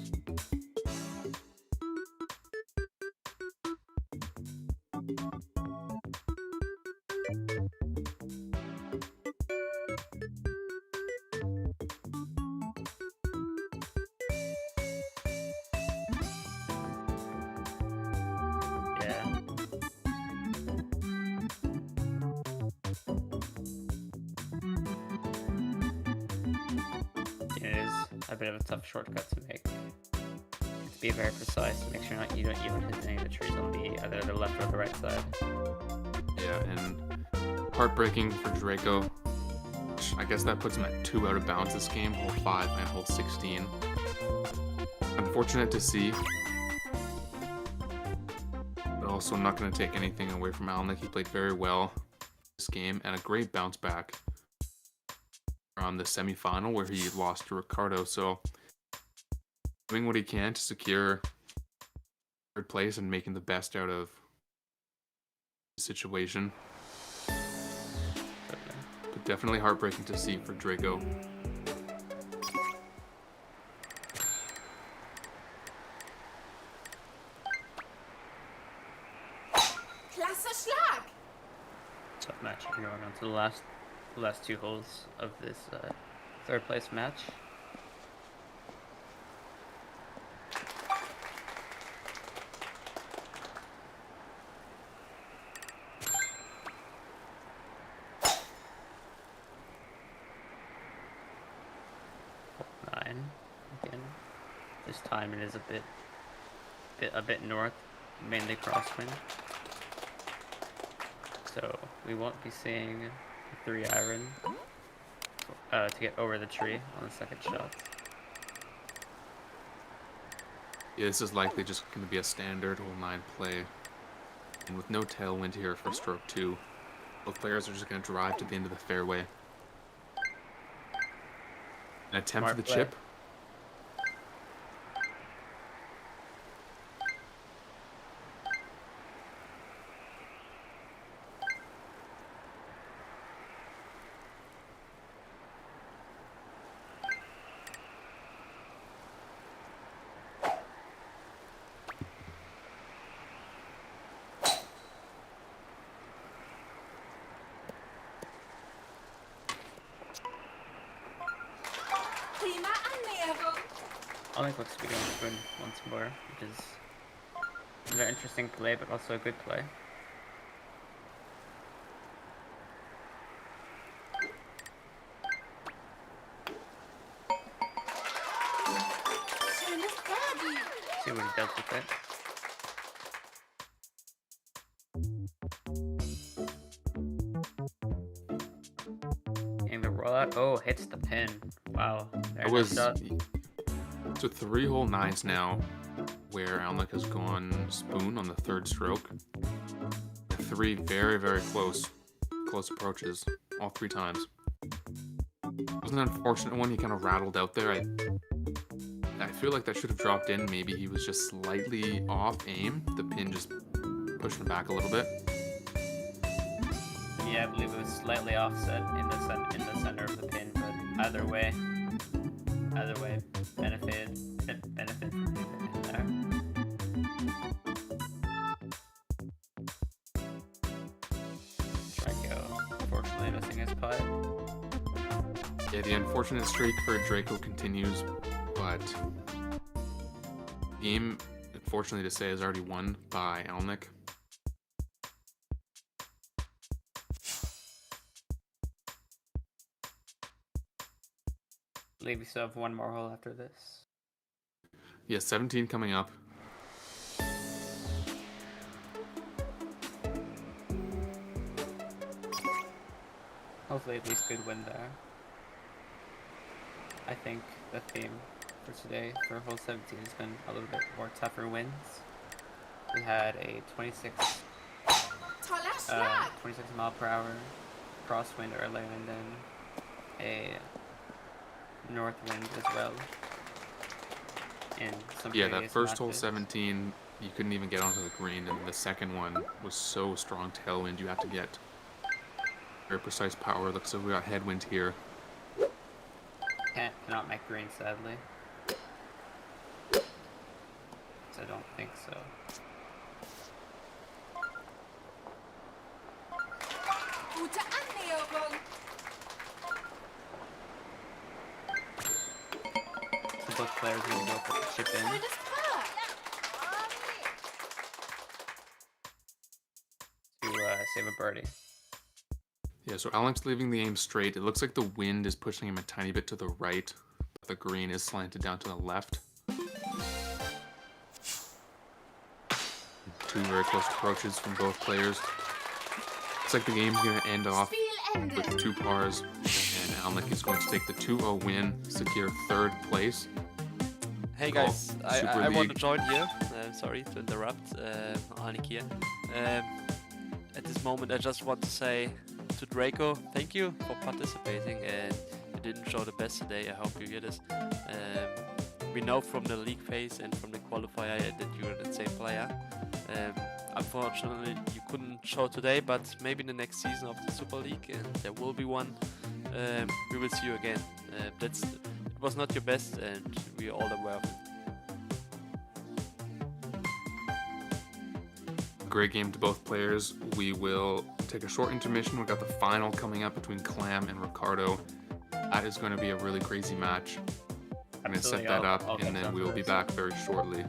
D: Yeah. It is a bit of a tough shortcut to make. To be very precise, make sure you don't hit any of the trees on either the left or the right side.
B: Yeah, and heartbreaking for Draco. I guess that puts him at 2 out of bounds this game, hole 5 and hole 16. Unfortunate to see, but also not going to take anything away from Alnick. He played very well this game and a great bounce back from the semifinal where he lost to Ricardo. So doing what he can to secure third place and making the best out of the situation. But definitely heartbreaking to see for Draco.
C: Klasse Schlag!
D: Tough match. We're going on to the last 2 holes of this third place match. Hole 9 again. This time it is a bit north, mainly crosswind. So we won't be seeing a 3 iron to get over the tree on the second shot.
B: Yeah, this is likely just going to be a standard hole 9 play. And with no tailwind here for stroke 2, both players are just going to drive to the end of the fairway. An attempt for the chip.
C: Prima Annäherung!
D: Alnick looks to be going to win once more, which is a very interesting play, but also a good play.
C: Schönes Birdie!
D: See what he does with it. And the rollout, oh, hits the pin. Wow.
B: It was so 3 hole 9s now, where Alnick has gone spoon on the third stroke. 3 very, very close approaches, all 3 times. It was an unfortunate one. He kind of rattled out there. I feel like that should have dropped in. Maybe he was just slightly off aim. The pin just pushed him back a little bit.
D: Yeah, I believe it was slightly offset in the center of the pin, but either way, benefit from the pin there. Draco, unfortunately missing his putt.
B: Yeah, the unfortunate streak for Draco continues, but the game, unfortunately to say, is already won by Alnick.
D: I believe we still have 1 more hole after this.
B: Yeah, 17 coming up.
D: Hopefully at least good win there. I think the theme for today for hole 17 has been a little bit more tougher wins. We had a 26 mile per hour crosswind earlier, and then a north wind as well. In some
B: Yeah, that
D: previous
B: first hole
D: matches.
B: 17, you couldn't even get onto the green, and the second one was so strong tailwind. You have to get very precise power. Looks like we got headwind here.
D: Cannot make green, sadly. I don't think so.
C: Gute Annäherung!
D: So both players will go for the chip in.
C: Schönes Paar!
D: To save a birdie.
B: Yeah, so Alex leaving the aim straight. It looks like the wind is pushing him a tiny bit to the right. But the green is slanted down to the left. 2 very close approaches from both players. Looks like the game's going to end off
C: Spiel Ende!
B: with 2 pars and Alnick is going to take the 2-0 win, secure 3rd place.
A: Hey
B: Golf
A: guys,
B: Super
A: I want to
B: League.
A: join here. Sorry to interrupt. Alnick here. At this moment, I just want to say to Draco, thank you for participating, and you didn't show the best today. I hope you hear this. We know from the league phase and from the qualifier that you're the same player. Unfortunately, you couldn't show today, but maybe in the next season of the Super League, and there will be one. We will see you again. It was not your best, and we are all aware of it.
B: Great game to both players. We will take a short intermission. We've got the final coming up between Clam and Ricardo. That is going to be a really crazy match. I'm going to set that up, and then we will be back very shortly.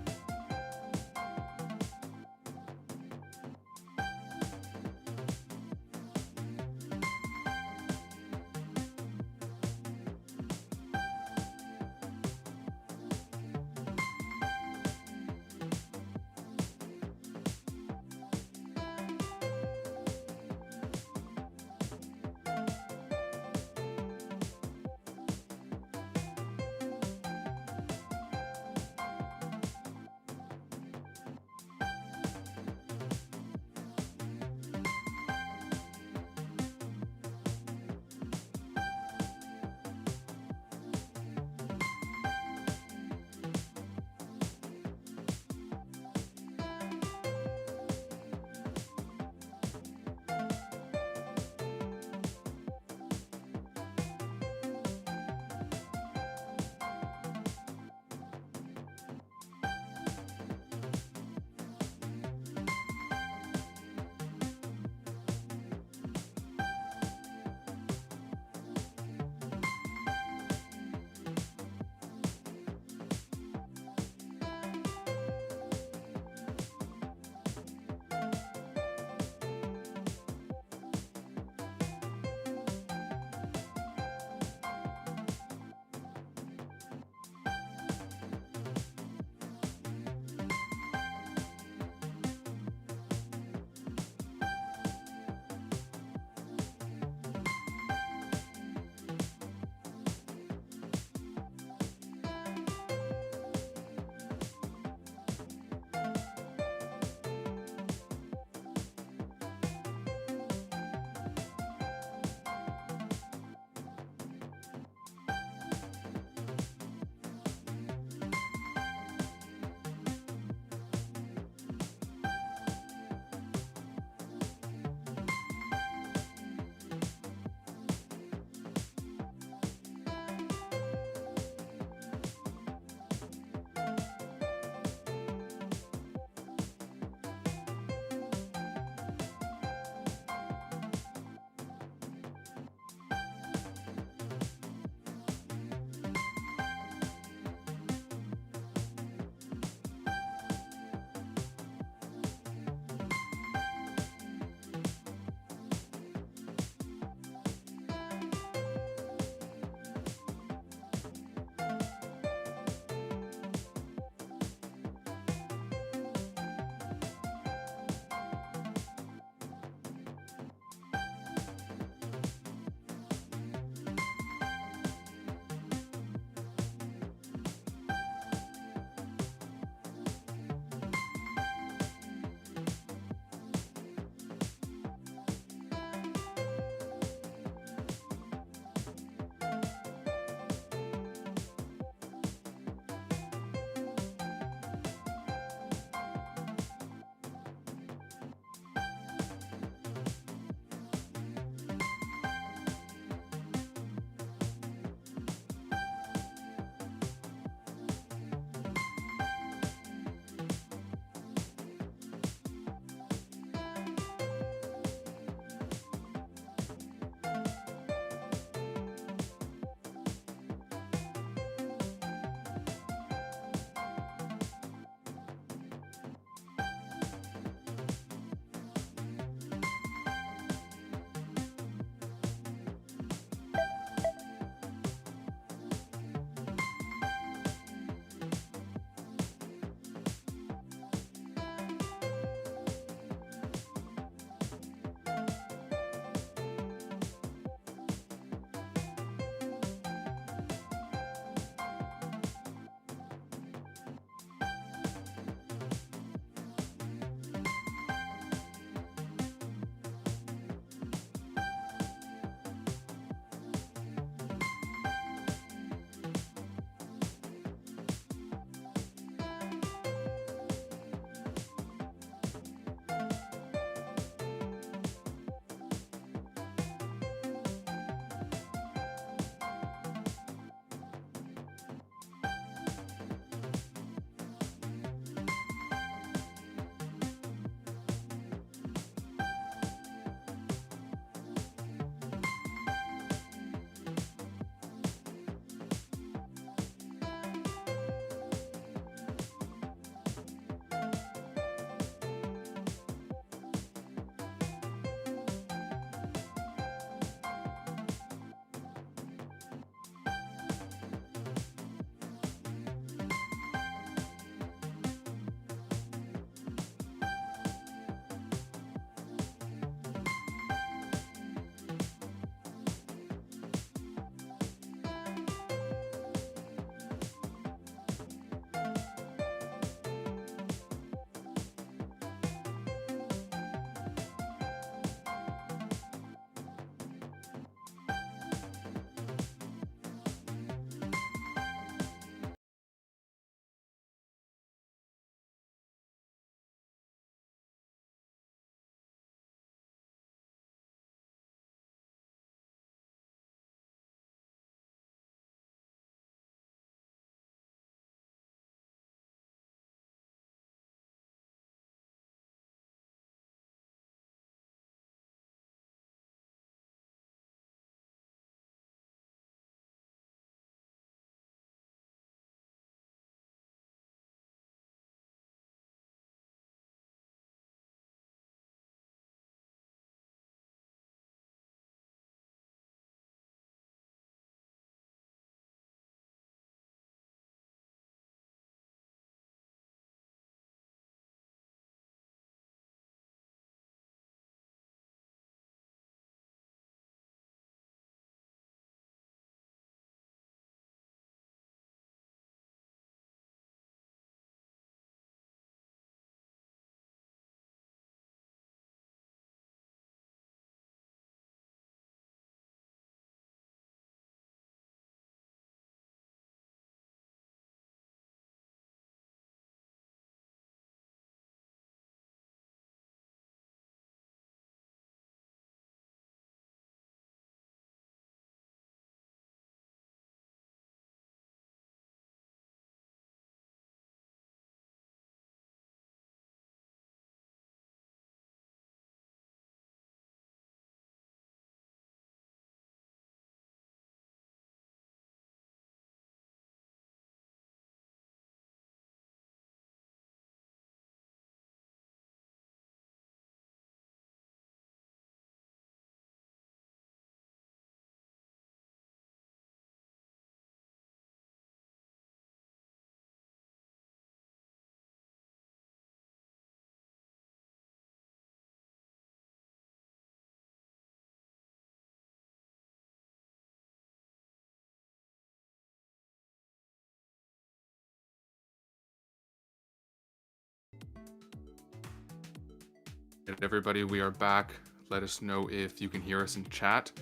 B: And everybody, we are back. Let us know if you can hear us in chat.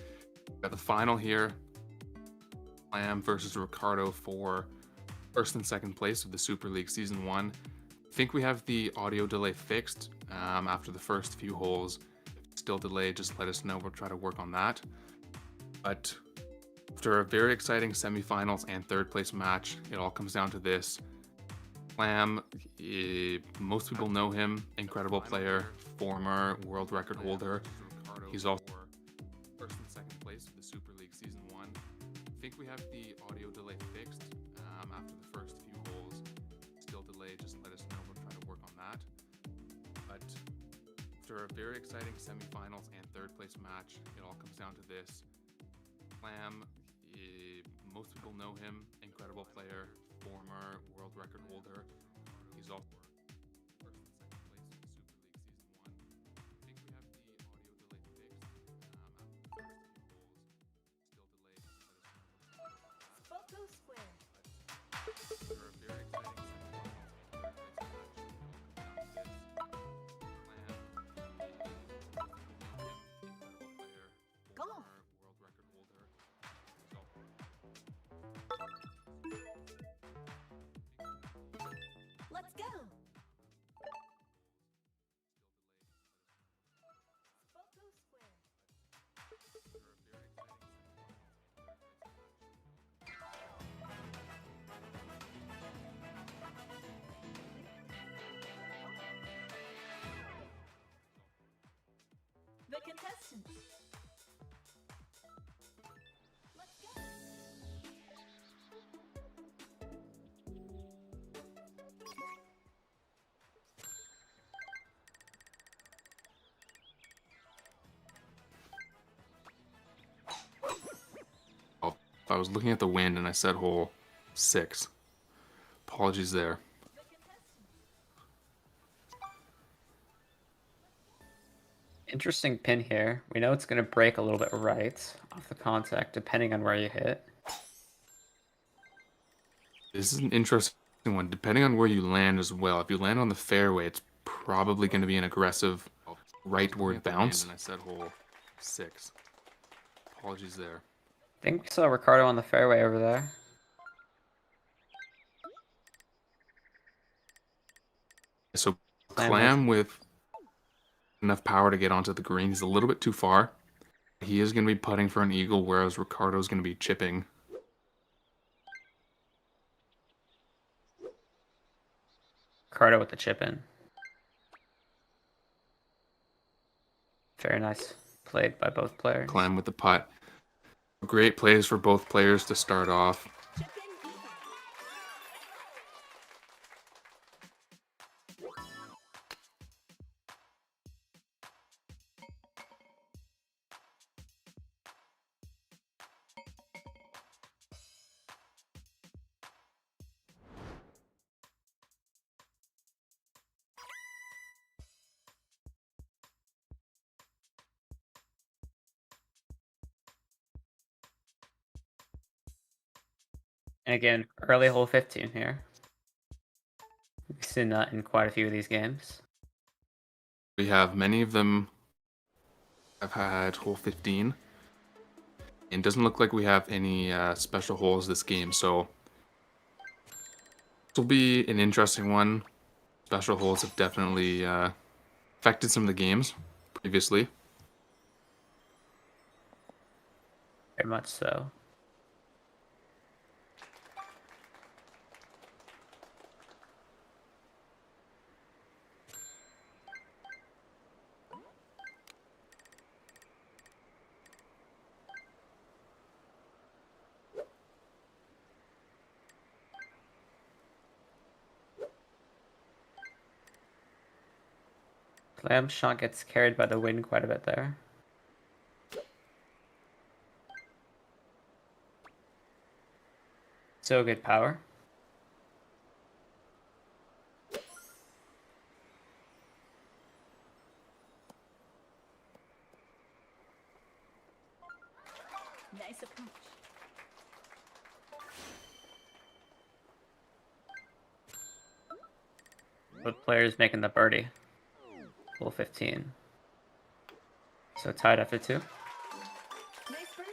B: We got the final here. Clam versus Ricardo for first and second place of the Super League Season 1. I think we have the audio delay fixed after the first few holes. If it's still delayed, just let us know. We'll try to work on that. But after a very exciting semifinals and third place match, it all comes down to this. Clam, most people know him, incredible player, former world record holder. He's also first and second place of the Super League Season 1. I think we have the audio delay fixed after the first few holes. Still delayed, just let us know. We'll try to work on that. But after a very exciting semifinals and third place match, it all comes down to this. Clam, most people know him, incredible player, former world record holder. He's also first and second place of the Super League Season 1. I think we have the audio delay fixed after the first few holes. Still delayed, just let us know.
C: Photo square.
B: After a very exciting semifinals and third place match, it all comes down to this. Clam, incredible player,
C: Golf.
B: former world record holder. He's also
C: Let's go. Photo square. The contestants. Let's go.
B: I was looking at the wind and I said hole 6. Apologies there.
D: Interesting pin here. We know it's going to break a little bit right off the contact, depending on where you hit.
B: This is an interesting one, depending on where you land as well. If you land on the fairway, it's probably going to be an aggressive rightward bounce. And I said hole 6. Apologies there.
D: I think we saw Ricardo on the fairway over there.
B: So Clam with enough power to get onto the green. He's a little bit too far. He is going to be putting for an eagle, whereas Ricardo's going to be chipping.
D: Ricardo with the chip in. Very nice played by both players.
B: Clam with the putt. Great plays for both players to start off.
C: Chip in even.
D: And again, early hole 15 here. We've seen that in quite a few of these games.
B: We have many of them have had hole 15. And it doesn't look like we have any special holes this game, so this will be an interesting one. Special holes have definitely affected some of the games previously.
D: Very much so. Clam shot gets carried by the wind quite a bit there. So good power.
C: Nice approach.
D: Both players making the birdie. hole 15. So tied after 2.
C: Nice birdie.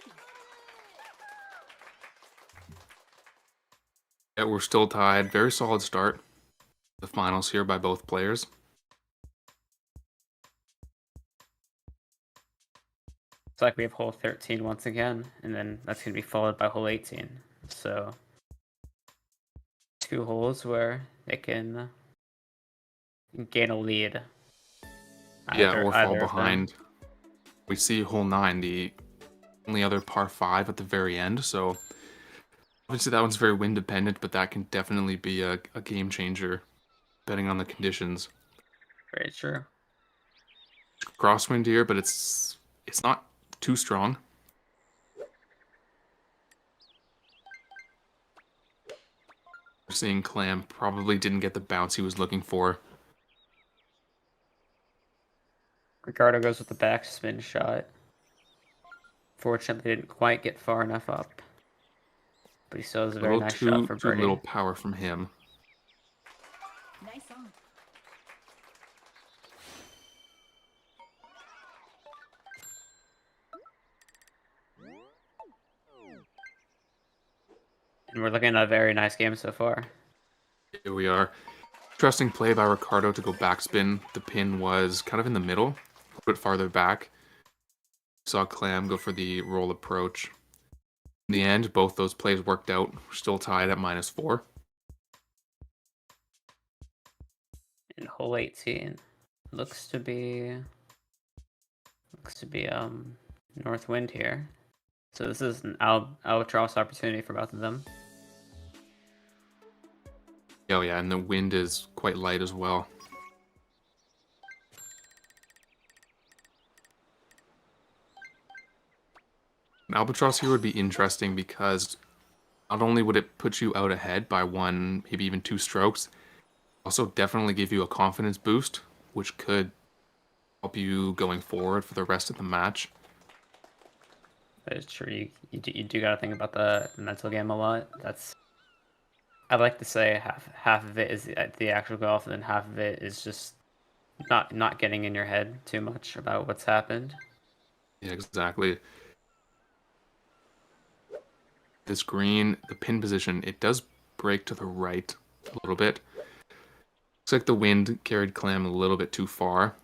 B: Yeah, we're still tied. Very solid start. The finals here by both players.
D: It's like we have hole 13 once again, and then that's going to be followed by hole 18. So 2 holes where they can gain a lead.
B: Yeah, or fall
D: of them.
B: behind. We see hole 9, the only other par 5 at the very end. So obviously that one's very wind dependent, but that can definitely be a game changer, depending on the conditions.
D: Very true.
B: Crosswind here, but it's not too strong. We're seeing Clam probably didn't get the bounce he was looking for.
D: Ricardo goes with the backspin shot. Fortunately, didn't quite get far enough up. But he still has a very nice shot for
B: Too
D: birdie.
B: little power from him.
C: Nice on.
D: And we're looking at a very nice game so far.
B: Here we are. Interesting play by Ricardo to go backspin. The pin was kind of in the middle, a bit farther back. Saw Clam go for the roll approach. In the end, both those plays worked out. We're still tied at -4.
D: And hole 18 looks to be north wind here. So this is an albatross opportunity for both of them.
B: Oh yeah, and the wind is quite light as well. An albatross here would be interesting because not only would it put you out ahead by 1, maybe even 2 strokes, also definitely give you a confidence boost, which could help you going forward for the rest of the match.
D: That is true. You do gotta think about the mental game a lot. I'd like to say half of it is the actual golf, and then half of it is just not getting in your head too much about what's happened.
B: Yeah, exactly. This green, the pin position, it does break to the right a little bit. Looks like the wind carried Clam a little bit too far.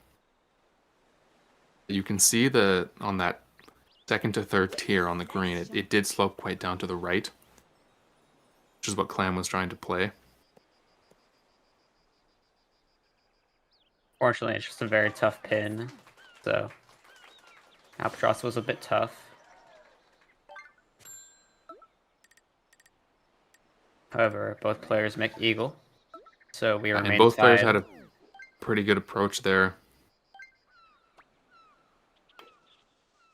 B: You can see on that second to third tier on the green, it did slope quite down to the right, which is what Clam was trying to play.
D: Fortunately, it's just a very tough pin, so albatross was a bit tough. However, both players make eagle, so we remain
B: And both
D: tied.
B: players had a pretty good approach there.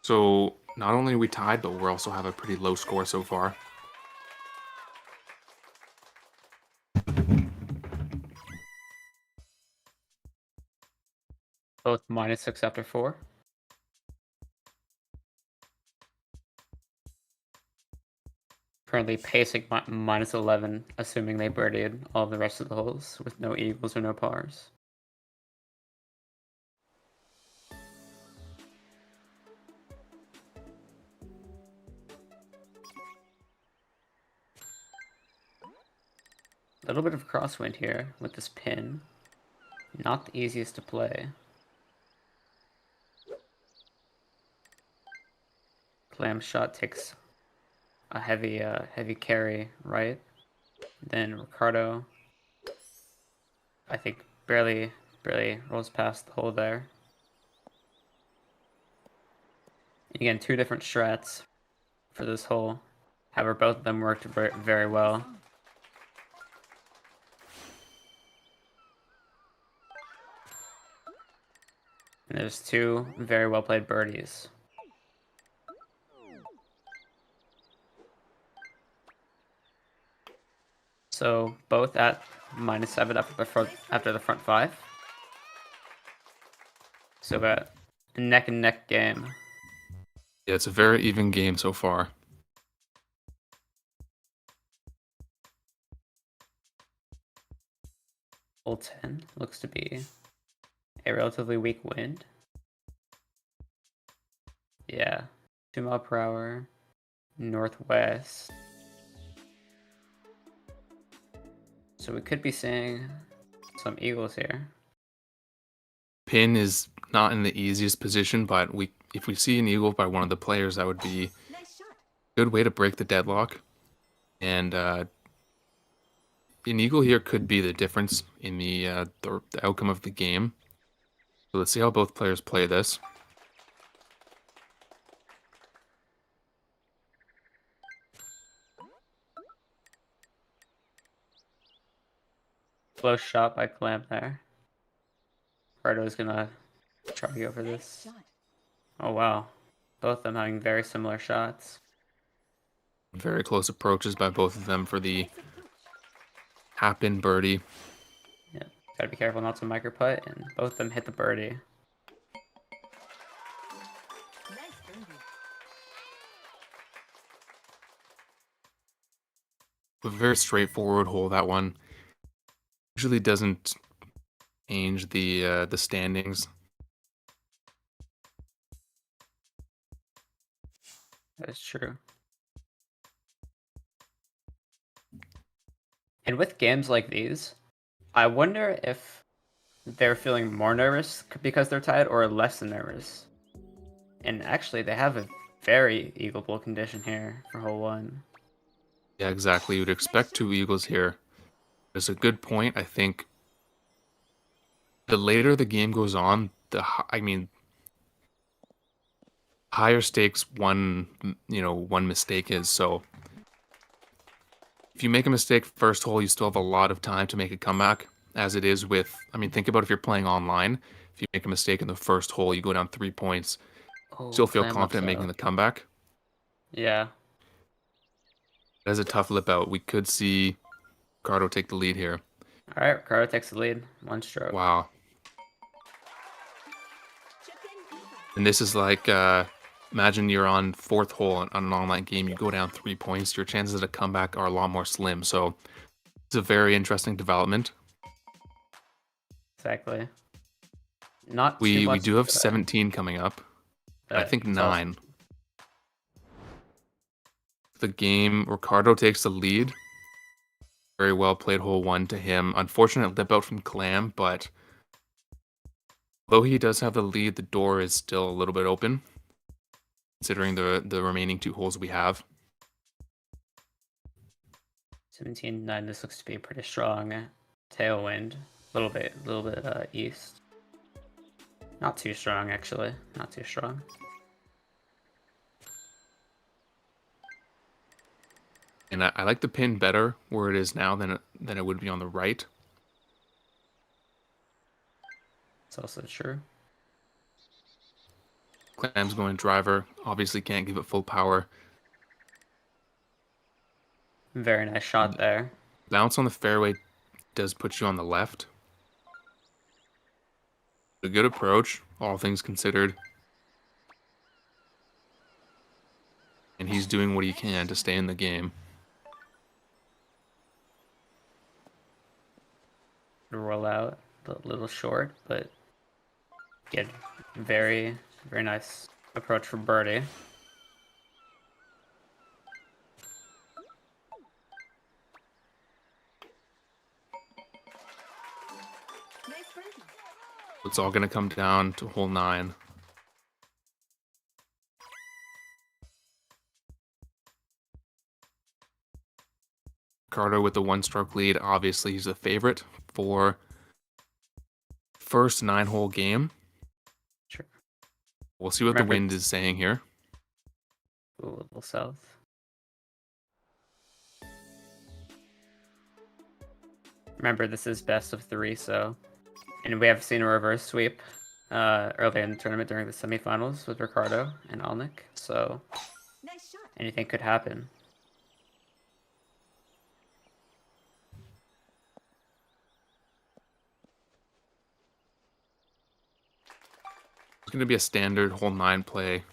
B: So not only are we tied, but we also have a pretty low score so far.
D: Both -6 after 4. Currently pacing -11, assuming they birdied all the rest of the holes with no eagles or no pars. A little bit of crosswind here with this pin. Not the easiest to play. Clam shot takes a heavy carry right. Then Ricardo, I think, barely rolls past the hole there. Again, 2 different strats for this hole. However, both of them worked very well. And there's 2 very well played birdies. So both at -7 after the front 5. So a neck and neck game.
B: Yeah, it's a very even game so far.
D: Hole 10 looks to be a relatively weak wind. Yeah, 2 mile per hour, northwest. So we could be seeing some eagles here.
B: Pin is not in the easiest position, but if we see an eagle by one of the players, that would be
C: Nice shot.
B: a good way to break the deadlock. And an eagle here could be the difference in the outcome of the game. So let's see how both players play this.
D: Close shot by Clam there. Ricardo's gonna try to go for
C: Nice
D: this.
C: shot.
D: Oh wow. Both of them having very similar shots.
B: Very close approaches by both of them for the
C: Nice approach.
B: happen birdie.
D: Yeah, gotta be careful not to micro putt, and both of them hit the birdie.
C: Nice birdie.
B: A very straightforward hole, that one. Usually doesn't change the standings.
D: That is true. And with games like these, I wonder if they're feeling more nervous because they're tied or less nervous. And actually, they have a very eagle bowl condition here for hole 1.
B: Yeah, exactly. You'd expect 2 eagles here. It's a good point. I think the later the game goes on, higher stakes one mistake is. So if you make a mistake first hole, you still have a lot of time to make a comeback. As it is with, think about if you're playing online. If you make a mistake in the first hole, you go down 3 points.
D: Oh,
B: Still feel
D: Clam
B: confident
D: ups
B: making
D: up.
B: the comeback.
D: Yeah,
B: That's a tough lip out. We could see Ricardo take the lead here.
D: all right, Ricardo takes the lead, 1 stroke.
B: Wow.
C: Chip in even.
B: And this is like, imagine you're on 4th hole on an online game. You go down 3 points. Your chances of a comeback are a lot more slim. So it's a very interesting development.
D: Exactly. Not too
B: We
D: much.
B: do have 17 coming up. I think
D: it's also-
B: 9. The game, Ricardo takes the lead. Very well played hole 1 to him. Unfortunate lip out from Clam, but though he does have the lead, the door is still a little bit open, considering the remaining 2 holes we have.
D: 17-9. This looks to be a pretty strong tailwind. A little bit east. Not too strong, actually. Not too strong.
B: And I like the pin better where it is now than it would be on the right.
D: It's also true.
B: Clam's going driver. Obviously can't give it full power.
D: Very nice shot there.
B: Bounce on the fairway does put you on the left. A good approach, all things considered. And he's doing what he can to stay in the game.
D: Roll out a little short, but get very, very nice approach for birdie.
C: Nice birdie.
B: It's all going to come down to hole 9. Ricardo with the 1-stroke lead. Obviously, he's the favorite for first 9-hole game.
D: Sure.
B: We'll see what
D: Remember-
B: the wind is saying here.
D: Ooh, a little south. Remember, this is best of 3, so... And we have seen a reverse sweep earlier in the tournament during the semifinals with Ricardo and Alnick, so
C: Nice shot.
D: anything could happen.
B: It's going to be a standard hole 9 play.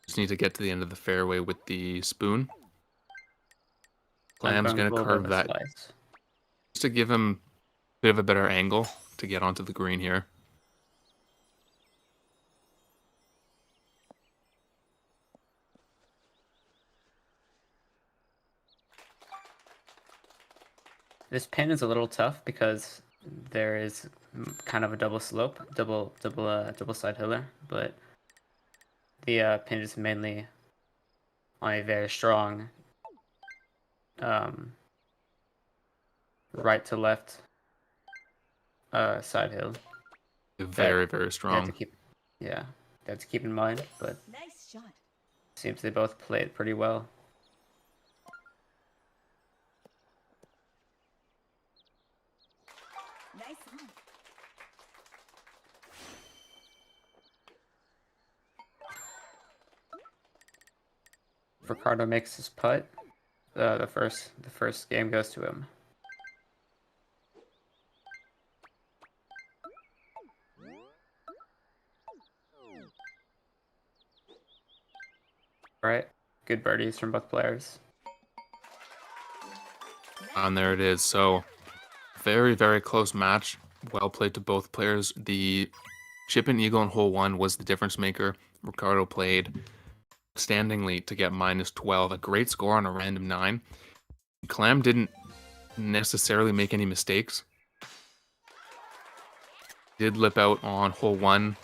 B: Just need to get to the end of the fairway with the spoon. Clam's
D: I'm
B: going to
D: a little bit
B: curve
D: of a
B: that
D: slice.
B: just to give him Bit of a better angle to get onto the green here.
D: This pin is a little tough because there is kind of a double slope, double side hiller, but the pin is mainly on a very strong right to left side hill.
B: Very, very
D: They have
B: strong.
D: to keep, yeah, they have to keep in mind, but
C: Nice shot.
D: seems they both played pretty well.
C: Nice on.
D: Ricardo makes his putt. The first game goes to him. All right, good birdies from both players.
B: And there it is. So very, very close match. Well played to both players. The chip and eagle in hole 1 was the difference maker. Ricardo played outstandingly to get -12, a great score on a random 9. Clam didn't necessarily make any mistakes. Did lip out on hole 1.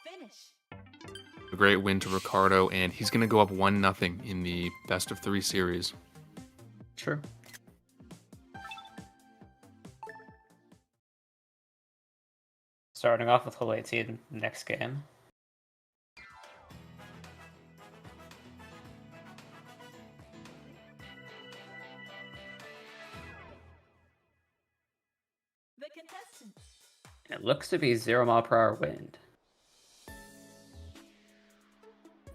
C: Finish.
B: A great win to Ricardo, and he's going to go up 1-0 in the best of 3 series.
D: True. Starting off with hole 18 next game.
C: The contestants.
D: It looks to be 0 mph wind.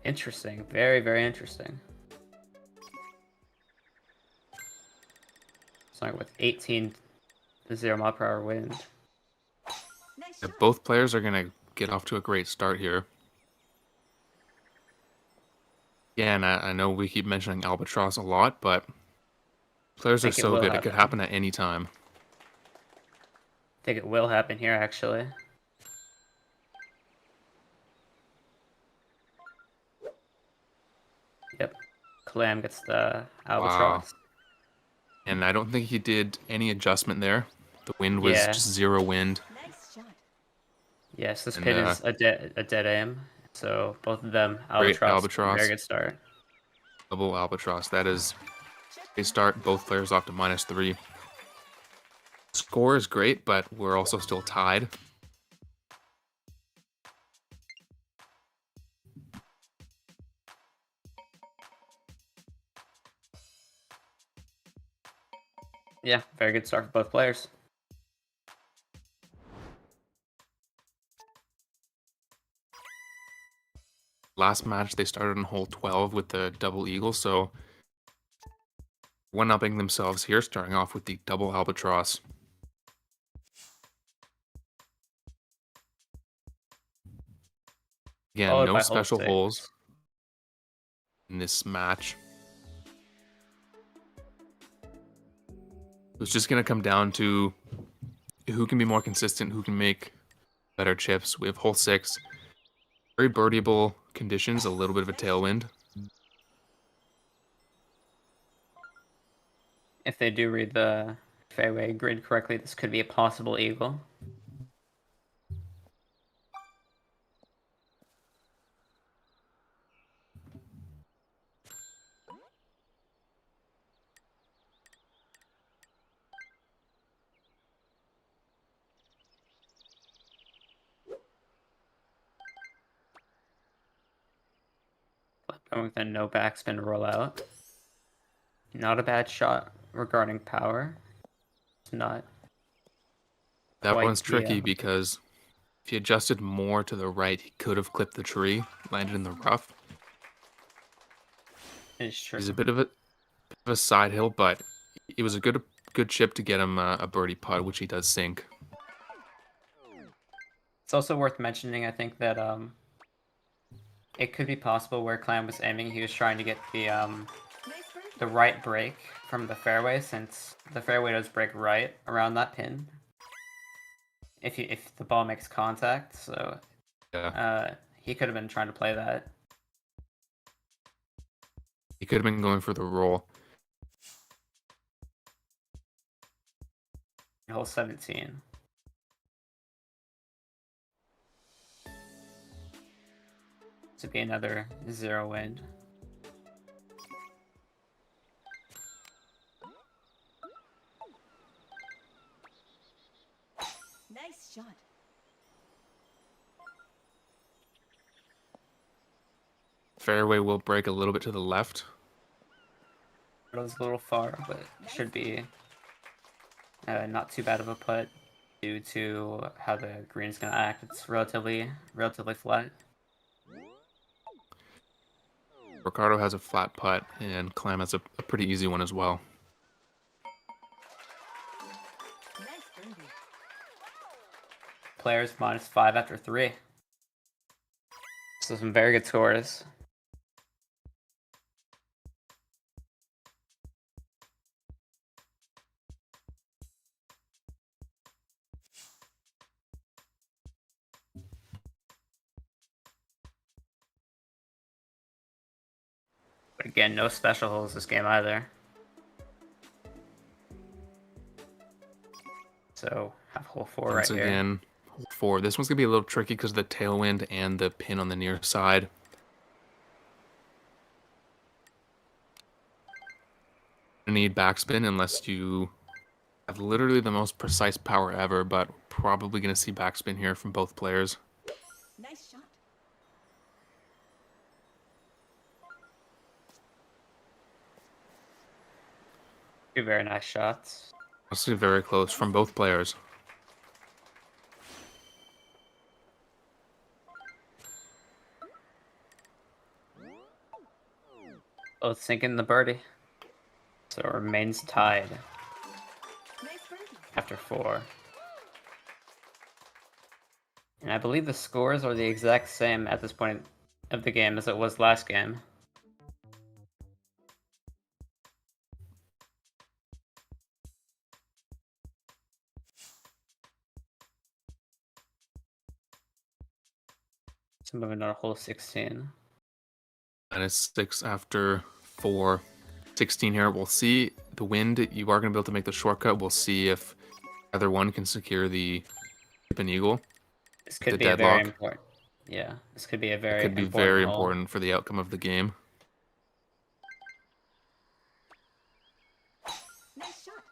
D: Interesting. Very, very interesting. Starting with 18 0 mph wind.
C: Nice
B: Yeah,
C: shot.
B: both players are going to get off to a great start here. Yeah, and I know we keep mentioning Albatross a lot, but players are
D: Think it
B: so
D: will
B: good, it could
D: happen.
B: happen at any time.
D: I think it will happen here, actually. Yep. Clam gets the Albatross.
B: And I don't think he did any adjustment there. The wind was
D: Yeah.
B: just 0 wind.
C: Nice shot.
D: Yes, this
B: And,
D: pin is a dead aim. So both of them,
B: Great
D: Albatross,
B: Albatross.
D: very good start.
B: Double Albatross. That is
C: Chip
B: a start. Both players off to -3. Score is great, but we're also still tied.
D: Yeah, very good start for both players.
B: Last match, they started on hole 12 with the double eagle, so one-upping themselves here, starting off with the double Albatross. Again,
D: Followed
B: no
D: by hole
B: special
D: 6.
B: holes in this match. It's just going to come down to who can be more consistent, who can make better chips. We have hole 6. Very birdieable conditions, a little bit of a tailwind.
D: If they do read the fairway grid correctly, this could be a possible eagle. Going with a no backspin rollout. Not a bad shot regarding power. It's not.
B: That
D: quite
B: one's tricky
D: the,
B: because if he adjusted more to the right, he could have clipped the tree, landed in the rough.
D: It's true.
B: He's a bit of a side hill, but it was a good chip to get him a birdie putt, which he does sink.
D: It's also worth mentioning, I think, that it could be possible where Clam was aiming, he was trying to get the
C: Nice birdie.
D: the right break from the fairway, since the fairway does break right around that pin. If the ball makes contact, so
B: Yeah.
D: he could have been trying to play that.
B: He could have been going for the roll.
D: Hole 17. To be another 0 wind.
C: Nice shot.
B: Fairway will break a little bit to the left.
D: It was a little far, but should be not too bad of a putt due to how the green's gonna act. It's relatively flat.
B: Ricardo has a flat putt, and Clam has a pretty easy one as well.
C: Nice birdie.
D: Players -5 after 3. So some very good scores. But again, no special holes this game either. So have hole 4
B: Once
D: right here.
B: again, hole 4. This one's going to be a little tricky because of the tailwind and the pin on the near side. You need backspin unless you have literally the most precise power ever, but probably going to see backspin here from both players.
C: Nice shot.
D: Two very nice shots.
B: Honestly, very close from both players.
D: Both sinking the birdie. So it remains tied
C: Nice birdie.
D: after 4. And I believe the scores are the exact same at this point of the game as it was last game. So moving on to hole 16.
B: -6 after 4. 16 here. We'll see the wind. You are going to be able to make the shortcut. We'll see if either one can secure the chip and eagle.
D: This could
B: The
D: be a very
B: deadlock.
D: important. Yeah, this could be a
B: It
D: very
B: could be
D: important
B: very
D: hole.
B: important for the outcome of the game.
C: Nice shot.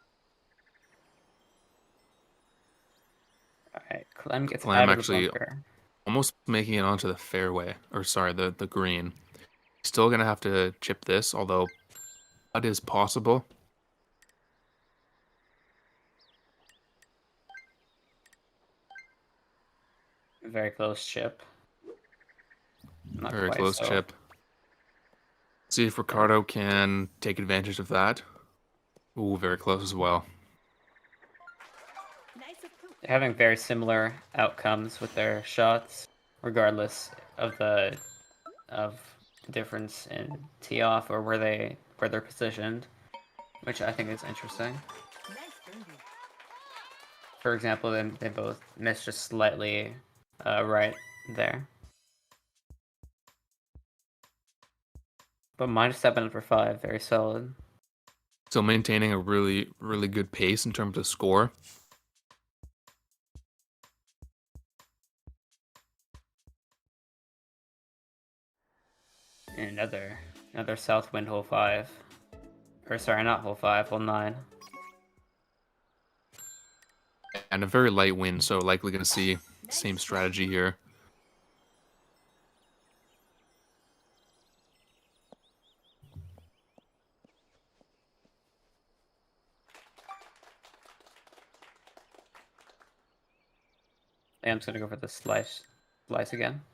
D: Alright, Clem gets
B: Clem
D: out of the
B: actually
D: bunker.
B: almost making it onto the fairway, or sorry, the green. Still gonna have to chip this, although that is possible.
D: Very close chip. Not
B: Very
D: quite
B: close
D: so.
B: chip. See if Ricardo can take advantage of that. Ooh, very close as well.
C: Nice approach.
D: They're having very similar outcomes with their shots, regardless of the difference in tee off or where they're positioned, which I think is interesting.
C: Nice birdie.
D: For example, they both missed just slightly right there. But -7 for 5, very solid.
B: Still maintaining a really, really good pace in terms of score.
D: And another south wind hole 5. Or sorry, not hole 5, hole 9.
B: And a very light wind, so likely going to see same strategy here.
D: I'm just gonna go for the slice again.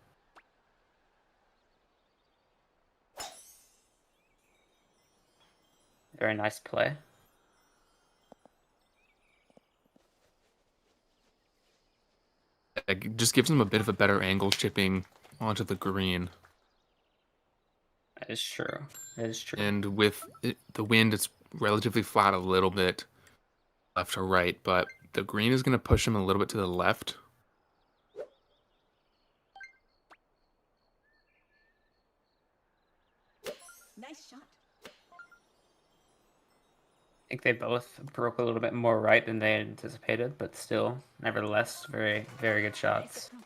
D: Very nice play.
B: It just gives them a bit of a better angle chipping onto the green.
D: That is true. That is true.
B: And with the wind, it's relatively flat a little bit left to right, but the green is going to push him a little bit to the left.
C: Nice shot.
D: I think they both broke a little bit more right than they anticipated, but still, nevertheless, very, very good
C: Nice
D: shots.
C: approach.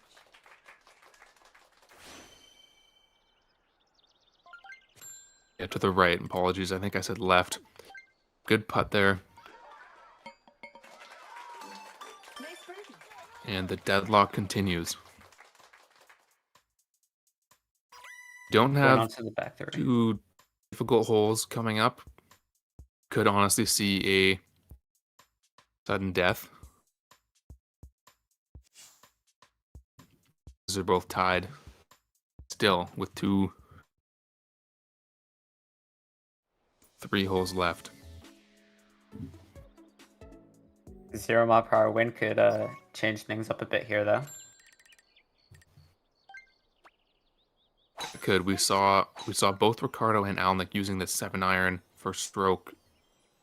B: Yeah, to the right. Apologies. I think I said left. Good putt there.
C: Nice birdie.
B: And the deadlock continues. Don't
D: Going on
B: have
D: to the back three.
B: two difficult holes coming up. Could honestly see a sudden death. These are both tied still with 3 holes left.
D: 0 mile per hour wind could change things up a bit here, though.
B: Could we saw both Ricardo and Alnick using the 7-iron for stroke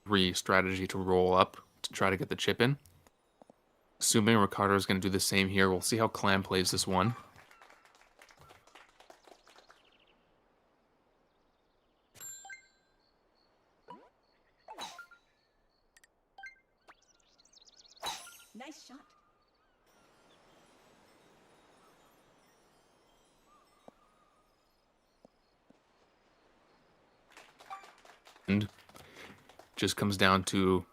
B: 3 strategy to roll up to try to get the chip in. Assuming Ricardo is going to do the same here, we'll see how Clam plays this one.
C: Nice shot.
B: And just comes down to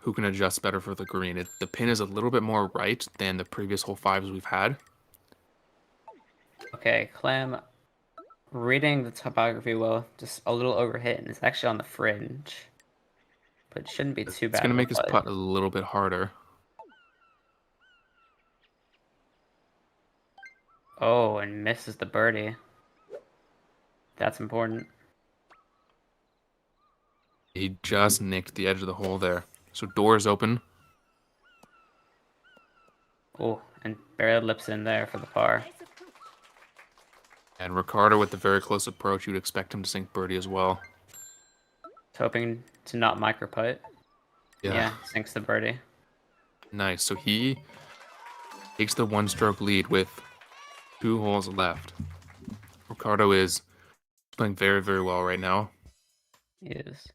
B: who can adjust better for the green. The pin is a little bit more right than the previous hole 5s we've had.
D: Okay, Clam, reading the topography well, just a little overhit, and it's actually on the fringe. But it shouldn't be too
B: It's
D: bad
B: going to
D: of a
B: make his
D: play.
B: putt a little bit harder.
D: Oh, and misses the birdie. That's important.
B: He just nicked the edge of the hole there. So doors open.
D: Oh, and barely lips in there for the par.
C: Nice approach.
B: And Ricardo with the very close approach, you'd expect him to sink birdie as well.
D: Hoping to not micro putt. Yeah, sinks the birdie.
B: Nice. So he takes the 1-stroke lead with 2 holes left. Ricardo is playing very, very well right now.
D: He is.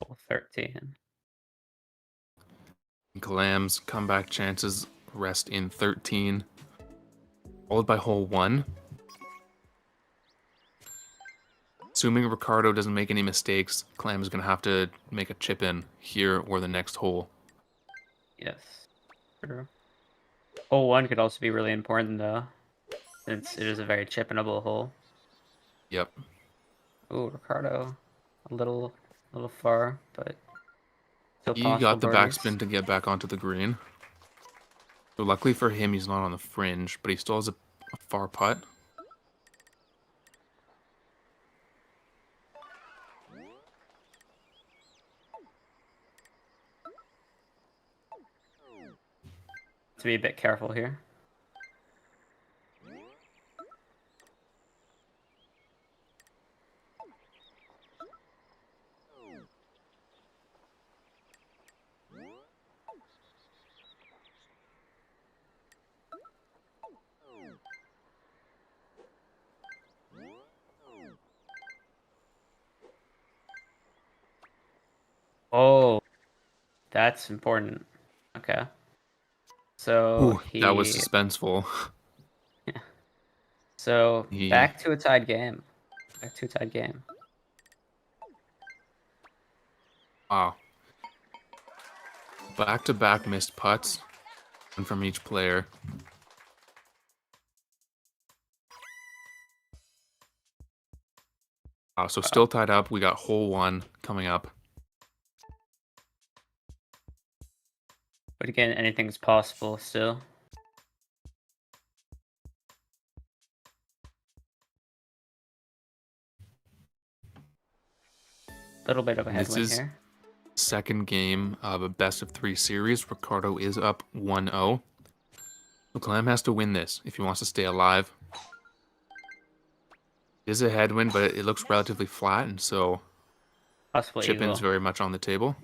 D: Hole 13.
B: Clam's comeback chances rest in 13, followed by hole 1. Assuming Ricardo doesn't make any mistakes, Clam is going to have to make a chip in here or the next hole.
D: Yes. True. Hole 1 could also be really important, though, since it is a very chippable hole.
B: Yep.
D: Oh, Ricardo, a little far, but still
B: He
D: possible
B: got the
D: birdies.
B: backspin to get back onto the green. So luckily for him, he's not on the fringe, but he still has a far putt.
D: To be a bit careful here. Oh, that's important. Okay. So
B: Ooh, that was suspenseful.
D: So
B: He-
D: back to a tied game. Back to a tied game.
B: Wow. Back-to-back missed putts, one from each player. Wow, so still tied up. We got hole 1 coming up.
D: But again, anything's possible still. Little bit of a
B: This
D: headwind
B: is
D: here.
B: second game of a best of 3 series. Ricardo is up 1-0. So Clam has to win this if he wants to stay alive. It is a headwind, but it looks relatively flat, and so
D: Possible
B: chip-in
D: eagle.
B: is very much on the table.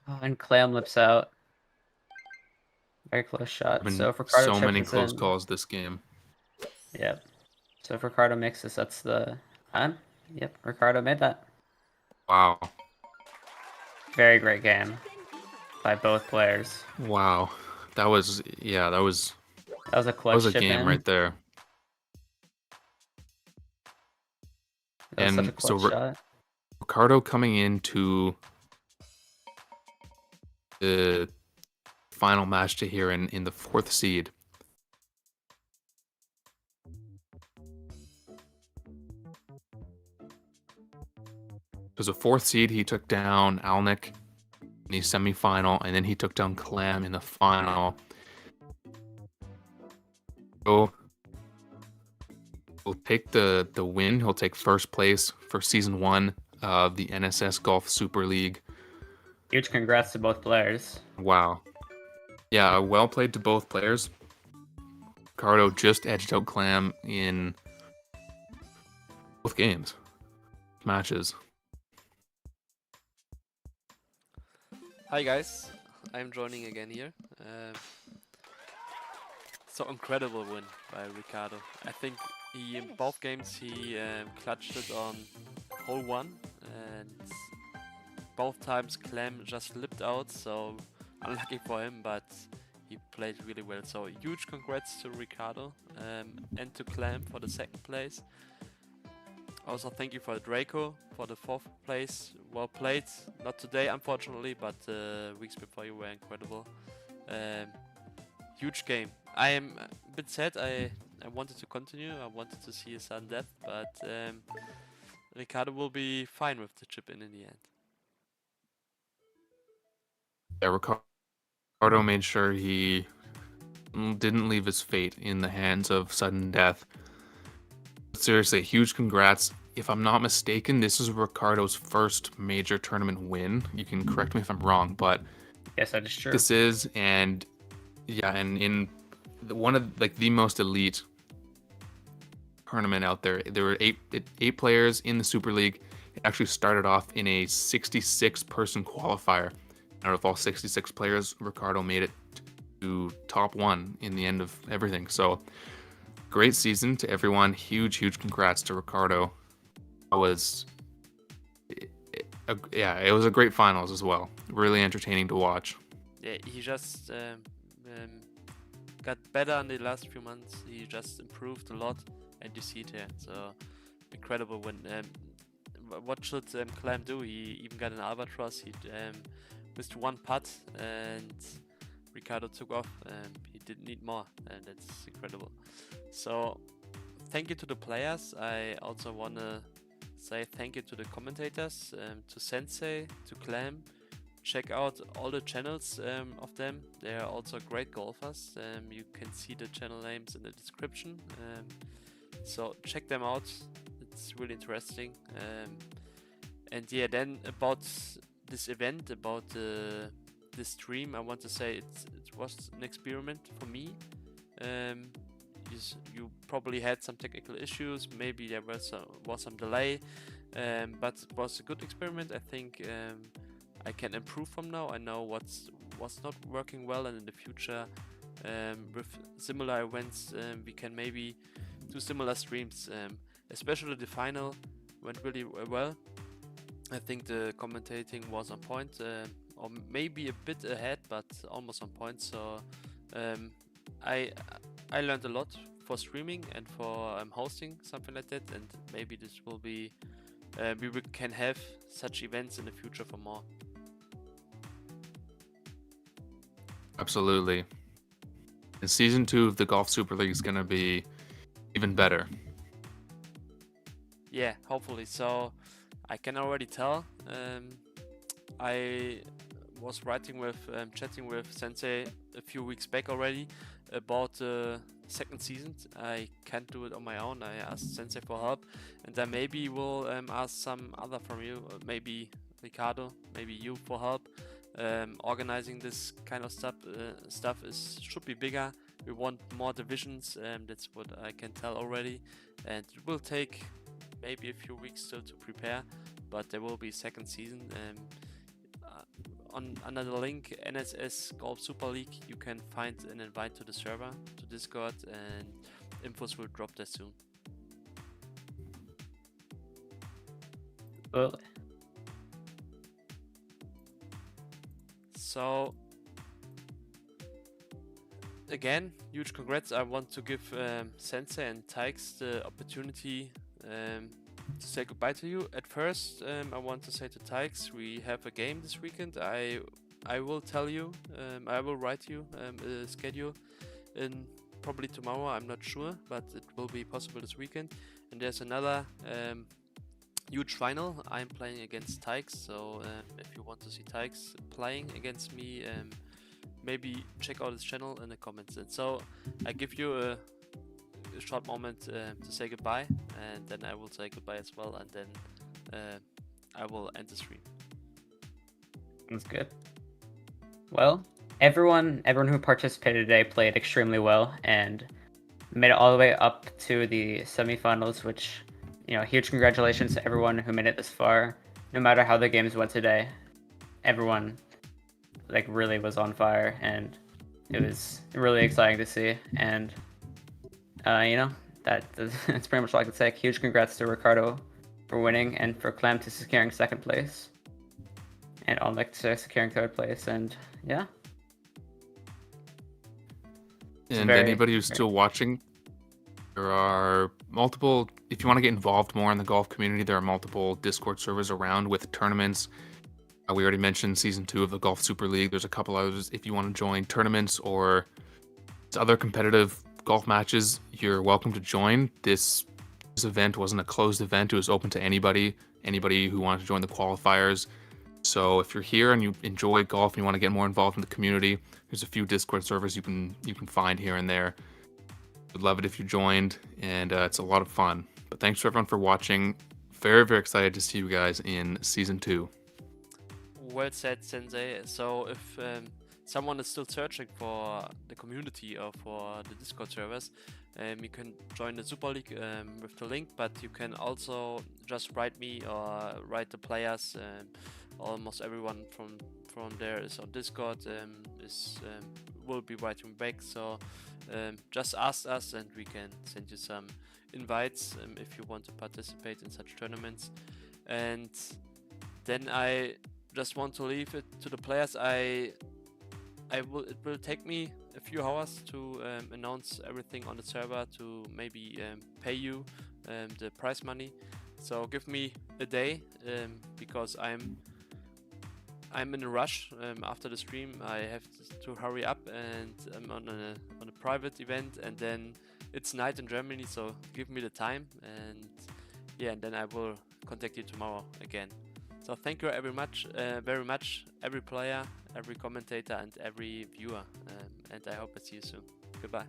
D: Oh, and Clam lips out. Very close shot.
B: There have
D: So
B: been
D: if Ricardo
B: so many
D: chips
B: close
D: in,
B: calls this game.
D: yep. So if Ricardo makes this, that's the time. Yep, Ricardo made that.
B: Wow.
D: Very great game by both players.
B: Wow. That was, yeah, that was
D: That was a
B: that
D: clutch
B: was a
D: chip
B: game
D: in.
B: right there.
D: That was such a
B: And so
D: clutch shot.
B: Ricardo coming into the final match to here in the 4th seed. As a 4th seed, he took down Alnick in the semifinal, and then he took down Clam in the final. So he'll take the win. He'll take first place for season 1 of the NSS Golf Super League.
D: Huge congrats to both players.
B: Wow. Yeah, well played to both players. Ricardo just edged out Clam in both matches.
A: Hi guys, I'm joining again here. So incredible win by Ricardo. I think he in both games he clutched it on hole 1, and both times Clem just slipped out, so unlucky for him, but he played really well. So huge congrats to Ricardo and to Clem for the 2nd place. Also thank you for Draco for the 4th place. Well played. Not today unfortunately, but weeks before you were incredible. Huge game. I am a bit sad. I wanted to continue. I wanted to see his sudden death, but Ricardo will be fine with the chip in the end.
B: Yeah, Ricardo made sure he didn't leave his fate in the hands of sudden death. Seriously, huge congrats. If I'm not mistaken, this is Ricardo's first major tournament win. You can correct me if I'm wrong, but
D: Yes, that is true.
B: this is, and yeah, and in one of the most elite tournament out there. There were eight players in the Super League. It actually started off in a 66-person qualifier. Out of all 66 players, Ricardo made it to top 1 in the end of everything. So great season to everyone. Huge congrats to Ricardo. It was a great finals as well. Really entertaining to watch.
A: Yeah, he just got better in the last few months. He just improved a lot, and you see it here. So incredible win. What should Clem do? He even got an albatross. He missed one putt, and Ricardo took off. He didn't need more, and that's incredible. So thank you to the players. I also want to say thank you to the commentators, to Sensei, to Clem. Check out all the channels of them. They are also great golfers. You can see the channel names in the description. So check them out. It's really interesting. And yeah, then about this event, about this stream, I want to say it was an experiment for me. You probably had some technical issues, maybe there was some delay, but it was a good experiment. I think I can improve from now. I know what's not working well, and in the future with similar events we can maybe do similar streams. Especially the final went really well. I think the commentating was on point, or maybe a bit ahead, but almost on point. So I learned a lot for streaming and for hosting, something like that, and maybe this will be we can have such events in the future for more.
B: Absolutely. And season 2 of the Golf Super League is going to be even better.
A: Yeah, hopefully. So I can already tell. I was chatting with Sensei a few weeks back already about the second season. I can't do it on my own. I asked Sensei for help, and then maybe we'll ask some other from you, maybe Ricardo, maybe you for help. Organizing this kind of stuff should be bigger. We want more divisions. That's what I can tell already, and it will take maybe a few weeks still to prepare, but there will be second season. Under the link NSS Golf Super League, you can find an invite to the server, to Discord, and infos will drop there soon.
D: Well,
A: So again, huge congrats. I want to give Sensei and Tykes the opportunity to say goodbye to you. At first, I want to say to Tykes, we have a game this weekend. I will tell you, I will write you a schedule in probably tomorrow, I'm not sure, but it will be possible this weekend. And there's another huge final. I'm playing against Tykes, so if you want to see Tykes playing against me, maybe check out his channel in the comments. And so I give you a short moment to say goodbye, and then I will say goodbye as well, and then I will end the stream.
D: sounds good. Well, everyone who participated today played extremely well and made it all the way up to the semifinals, which, you know, huge congratulations to everyone who made it this far. No matter how the games went today, everyone like really was on fire, and it was really exciting to see. And you know, that's pretty much all I could say. Huge congrats to Ricardo for winning, and for Clem to securing second place, and Oleg to securing third place. And yeah.
B: And
D: very-
B: anybody who's still watching, there are multiple, if you want to get involved more in the golf community, there are multiple Discord servers around with tournaments. We already mentioned season 2 of the Golf Super League. There's a couple others. If you want to join tournaments or other competitive golf matches, you're welcome to join. This event wasn't a closed event. It was open to anybody who wanted to join the qualifiers. So if you're here and you enjoy golf and you want to get more involved in the community, there's a few Discord servers you can find here and there. Would love it if you joined, and it's a lot of fun. But thanks to everyone for watching. Very, very excited to see you guys in season 2.
A: Well said, Sensei. So if someone is still searching for the community or for the Discord servers, you can join the Super League with the link, but you can also just write me or write the players. Almost everyone from there is on Discord, will be writing back. So just ask us and we can send you some invites if you want to participate in such tournaments. And then I just want to leave it to the players. It will take me a few hours to announce everything on the server, to maybe pay you the prize money. So give me a day, because I'm in a rush after the stream. I have to hurry up, and I'm on a private event, and then it's night in Germany. So give me the time, and yeah, and then I will contact you tomorrow again. So thank you very much, every player, every commentator, and every viewer, and I hope I see you soon. Goodbye.